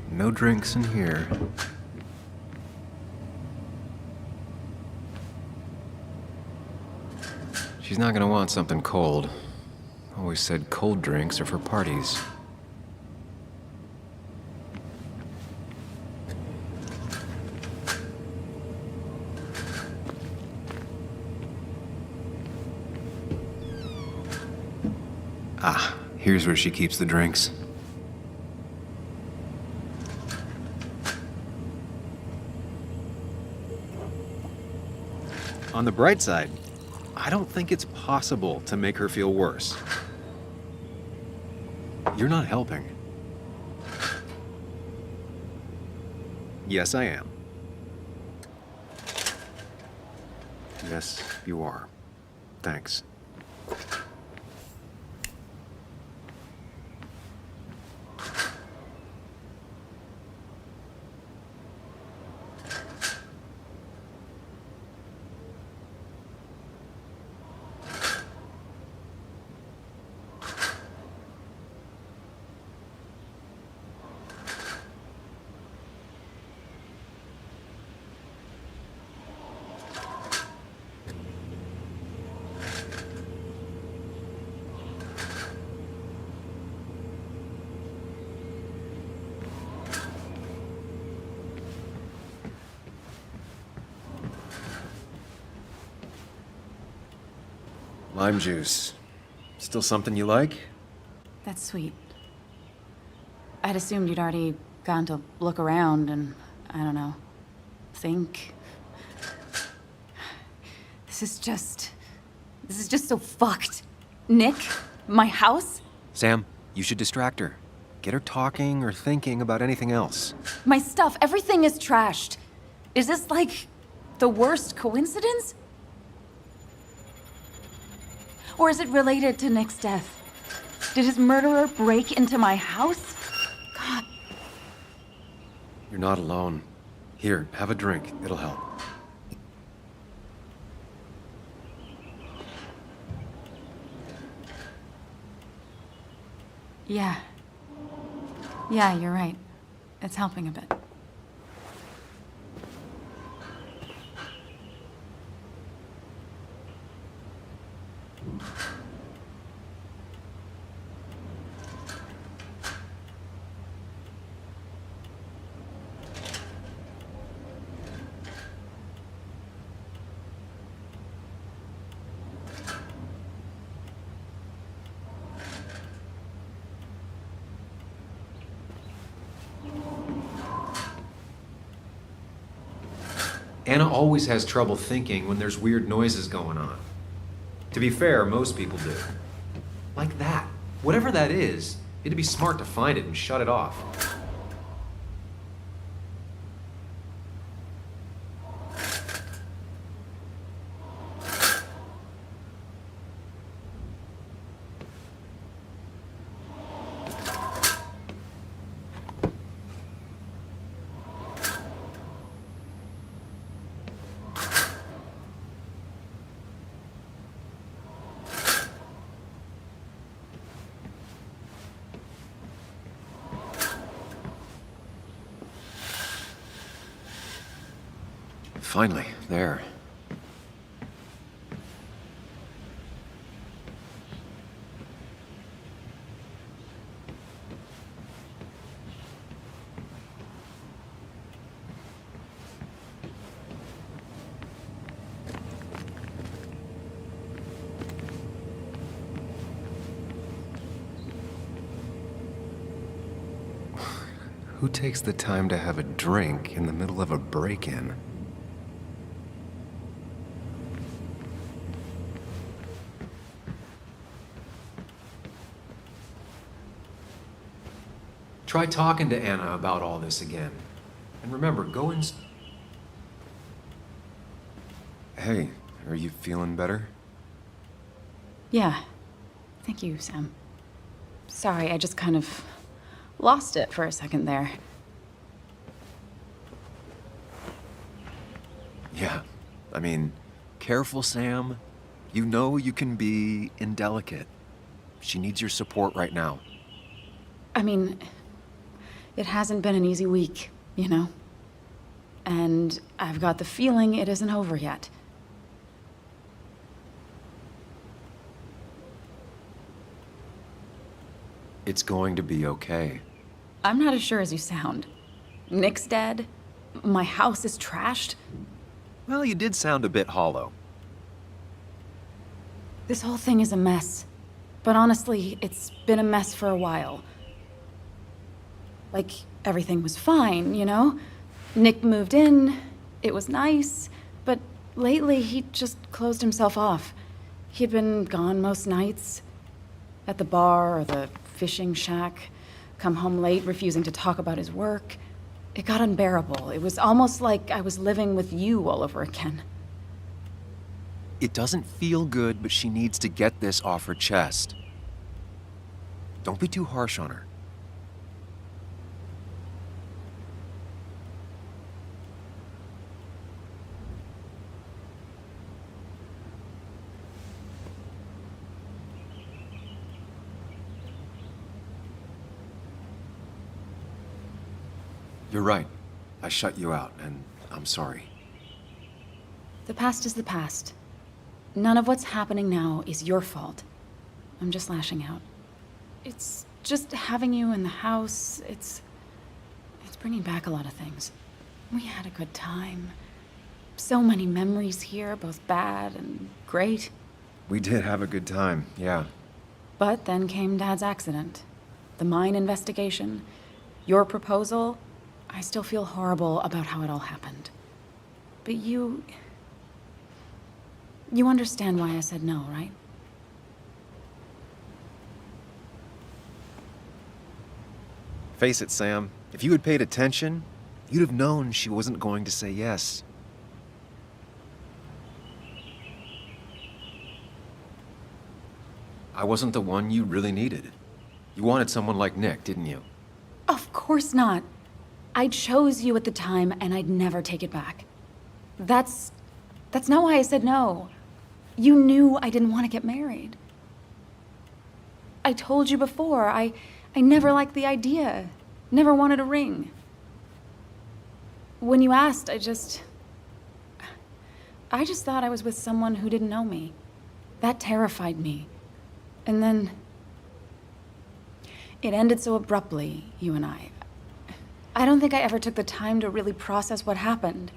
No drinks in here. She's not gonna want something cold. Always said cold drinks are for parties. Ah, here's where she keeps the drinks. On the bright side, I don't think it's possible to make her feel worse. You're not helping. Yes, I am. Yes, you are. Thanks. Lime juice. Still something you like? That's sweet. I'd assumed you'd already gone to look around and, I don't know, think. This is just so fucked. Nick? My house? Sam, you should distract her. Get her talking or thinking about anything else. My stuff, everything is trashed. Is this like the worst coincidence? Or is it related to Nick's death? Did his murderer break into my house? God. You're not alone. Here, have a drink. It'll help. Yeah. Yeah, you're right. It's helping a bit. Anna always has trouble thinking when there's weird noises going on. To be fair, most people do. Like that. Whatever that is, it'd be smart to find it and shut it off. Finally, there. Who takes the time to have a drink in the middle of a break-in? Try talking to Anna about all this again. And remember, go and... Hey, are you feeling better? Yeah. Thank you, Sam. Sorry, I just kind of lost it for a second there. Yeah. I mean, careful, Sam. You know you can be indelicate. She needs your support right now. I mean, it hasn't been an easy week, you know? And I've got the feeling it isn't over yet. It's going to be okay. I'm not as sure as you sound. Nick's dead. My house is trashed. Well, you did sound a bit hollow. This whole thing is a mess. But honestly, it's been a mess for a while. Like, everything was fine, you know? Nick moved in, it was nice, but lately he just closed himself off. He'd been gone most nights. At the bar or the fishing shack, come home late, refusing to talk about his work. It got unbearable. It was almost like I was living with you all over again. It doesn't feel good, but she needs to get this off her chest. Don't be too harsh on her. You're right. I shut you out, and I'm sorry. The past is the past. None of what's happening now is your fault. I'm just lashing out. It's just having you in the house, it's bringing back a lot of things. We had a good time. So many memories here, both bad and great. We did have a good time, yeah. But then came Dad's accident. The mine investigation. Your proposal. I still feel horrible about how it all happened. But you understand why I said no, right? Face it, Sam. If you had paid attention, you'd have known she wasn't going to say yes. I wasn't the one you really needed. You wanted someone like Nick, didn't you? Of course not. I chose you at the time, and I'd never take it back. That's not why I said no. You knew I didn't want to get married. I told you before, I never liked the idea. Never wanted a ring. When you asked, I just thought I was with someone who didn't know me. That terrified me. And then it ended so abruptly, you and I. I don't think I ever took the time to really process what happened.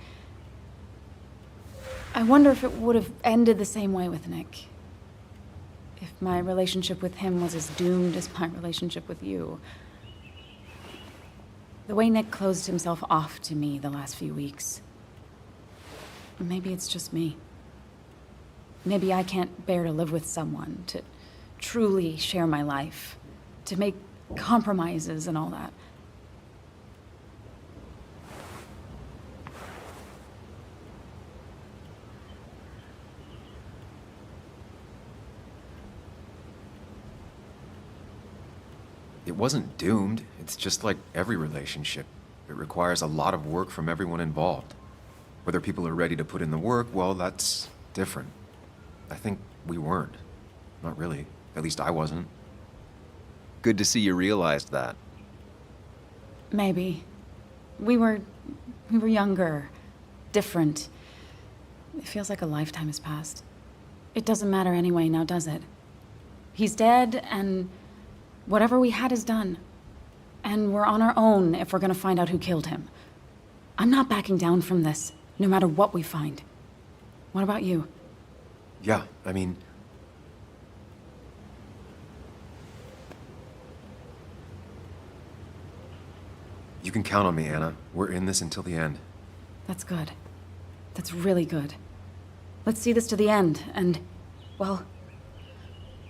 I wonder if it would have ended the same way with Nick. If my relationship with him was as doomed as my relationship with you. The way Nick closed himself off to me the last few weeks. Maybe it's just me. Maybe I can't bear to live with someone, to truly share my life, to make compromises and all that. It wasn't doomed. It's just like every relationship. It requires a lot of work from everyone involved. Whether people are ready to put in the work, well, that's different. I think we weren't. Not really. At least I wasn't. Good to see you realized that. Maybe. We were younger, different. It feels like a lifetime has passed. It doesn't matter anyway, now does it? He's dead, and whatever we had is done. And we're on our own if we're gonna find out who killed him. I'm not backing down from this, no matter what we find. What about you? Yeah, I mean... You can count on me, Anna. We're in this until the end. That's good. That's really good. Let's see this to the end, and, well,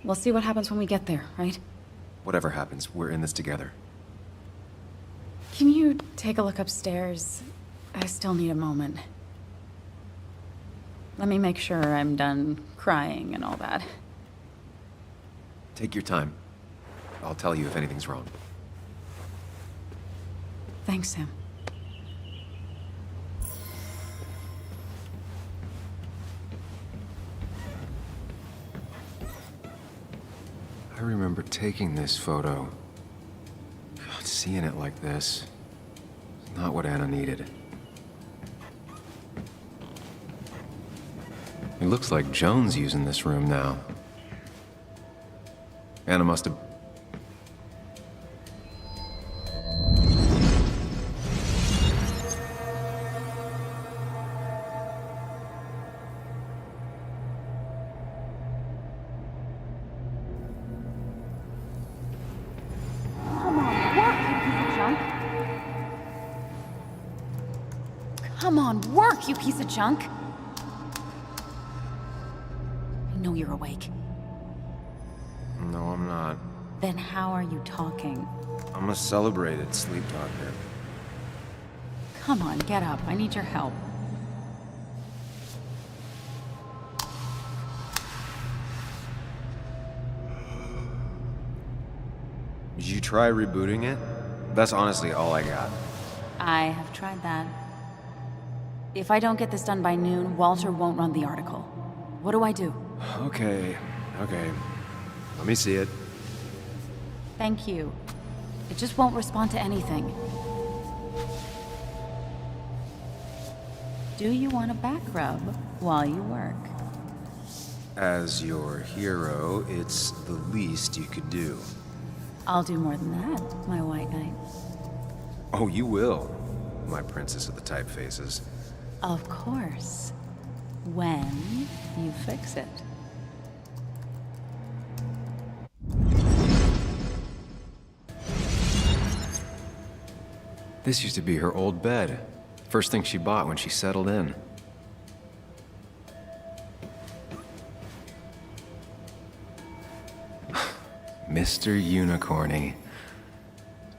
we'll see what happens when we get there, right? Whatever happens, we're in this together. Can you take a look upstairs? I still need a moment. Let me make sure I'm done crying and all that. Take your time. I'll tell you if anything's wrong. Thanks, Sam. I remember taking this photo. God, seeing it like this. Not what Anna needed. It looks like Joan's using this room now. Anna must have... Come on, work, you piece of junk! I know you're awake. No, I'm not. Then how are you talking? I'm a celebrated sleep talker. Come on, get up. I need your help. Did you try rebooting it? That's honestly all I got. I have tried that. If I don't get this done by noon, Walter won't run the article. What do I do? Okay. Let me see it. Thank you. It just won't respond to anything. Do you want a back rub while you work? As your hero, it's the least you could do. I'll do more than that, my white knight. Oh, you will, my princess of the typefaces. Of course. When you fix it. This used to be her old bed. First thing she bought when she settled in. Mr. Unicorny.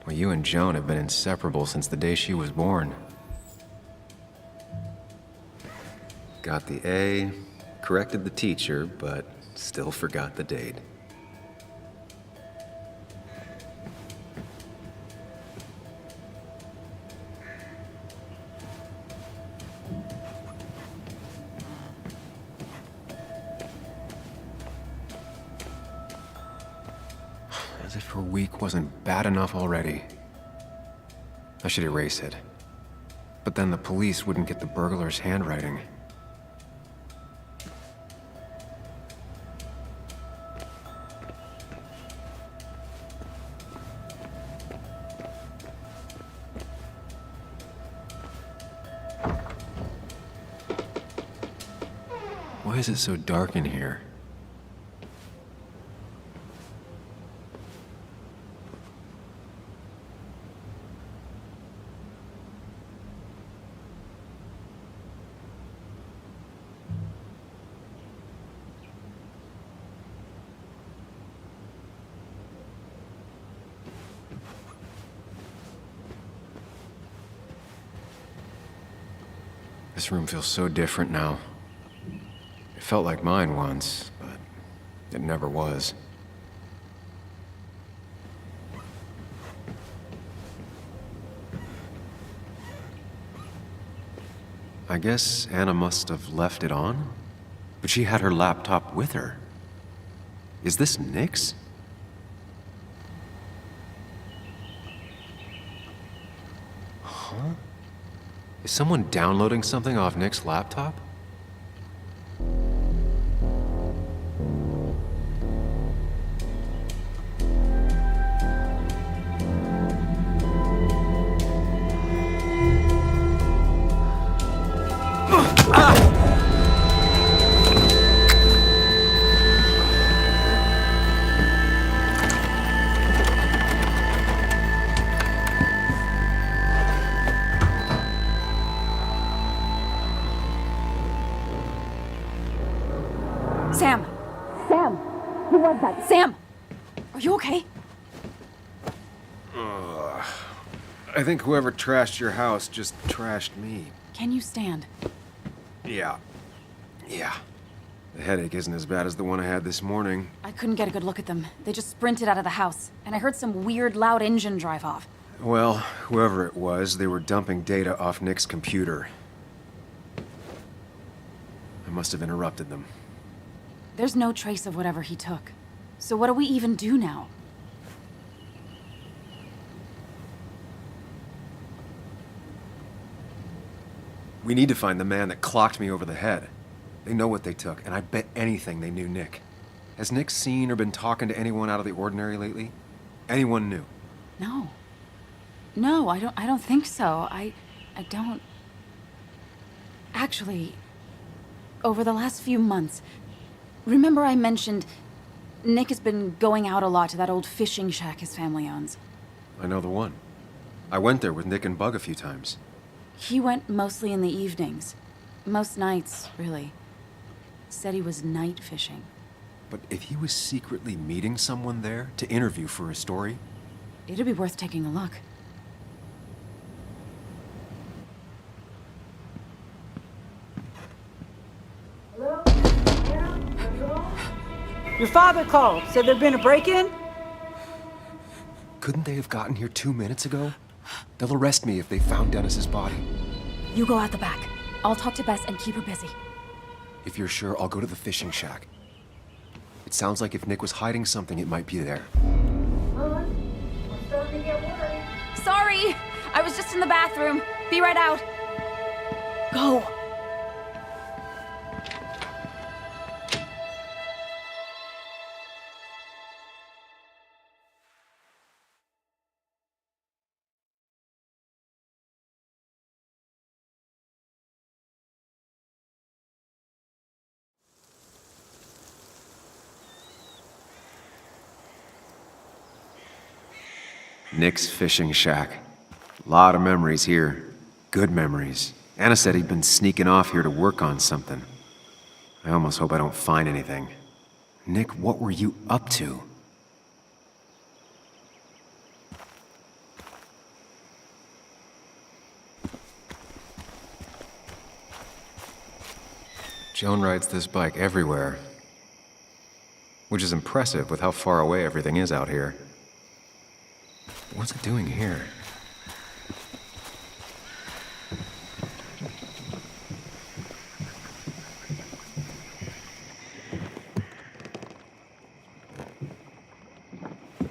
Well, you and Joan have been inseparable since the day she was born. Got the A, corrected the teacher, but still forgot the date. As if her week wasn't bad enough already. I should erase it. But then the police wouldn't get the burglar's handwriting. Why is it so dark in here? This room feels so different now. It felt like mine once, but it never was. I guess Anna must have left it on, but she had her laptop with her. Is this Nick's? Huh? Is someone downloading something off Nick's laptop? that? Sam! Are you okay? I think whoever trashed your house just trashed me. Can you stand? Yeah. The headache isn't as bad as the one I had this morning. I couldn't get a good look at them. They just sprinted out of the house, and I heard some weird, loud engine drive off. Well, whoever it was, they were dumping data off Nick's computer. I must have interrupted them. There's no trace of whatever he took. So what do we even do now? We need to find the man that clocked me over the head. They know what they took, and I bet anything they knew Nick. Has Nick seen or been talking to anyone out of the ordinary lately? Anyone new? No. No, I don't think so. I don't... Actually, over the last few months, remember I mentioned Nick has been going out a lot to that old fishing shack his family owns? I know the one. I went there with Nick and Bug a few times. He went mostly in the evenings. Most nights, really. Said he was night fishing. But if he was secretly meeting someone there to interview for a story... It'd be worth taking a look. Your father called. Said there'd been a break-in? Couldn't they have gotten here 2 minutes ago? They'll arrest me if they found Dennis's body. You go out the back. I'll talk to Bess and keep her busy. If you're sure, I'll go to the fishing shack. It sounds like if Nick was hiding something, it might be there. Sorry! I was just in the bathroom. Be right out. Go. Nick's fishing shack. Lot of memories here. Good memories. Anna said he'd been sneaking off here to work on something. I almost hope I don't find anything. Nick, what were you up to? Joan rides this bike everywhere. Which is impressive with how far away everything is out here. What's it doing here?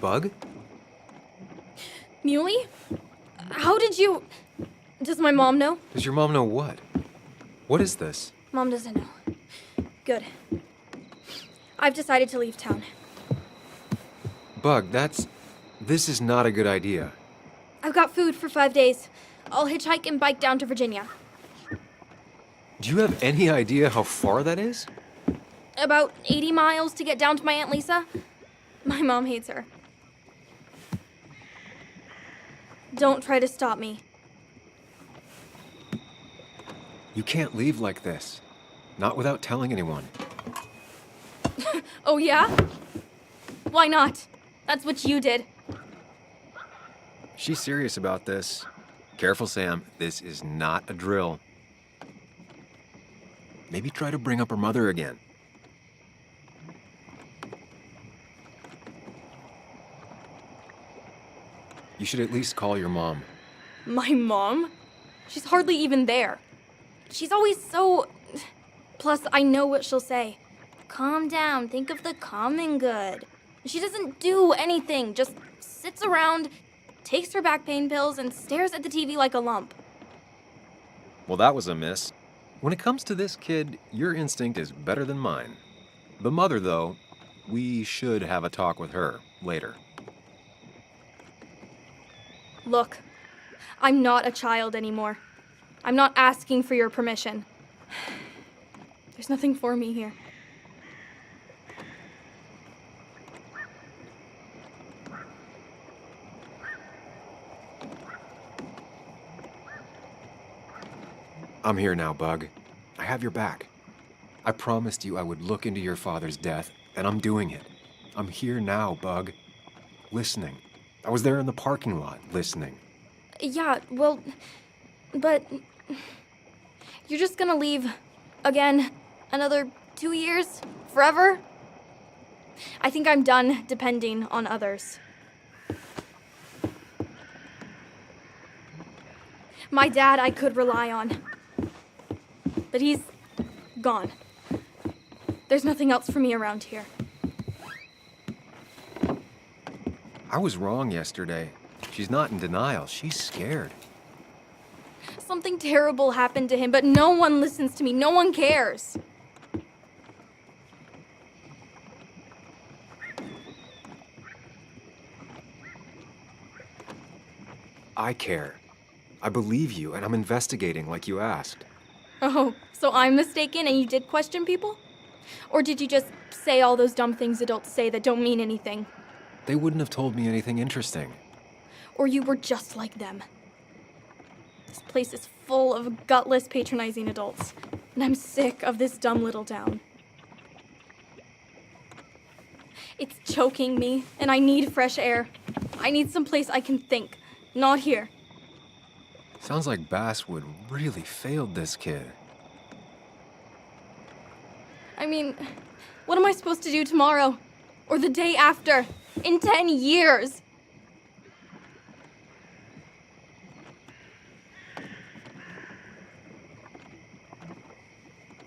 Bug? Muley? How did you... Does my mom know? Does your mom know what? What is this? Mom doesn't know. Good. I've decided to leave town. Bug, this is not a good idea. I've got food for 5 days. I'll hitchhike and bike down to Virginia. Do you have any idea how far that is? About 80 miles to get down to my Aunt Lisa. My mom hates her. Don't try to stop me. You can't leave like this. Not without telling anyone. Oh, yeah? Why not? That's what you did. She's serious about this. Careful, Sam. This is not a drill. Maybe try to bring up her mother again. You should at least call your mom. My mom? She's hardly even there. She's always so... Plus, I know what she'll say. Calm down, think of the common good. She doesn't do anything, just sits around, takes her back pain pills, and stares at the TV like a lump. Well, that was a miss. When it comes to this kid, your instinct is better than mine. The mother, though, we should have a talk with her later. Look, I'm not a child anymore. I'm not asking for your permission. There's nothing for me here. I'm here now, Bug. I have your back. I promised you I would look into your father's death, and I'm doing it. I'm here now, Bug. Listening. I was there in the parking lot, listening. Yeah, well, but you're just gonna leave again another 2 years? Forever? I think I'm done depending on others. My dad I could rely on, but he's gone. There's nothing else for me around here. I was wrong yesterday. She's not in denial. She's scared. Something terrible happened to him, but no one listens to me. No one cares. I care. I believe you, and I'm investigating like you asked. Oh, so I'm mistaken and you did question people? Or did you just say all those dumb things adults say that don't mean anything? They wouldn't have told me anything interesting. Or you were just like them? This place is full of gutless, patronizing adults, and I'm sick of this dumb little town. It's choking me, and I need fresh air. I need someplace I can think, not here. Sounds like Basswood really failed this kid. I mean, what am I supposed to do tomorrow? Or the day after? In 10 years?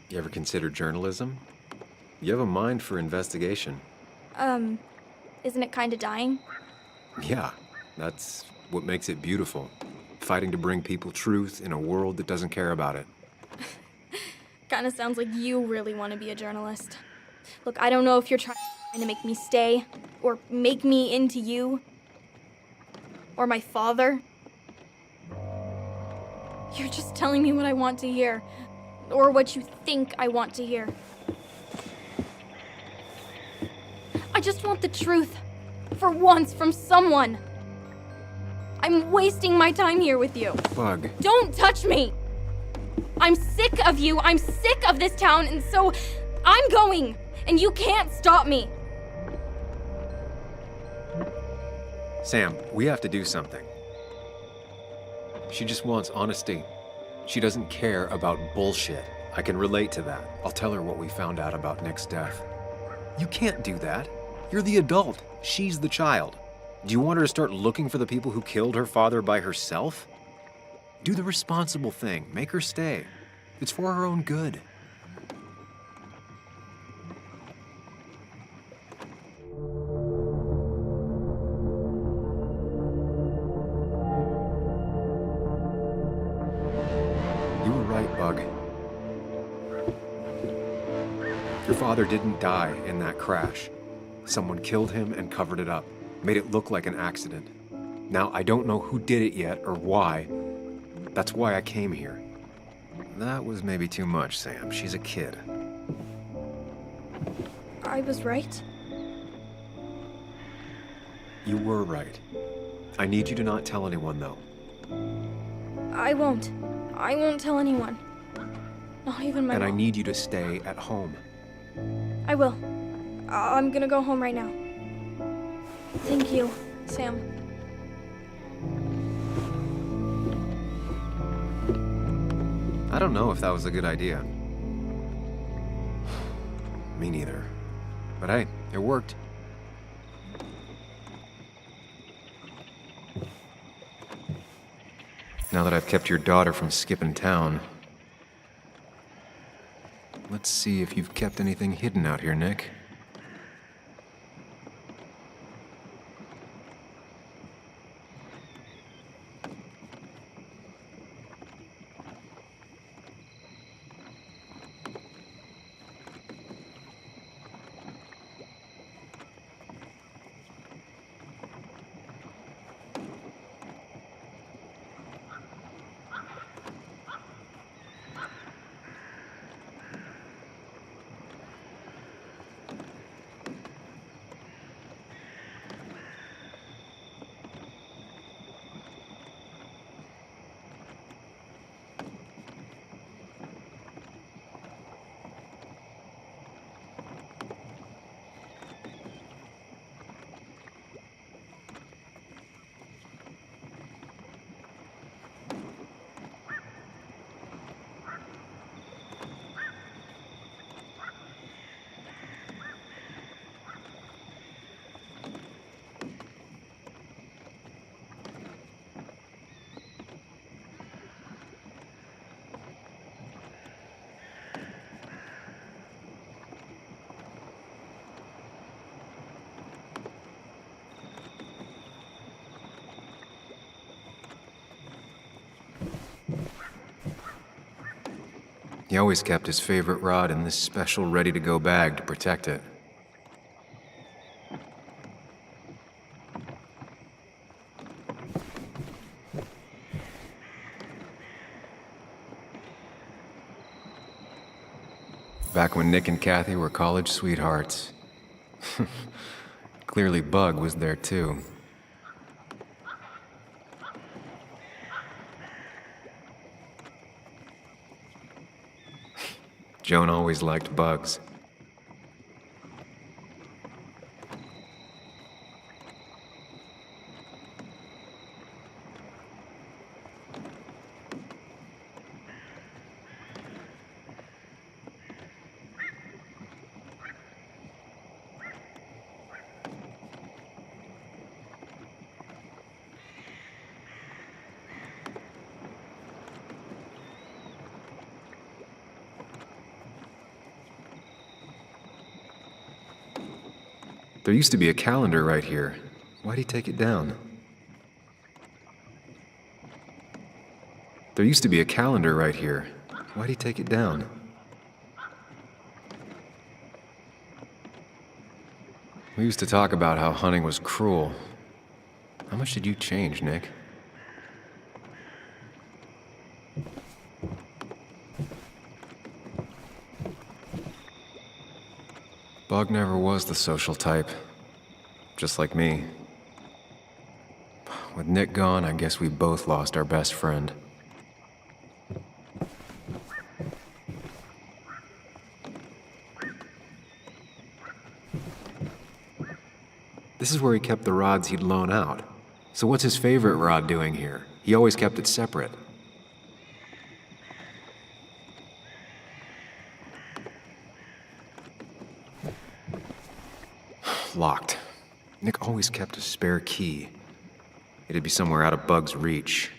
You ever consider journalism? You have a mind for investigation. Isn't it kinda dying? Yeah, that's what makes it beautiful. Fighting to bring people truth in a world that doesn't care about it. Kinda sounds like you really want to be a journalist. Look, I don't know if you're trying to make me stay, or make me into you, or my father. You're just telling me what I want to hear, or what you think I want to hear. I just want the truth, for once, from someone. I'm wasting my time here with you. Bug. Don't touch me! I'm sick of you, I'm sick of this town, and so I'm going, and you can't stop me. Sam, we have to do something. She just wants honesty. She doesn't care about bullshit. I can relate to that. I'll tell her what we found out about Nick's death. You can't do that. You're the adult. She's the child. Do you want her to start looking for the people who killed her father by herself? Do the responsible thing. Make her stay. It's for her own good. You were right, Bug. Your father didn't die in that crash. Someone killed him and covered it up. Made it look like an accident. Now, I don't know who did it yet or why. That's why I came here. That was maybe too much, Sam. She's a kid. I was right? You were right. I need you to not tell anyone, though. I won't. I won't tell anyone. Not even my And mom. I need you to stay at home. I will. I'm gonna go home right now. Thank you, Sam. I don't know if that was a good idea. Me neither. But hey, it worked. Now that I've kept your daughter from skipping town, let's see if you've kept anything hidden out here, Nick. He always kept his favorite rod in this special ready-to-go bag to protect it. Back when Nick and Kathy were college sweethearts. Clearly Bug was there too. Joan always liked bugs. There used to be a calendar right here. Why'd he take it down? There used to be a calendar right here. Why'd he take it down? We used to talk about how hunting was cruel. How much did you change, Nick? Bug never was the social type. Just like me. With Nick gone, I guess we both lost our best friend. This is where he kept the rods he'd loan out. So what's his favorite rod doing here? He always kept it separate. Locked. Nick always kept a spare key. It'd be somewhere out of Bug's reach.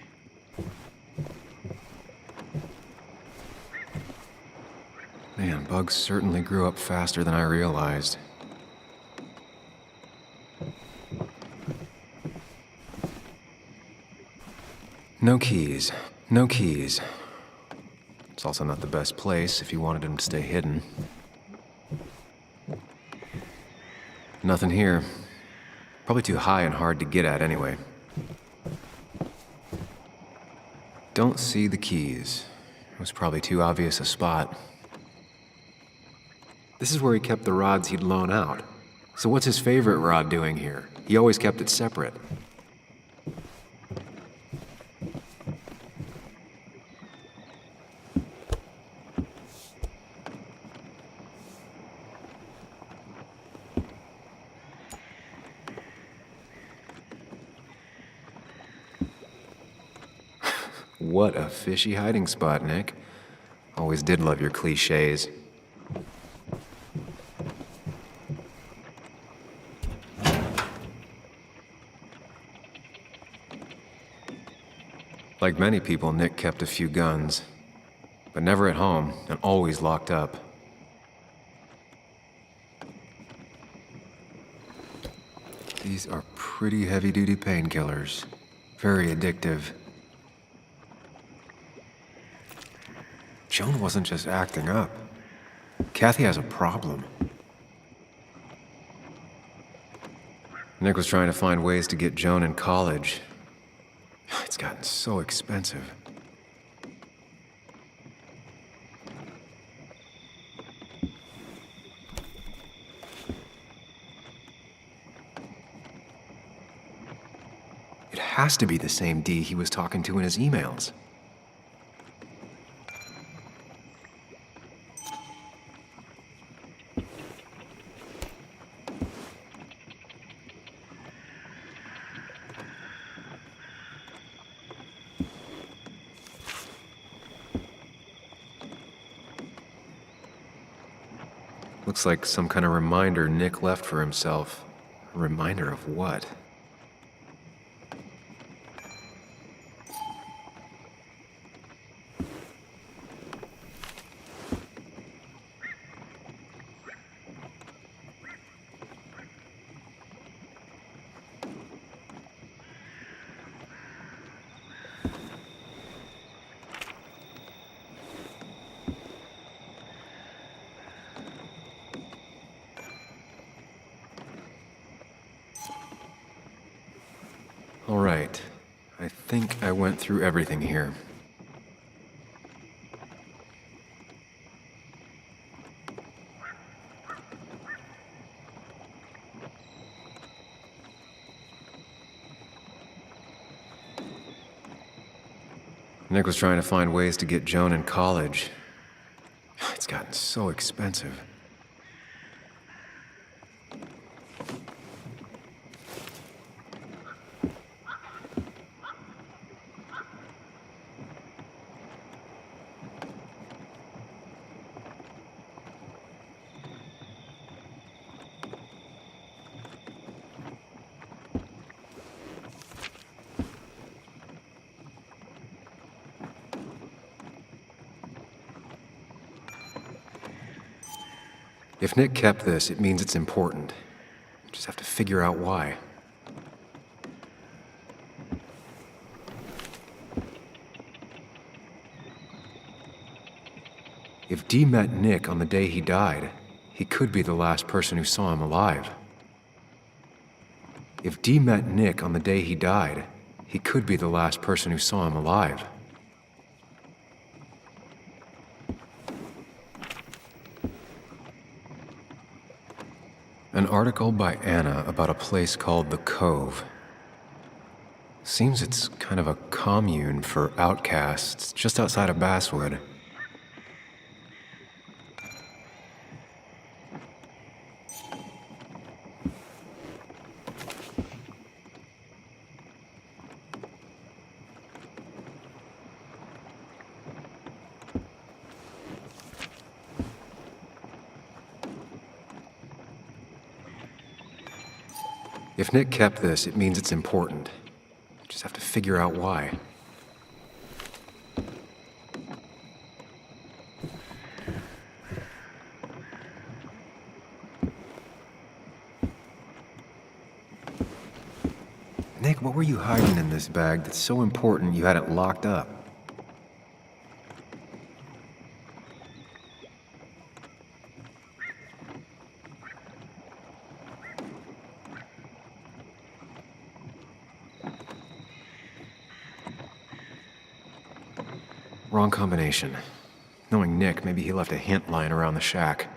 Man, Bug certainly grew up faster than I realized. No keys. No keys. It's also not the best place if you wanted him to stay hidden. Nothing here. Probably too high and hard to get at anyway. Don't see the keys. It was probably too obvious a spot. This is where he kept the rods he'd loan out. So what's his favorite rod doing here? He always kept it separate. What a fishy hiding spot, Nick. Always did love your cliches. Like many people, Nick kept a few guns, but never at home and always locked up. These are pretty heavy-duty painkillers. Very addictive. Joan wasn't just acting up. Kathy has a problem. Nick was trying to find ways to get Joan in college. It's gotten so expensive. It has to be the same D he was talking to in his emails. Looks like some kind of reminder Nick left for himself. A reminder of what? All right. I think I went through everything here. Nick was trying to find ways to get Joan in college. It's gotten so expensive. If Nick kept this, it means it's important. Just have to figure out why. If Dee met Nick on the day he died, he could be the last person who saw him alive. If Dee met Nick on the day he died, he could be the last person who saw him alive. An article by Anna about a place called The Cove. Seems it's kind of a commune for outcasts just outside of Basswood. If Nick kept this, it means it's important. Just have to figure out why. Nick, what were you hiding in this bag that's so important you had it locked up? Wrong combination. Knowing Nick, maybe he left a hint lying around the shack.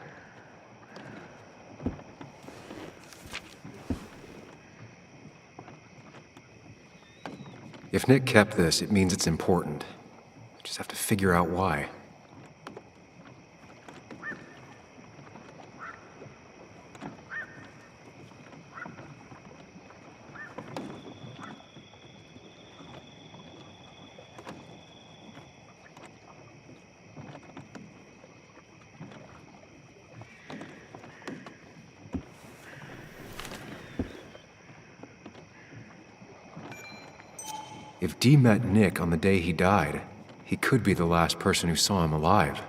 If Nick kept this, it means it's important. Just have to figure out why. If Dee met Nick on the day he died, he could be the last person who saw him alive.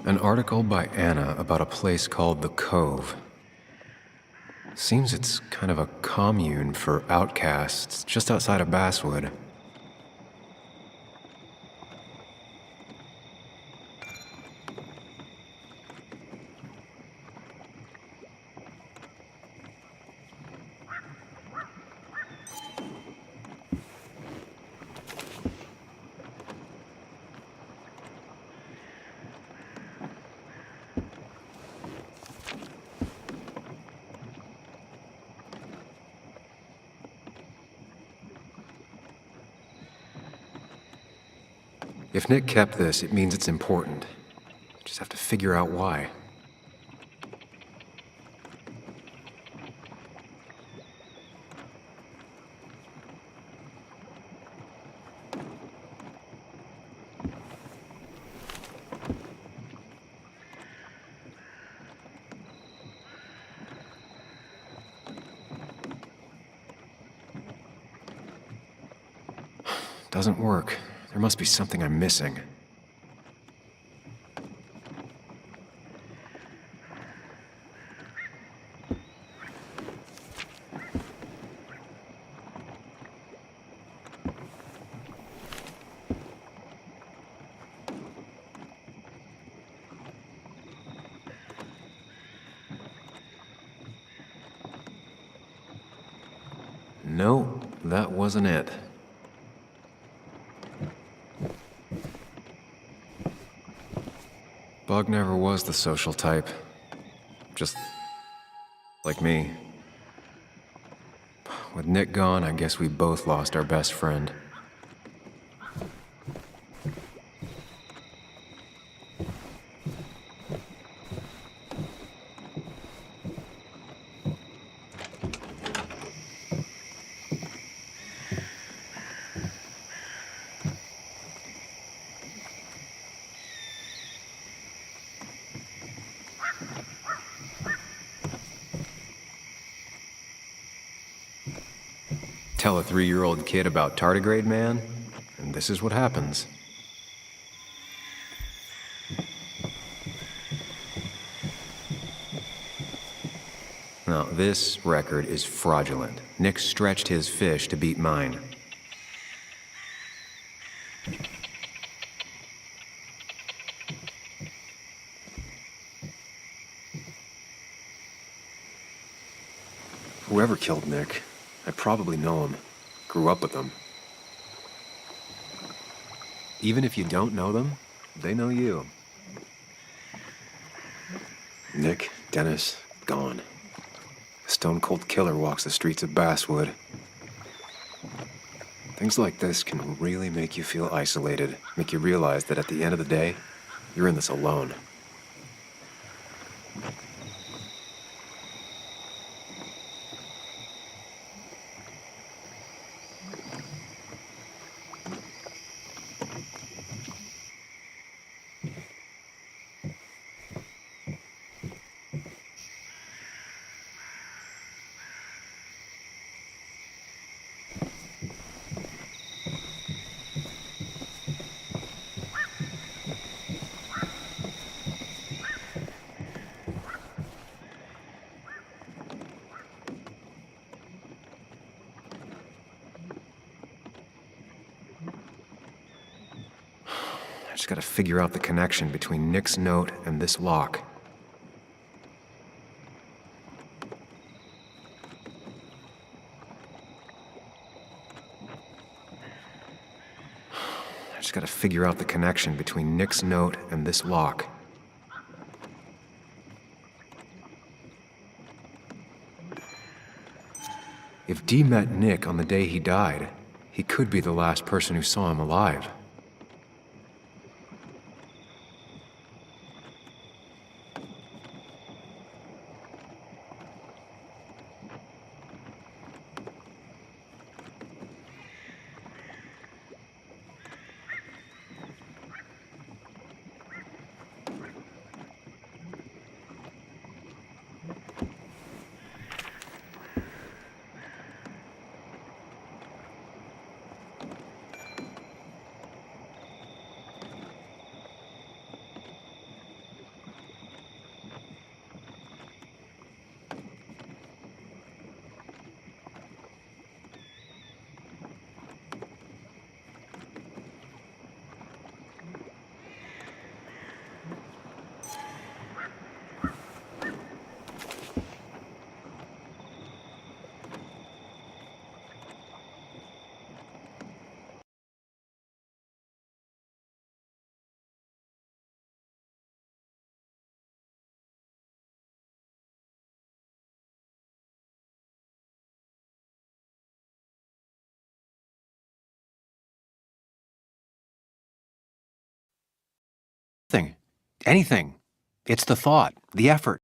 An article by Anna about a place called The Cove. Seems it's kind of a commune for outcasts just outside of Basswood. If Nick kept this, it means it's important. Just have to figure out why. Doesn't work. There must be something I'm missing. No, that wasn't it. Bug never was the social type. Just like me. With Nick gone, I guess we both lost our best friend. Tell a 3-year-old kid about tardigrade man, and this is what happens. Now, this record is fraudulent. Nick stretched his fish to beat mine. Whoever killed Nick, I probably know him. Grew up with them. Even if you don't know them, they know you. Nick, Dennis, gone. A stone-cold killer walks the streets of Basswood. Things like this can really make you feel isolated, make you realize that at the end of the day, you're in this alone. I just gotta figure out the connection between Nick's note and this lock. I just gotta figure out the connection between Nick's note and this lock. If Dee met Nick on the day he died, he could be the last person who saw him alive. Anything. It's the thought, the effort.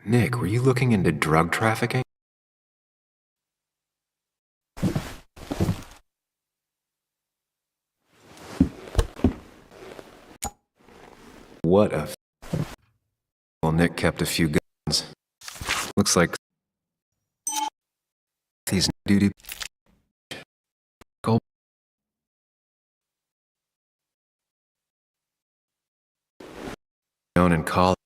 Nick, were you looking into drug trafficking? What a... Well, Nick kept a few guns. Looks like... These duty... Known in college.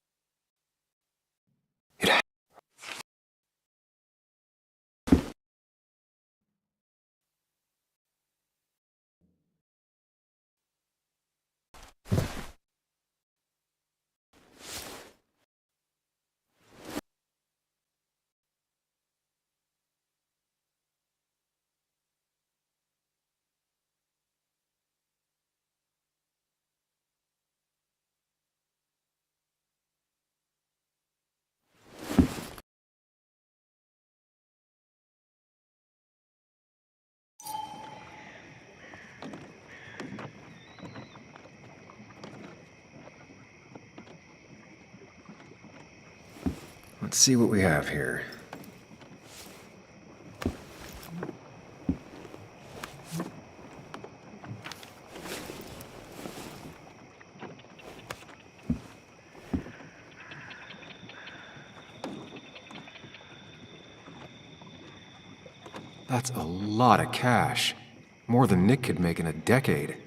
Let's see what we have here. That's a lot of cash. More than Nick could make in a decade.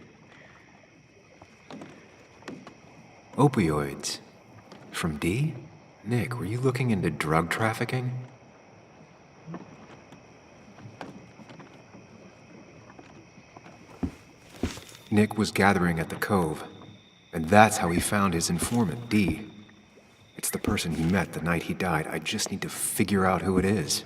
Opioids. From D? Nick, were you looking into drug trafficking? Nick was gathering at the Cove, and that's how he found his informant, D. It's the person he met the night he died. I just need to figure out who it is.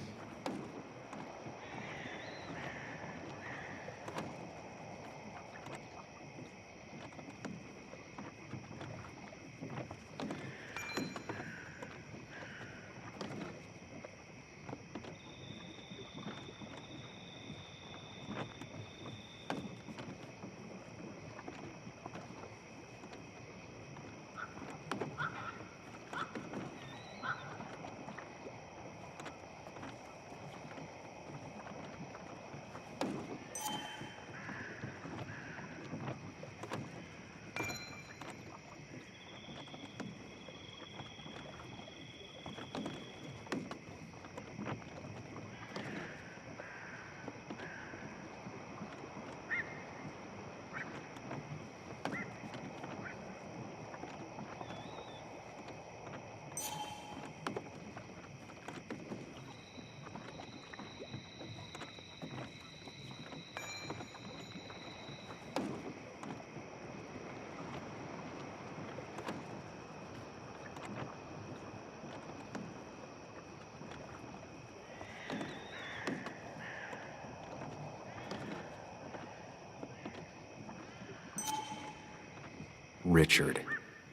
Richard,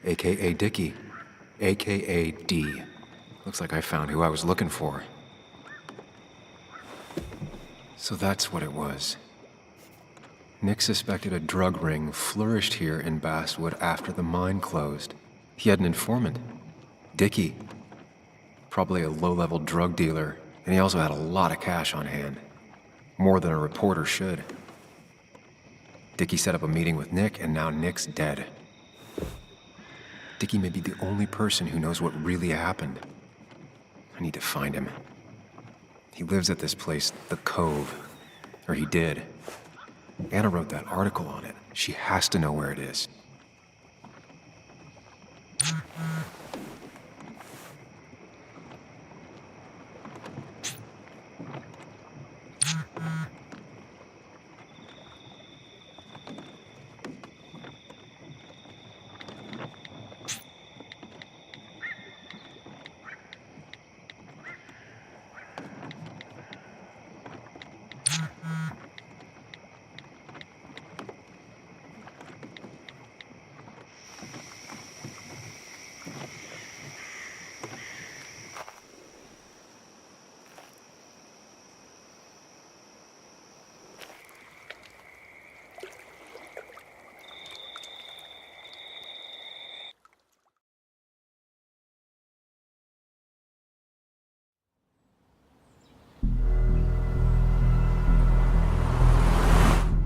a.k.a. Dickie, a.k.a. D. Looks like I found who I was looking for. So that's what it was. Nick suspected a drug ring flourished here in Basswood after the mine closed. He had an informant, Dickie. Probably a low-level drug dealer, and he also had a lot of cash on hand. More than a reporter should. Dickie set up a meeting with Nick, and now Nick's dead. Dickie may be the only person who knows what really happened. I need to find him. He lives at this place, the Cove. Or he did. Anna wrote that article on it. She has to know where it is.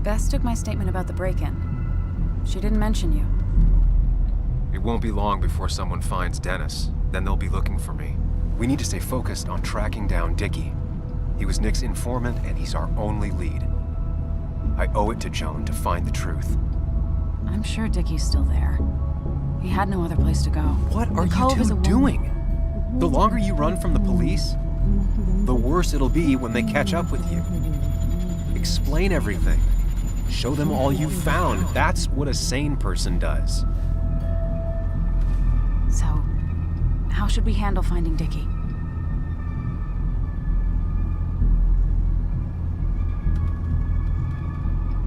Bess took my statement about the break-in. She didn't mention you. It won't be long before someone finds Dennis. Then they'll be looking for me. We need to stay focused on tracking down Dickie. He was Nick's informant, and he's our only lead. I owe it to Joan to find the truth. I'm sure Dickie's still there. He had no other place to go. What are you two doing? The longer you run from the police, the worse it'll be when they catch up with you. Explain everything. Show them all you found. That's what a sane person does. So, how should we handle finding Dickie?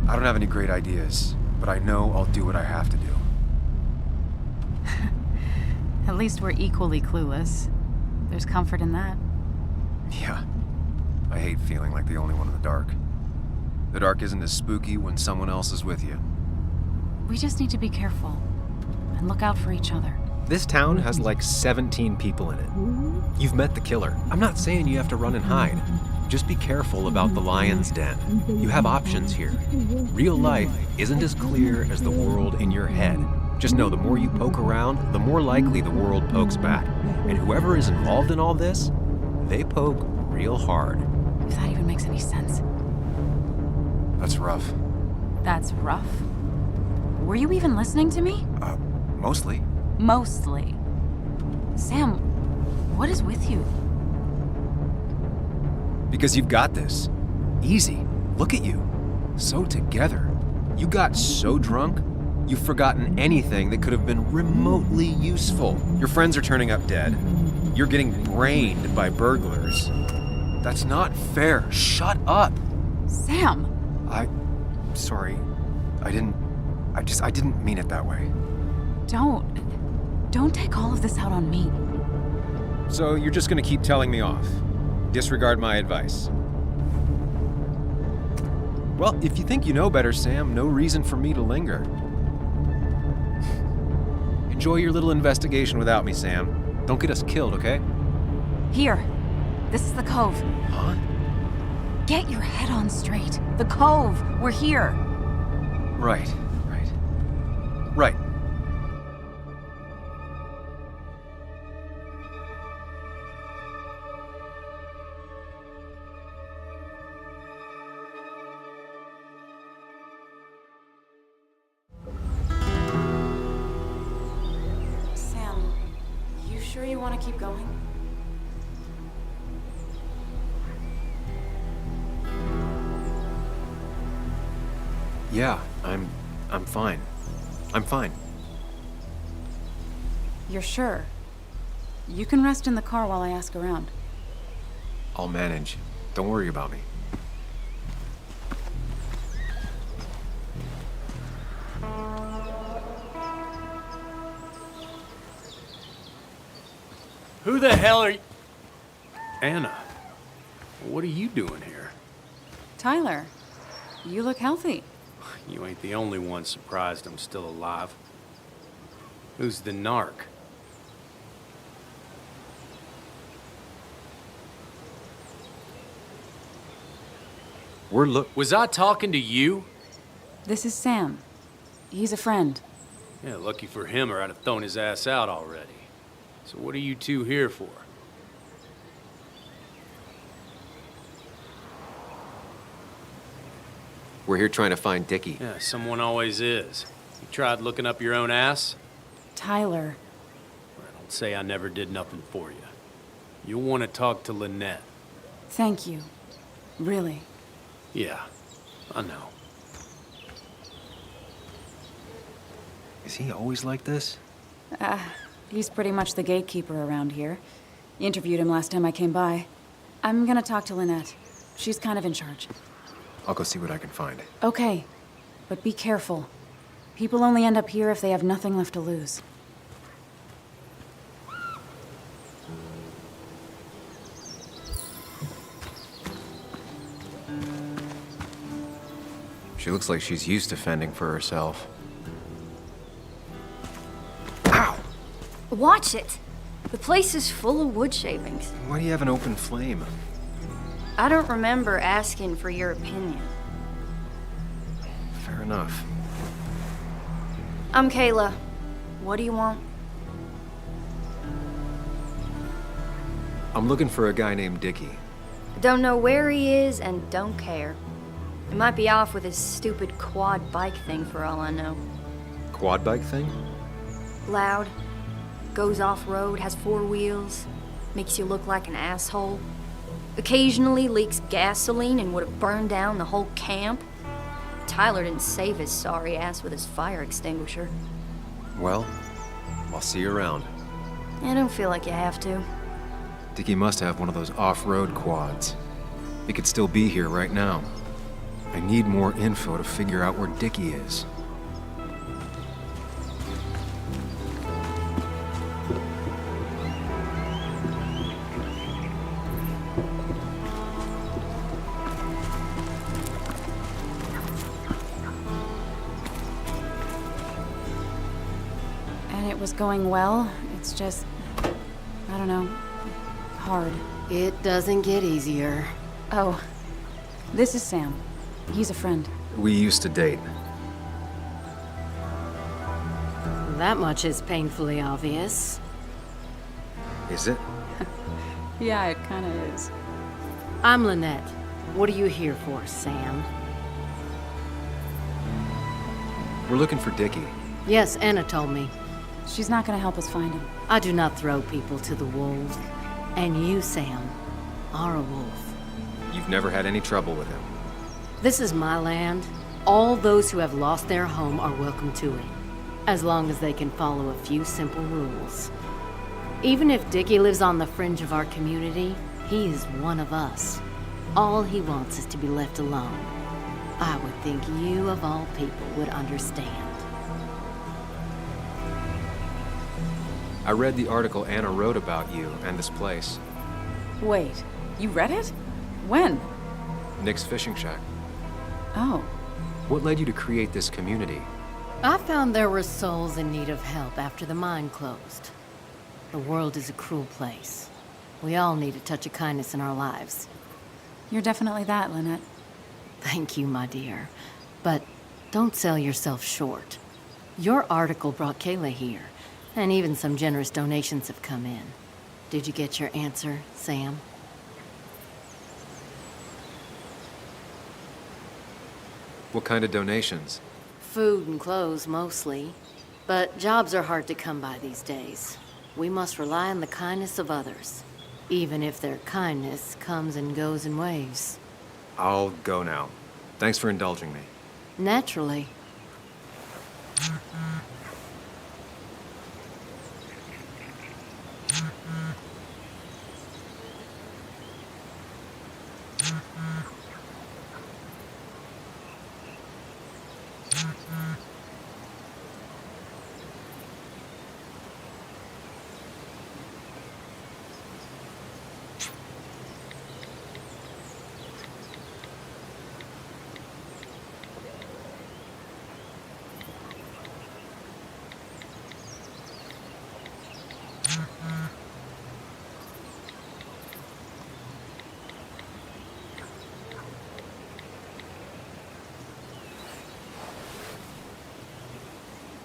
I don't have any great ideas, but I know I'll do what I have to do. At least we're equally clueless. There's comfort in that. Yeah. I hate feeling like the only one in the dark. The dark isn't as spooky when someone else is with you. We just need to be careful and look out for each other. This town has like 17 people in it. You've met the killer. I'm not saying you have to run and hide. Just be careful about the lion's den. You have options here. Real life isn't as clear as the world in your head. Just know the more you poke around, the more likely the world pokes back. And whoever is involved in all this, they poke real hard. If that even makes any sense. That's rough. That's rough? Were you even listening to me? Mostly. Mostly. Sam, what is with you? Because you've got this. Easy. Look at you. So together. You got so drunk, you've forgotten anything that could have been remotely useful. Your friends are turning up dead. You're getting brained by burglars. That's not fair. Shut up. Sam! Sorry. I didn't mean it that way. Don't take all of this out on me. So you're just gonna keep telling me off? Disregard my advice? Well, if you think you know better, Sam, no reason for me to linger. Enjoy your little investigation without me, Sam. Don't get us killed, okay? Here. This is the Cove. Huh? Get your head on straight. The Cove. We're here. Right. Sam, you sure you want to keep going? Yeah, I'm fine. I'm fine. You're sure? You can rest in the car while I ask around. I'll manage. Don't worry about me. Who the hell are you? Anna, what are you doing here? Tyler, you look healthy. You ain't the only one surprised I'm still alive. Who's the narc? Was I talking to you? This is Sam. He's a friend. Yeah, lucky for him or I'd have thrown his ass out already. So what are you two here for? We're here trying to find Dickie. Yeah, someone always is. You tried looking up your own ass? Tyler. Well, don't say I never did nothing for you. You'll want to talk to Lynette. Thank you. Really. Yeah, I know. Is he always like this? He's pretty much the gatekeeper around here. Interviewed him last time I came by. I'm gonna talk to Lynette. She's kind of in charge. I'll go see what I can find. Okay, but be careful. People only end up here if they have nothing left to lose. She looks like she's used to fending for herself. Watch it! The place is full of wood shavings. Why do you have an open flame? I don't remember asking for your opinion. Fair enough. I'm Kayla. What do you want? I'm looking for a guy named Dickie. Don't know where he is and don't care. He might be off with his stupid quad bike thing for all I know. Quad bike thing? Loud. Goes off-road, has 4 wheels. Makes you look like an asshole. Occasionally leaks gasoline and would have burned down the whole camp. Tyler didn't save his sorry ass with his fire extinguisher. Well, I'll see you around. I don't feel like you have to. Dickie must have one of those off-road quads. He could still be here right now. I need more info to figure out where Dickie is. And it was going well. It's just, I don't know, hard. It doesn't get easier. Oh, this is Sam. He's a friend. We used to date. That much is painfully obvious. Is it? Yeah, it kind of is. I'm Lynette. What are you here for, Sam? We're looking for Dickie. Yes, Anna told me. She's not gonna help us find him. I do not throw people to the wolves. And you, Sam, are a wolf. You've never had any trouble with him. This is my land. All those who have lost their home are welcome to it, as long as they can follow a few simple rules. Even if Dickie lives on the fringe of our community, he is one of us. All he wants is to be left alone. I would think you, of all people, would understand. I read the article Anna wrote about you and this place. Wait, you read it? When? Nick's fishing shack. Oh. What led you to create this community? I found there were souls in need of help after the mine closed. The world is a cruel place. We all need a touch of kindness in our lives. You're definitely that, Lynette. Thank you, my dear. But don't sell yourself short. Your article brought Kayla here, and even some generous donations have come in. Did you get your answer, Sam? What kind of donations? Food and clothes, mostly. But jobs are hard to come by these days. We must rely on the kindness of others, even if their kindness comes and goes in waves. I'll go now. Thanks for indulging me. Naturally.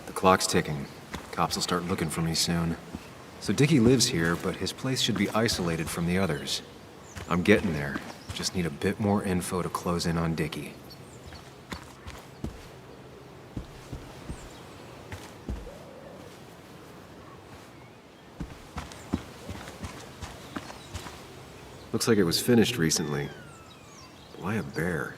The clock's ticking. Cops will start looking for me soon. So Dickie lives here, but his place should be isolated from the others. I'm getting there. Just need a bit more info to close in on Dickie. Looks like it was finished recently. Why a bear?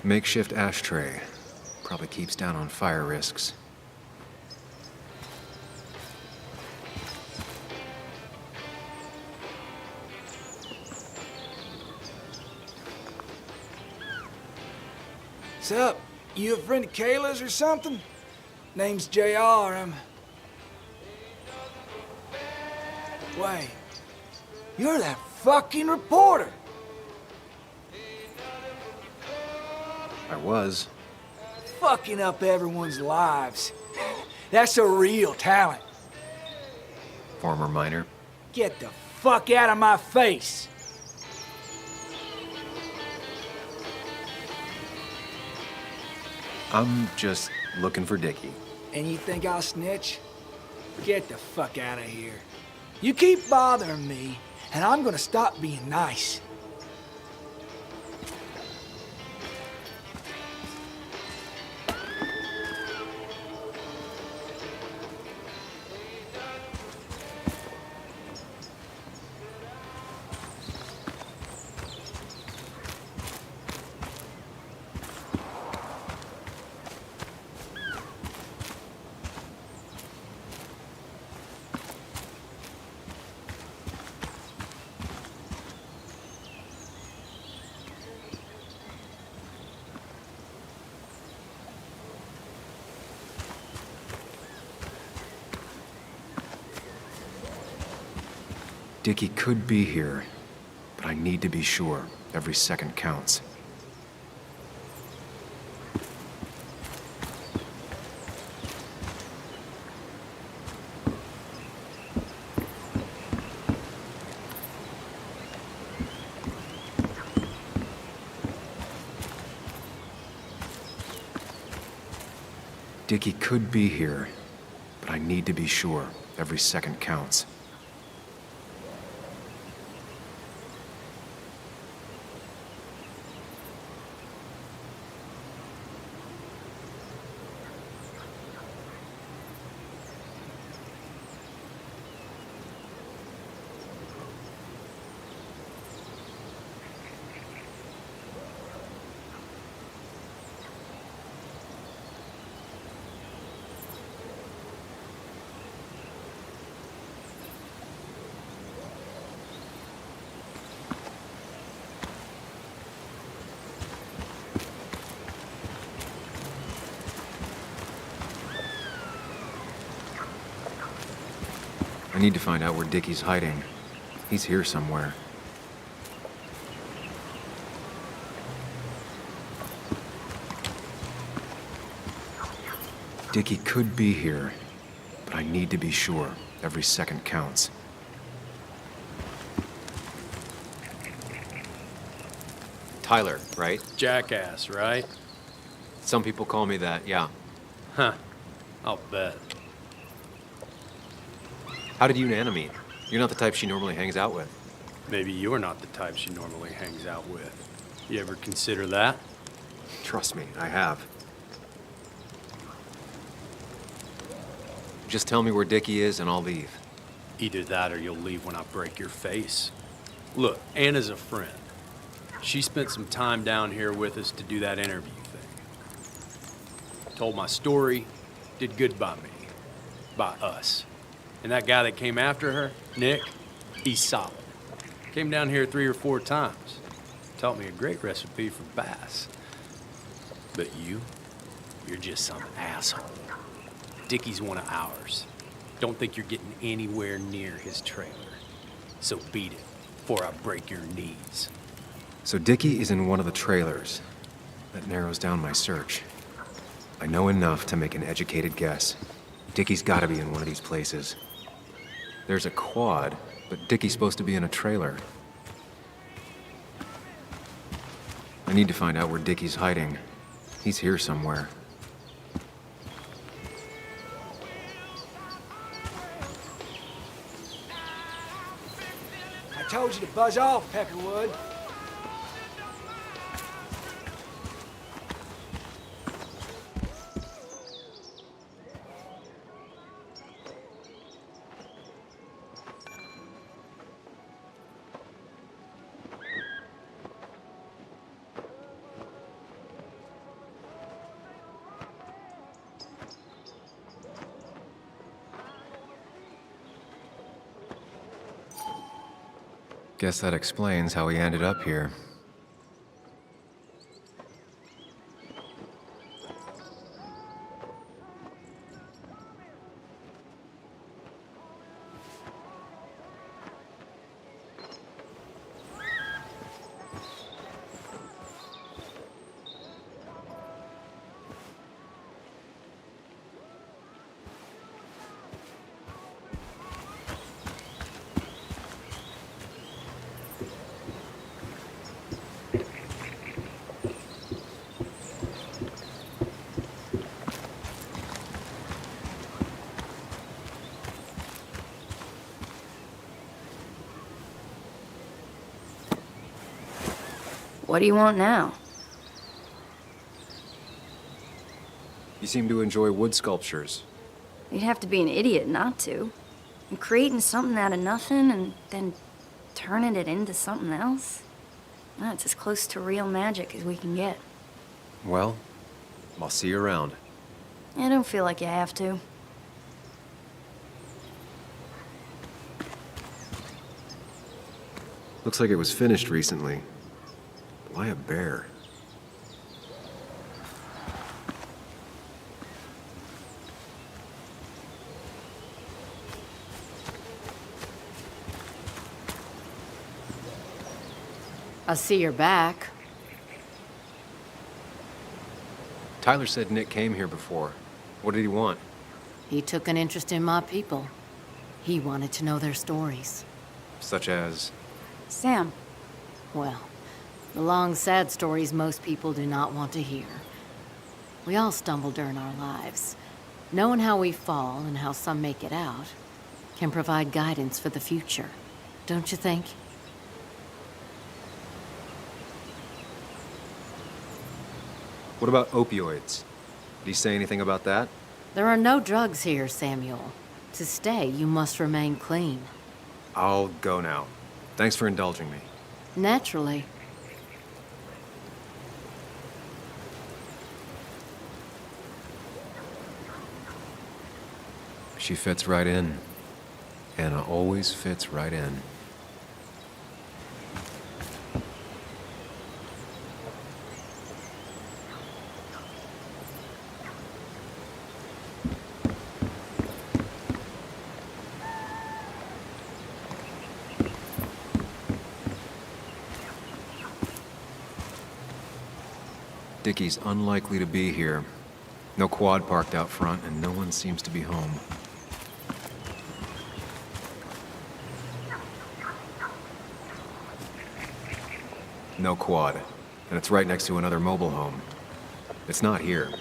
Makeshift ashtray. Probably keeps down on fire risks. Sup? You a friend of Kayla's or something? Name's JR. Wait. You're that fucking reporter! I was. Fucking up everyone's lives. That's a real talent. Former miner. Get the fuck out of my face! I'm just looking for Dickie. And you think I'll snitch? Get the fuck out of here. You keep bothering me, and I'm gonna stop being nice. Dickie could be here, but I need to be sure. Every second counts. Dickie could be here, but I need to be sure. Every second counts. I need to find out where Dickie's hiding. He's here somewhere. Dickie could be here, but I need to be sure. Every second counts. Tyler, right? Jackass, right? Some people call me that, yeah. Huh. I'll bet. How did you and Anna meet? You're not the type she normally hangs out with. Maybe you're not the type she normally hangs out with. You ever consider that? Trust me, I have. Just tell me where Dickie is and I'll leave. Either that or you'll leave when I break your face. Look, Anna's a friend. She spent some time down here with us to do that interview thing. Told my story, did good by me. By us. And that guy that came after her, Nick, he's solid. Came down here 3 or 4 times. Taught me a great recipe for bass. But you're just some asshole. Dickie's one of ours. Don't think you're getting anywhere near his trailer. So beat it, before I break your knees. So Dickie is in one of the trailers. That narrows down my search. I know enough to make an educated guess. Dickie's gotta be in one of these places. There's a quad, but Dickie's supposed to be in a trailer. I need to find out where Dickie's hiding. He's here somewhere. I told you to buzz off, Peckerwood. Guess that explains how he ended up here. What do you want now? You seem to enjoy wood sculptures. You'd have to be an idiot not to. And creating something out of nothing and then turning it into something else? That's as close to real magic as we can get. Well, I'll see you around. I don't feel like you have to. Looks like it was finished recently. Why a bear? I see you're back. Tyler said Nick came here before. What did he want? He took an interest in my people. He wanted to know their stories. Such as? Sam. Well, the long, sad stories most people do not want to hear. We all stumble during our lives. Knowing how we fall and how some make it out can provide guidance for the future, don't you think? What about opioids? Did he say anything about that? There are no drugs here, Samuel. To stay, you must remain clean. I'll go now. Thanks for indulging me. Naturally. She fits right in. Anna always fits right in. Dickie's unlikely to be here. No quad parked out front, and no one seems to be home. No quad, and it's right next to another mobile home. It's not here.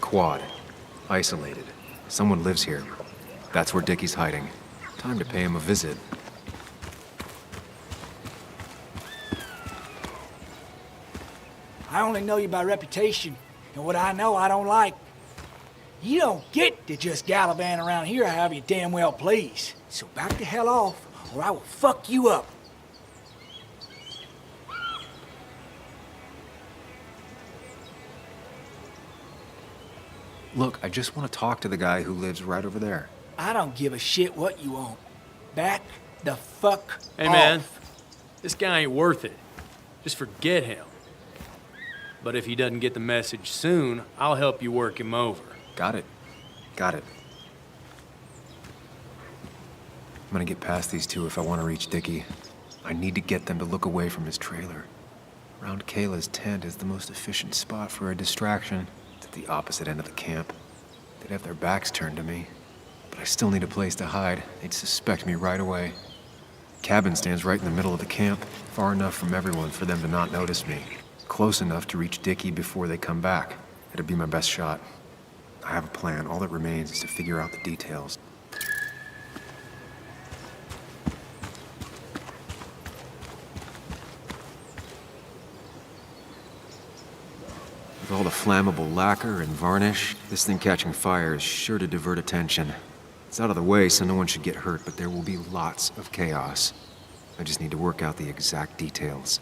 Quad. Isolated. Someone lives here. That's where Dickie's hiding. Time to pay him a visit. I only know you by reputation, and what I know I don't like. You don't get to just gallivant around here however you damn well please. So back the hell off, or I will fuck you up. Look, I just want to talk to the guy who lives right over there. I don't give a shit what you want. Back the fuck Hey, off. man. This guy ain't worth it. Just forget him. But if he doesn't get the message soon, I'll help you work him over. Got it. Got it. I'm gonna get past these two if I want to reach Dickie. I need to get them to look away from his trailer. Around Kayla's tent is the most efficient spot for a distraction. It's at the opposite end of the camp. They'd have their backs turned to me. But I still need a place to hide. They'd suspect me right away. Cabin stands right in the middle of the camp, far enough from everyone for them to not notice me. Close enough to reach Dickie before they come back. It'd be my best shot. I have a plan. All that remains is to figure out the details. With all the flammable lacquer and varnish, this thing catching fire is sure to divert attention. It's out of the way, so no one should get hurt, but there will be lots of chaos. I just need to work out the exact details.